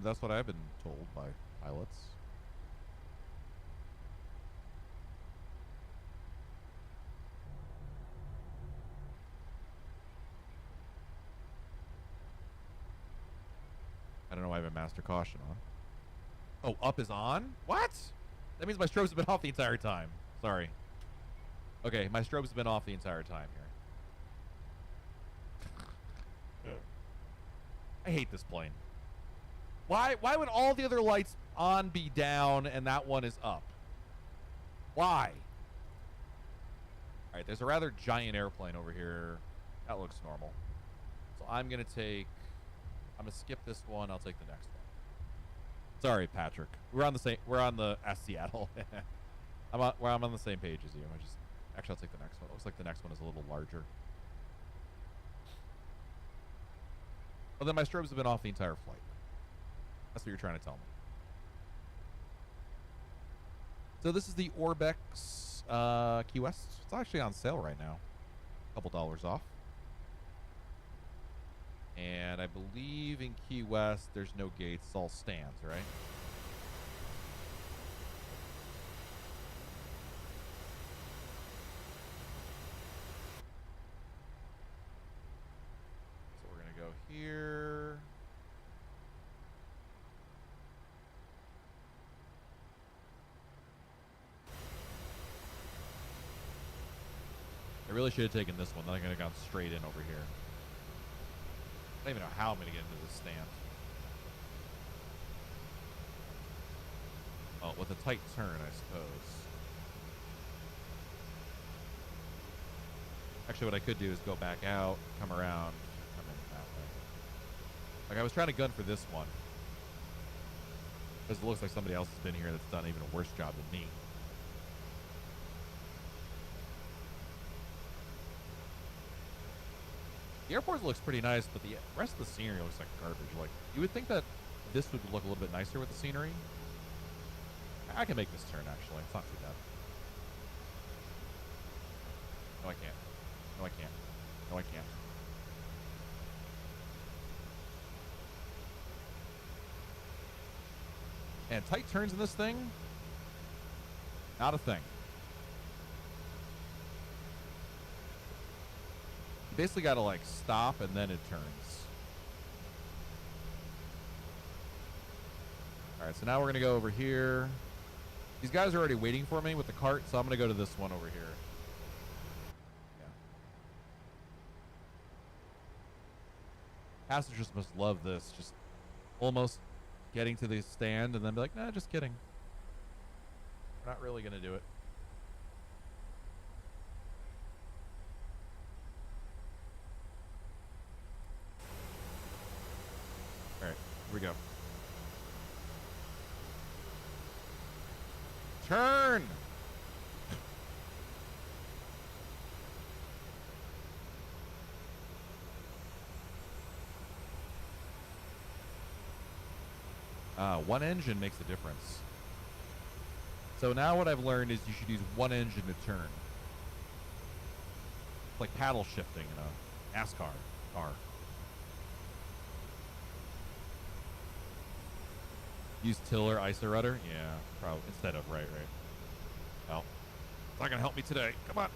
That's what I've been told by pilots. I don't know why I have a master caution on. Oh, up is on? What? That means my strobes have been off the entire time. Sorry. Okay, my strobes have been off the entire time here. I hate this plane. Why would all the other lights on be down and that one is up? Why? All right, there's a rather giant airplane over here. That looks normal. So I'm going to skip this one. I'll take the next one. Sorry, Patrick. We're on the Seattle. I'm on the same page as you. Actually, I'll take the next one. It looks like the next one is a little larger. Well, then my strobes have been off the entire flight. That's what you're trying to tell me. So this is the Orbex Key West. It's actually on sale right now. A couple dollars off. And I believe in Key West, there's no gates. It's all stands, right? So we're going to go here. I really should have taken this one. Then I could have gone straight in over here. I don't even know how I'm going to get into this stand. Oh, with a tight turn, I suppose. Actually, what I could do is go back out, come around, come in that way. Like, I was trying to gun for this one. Because it looks like somebody else has been here that's done even a worse job than me. The airport looks pretty nice, but the rest of the scenery looks like garbage. Like, you would think that this would look a little bit nicer with the scenery. I can make this turn, actually. It's not too bad. No, I can't. No, I can't. No, I can't. And tight turns in this thing, not a thing. You basically got to like stop and then it turns. All right, so now we're going to go over here. These guys are already waiting for me with the cart, so I'm going to go to this one over here. Yeah. Passengers must love this. Just almost getting to the stand and then be like, nah, just kidding. We're not really going to do it. All right, here we go. Turn! One engine makes a difference. So now what I've learned is you should use one engine to turn. It's like paddle shifting in a NASCAR car. Use tiller iso rudder? Yeah, probably. Instead of, right. Well, it's not going to help me today. Come on.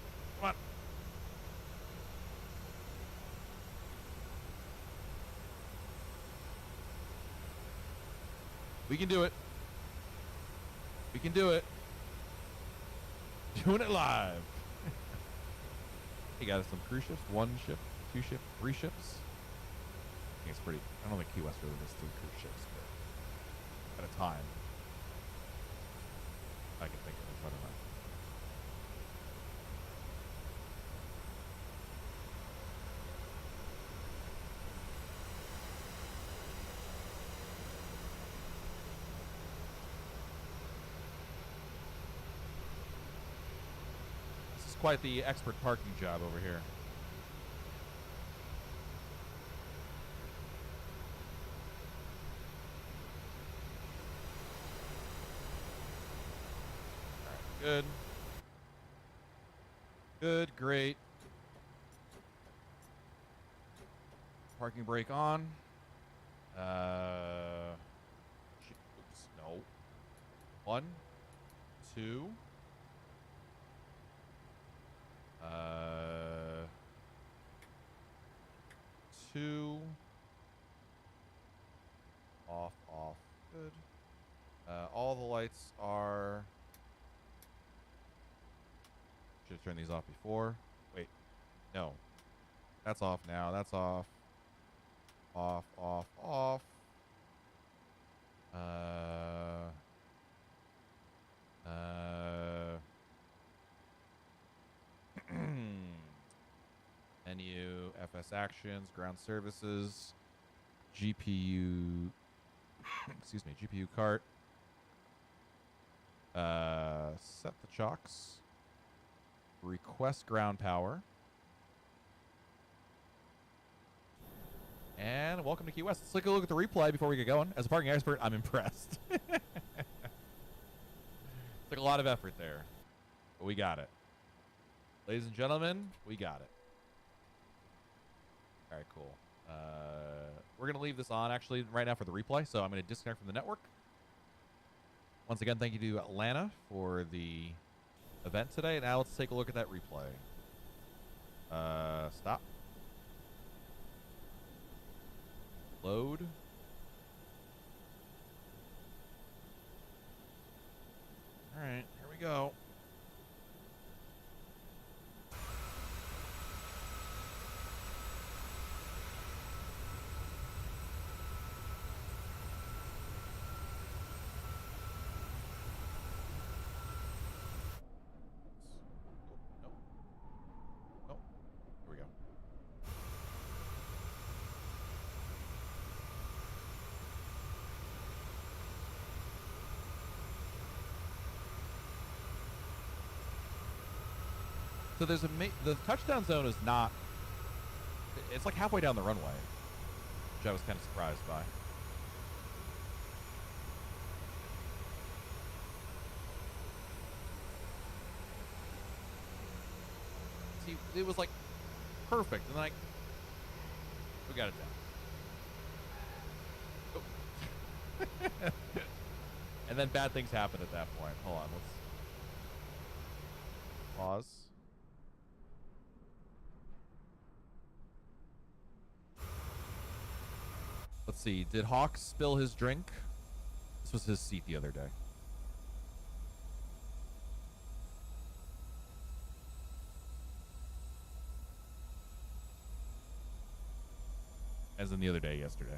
We can do it. Doing it live. Hey, got some cruise ships. 1 ship, 2 ship, 3 ships. I think it's pretty. I don't think Key West really does 3 cruise ships, but at a time. I can think of it. I don't know. Quite the expert parking job over here. All right, good, great. Parking brake on. Oops, no. 1, 2. 2. Off. Good. All the lights are... Should have turned these off before. Wait. No. That's off now. That's off. Off. NFS actions, ground services, GPU, excuse me, GPU cart. Set the chocks. Request ground power. And welcome to Key West. Let's take a look at the replay before we get going. As a parking expert, I'm impressed. Took a lot of effort there, but we got it. Ladies and gentlemen, we got it. All right, cool. We're going to leave this on, actually, right now for the replay, so I'm going to disconnect from the network. Once again, thank you to Atlanta for the event today. Now let's take a look at that replay. Stop. Load. All right, here we go. So there's the touchdown zone is not, it's like halfway down the runway, which I was kind of surprised by. See, it was like perfect, and like, we got it down. Oh. And then bad things happen at that point. Hold on, let's pause. Let's see. Did Hawk spill his drink? This was his seat the other day. as in the other day yesterday.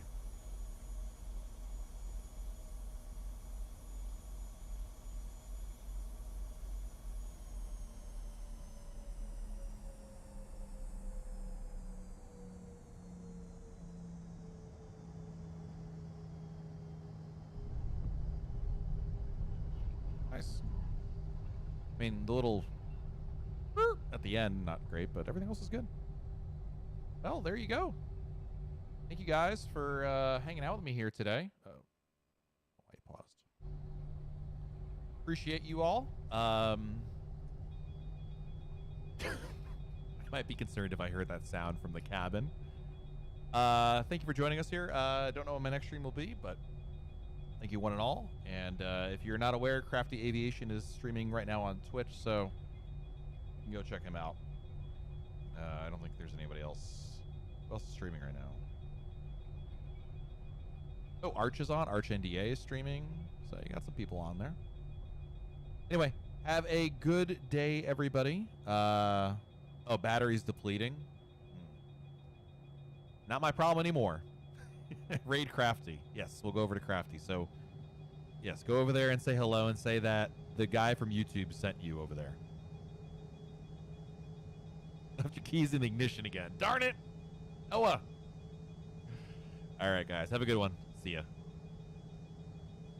Nice. I mean, the little at the end, not great, but everything else is good. Well, there you go. Thank you guys for hanging out with me here today. Oh, I paused. Appreciate you all. I might be concerned if I heard that sound from the cabin. Thank you for joining us here. I don't know when my next stream will be, but thank you one and all. And if you're not aware, Crafty Aviation is streaming right now on Twitch, so you can go check him out. I don't think there's anybody else. Who else is streaming right now? Oh, Arch is on. Arch NDA is streaming. So you got some people on there. Anyway, have a good day, everybody. Oh, battery's depleting. Not my problem anymore. Raid Crafty. Yes, we'll go over to Crafty. So, yes, go over there and say hello and say that the guy from YouTube sent you over there. Left your keys in the ignition again. Darn it! Noah! All right, guys. Have a good one. See ya.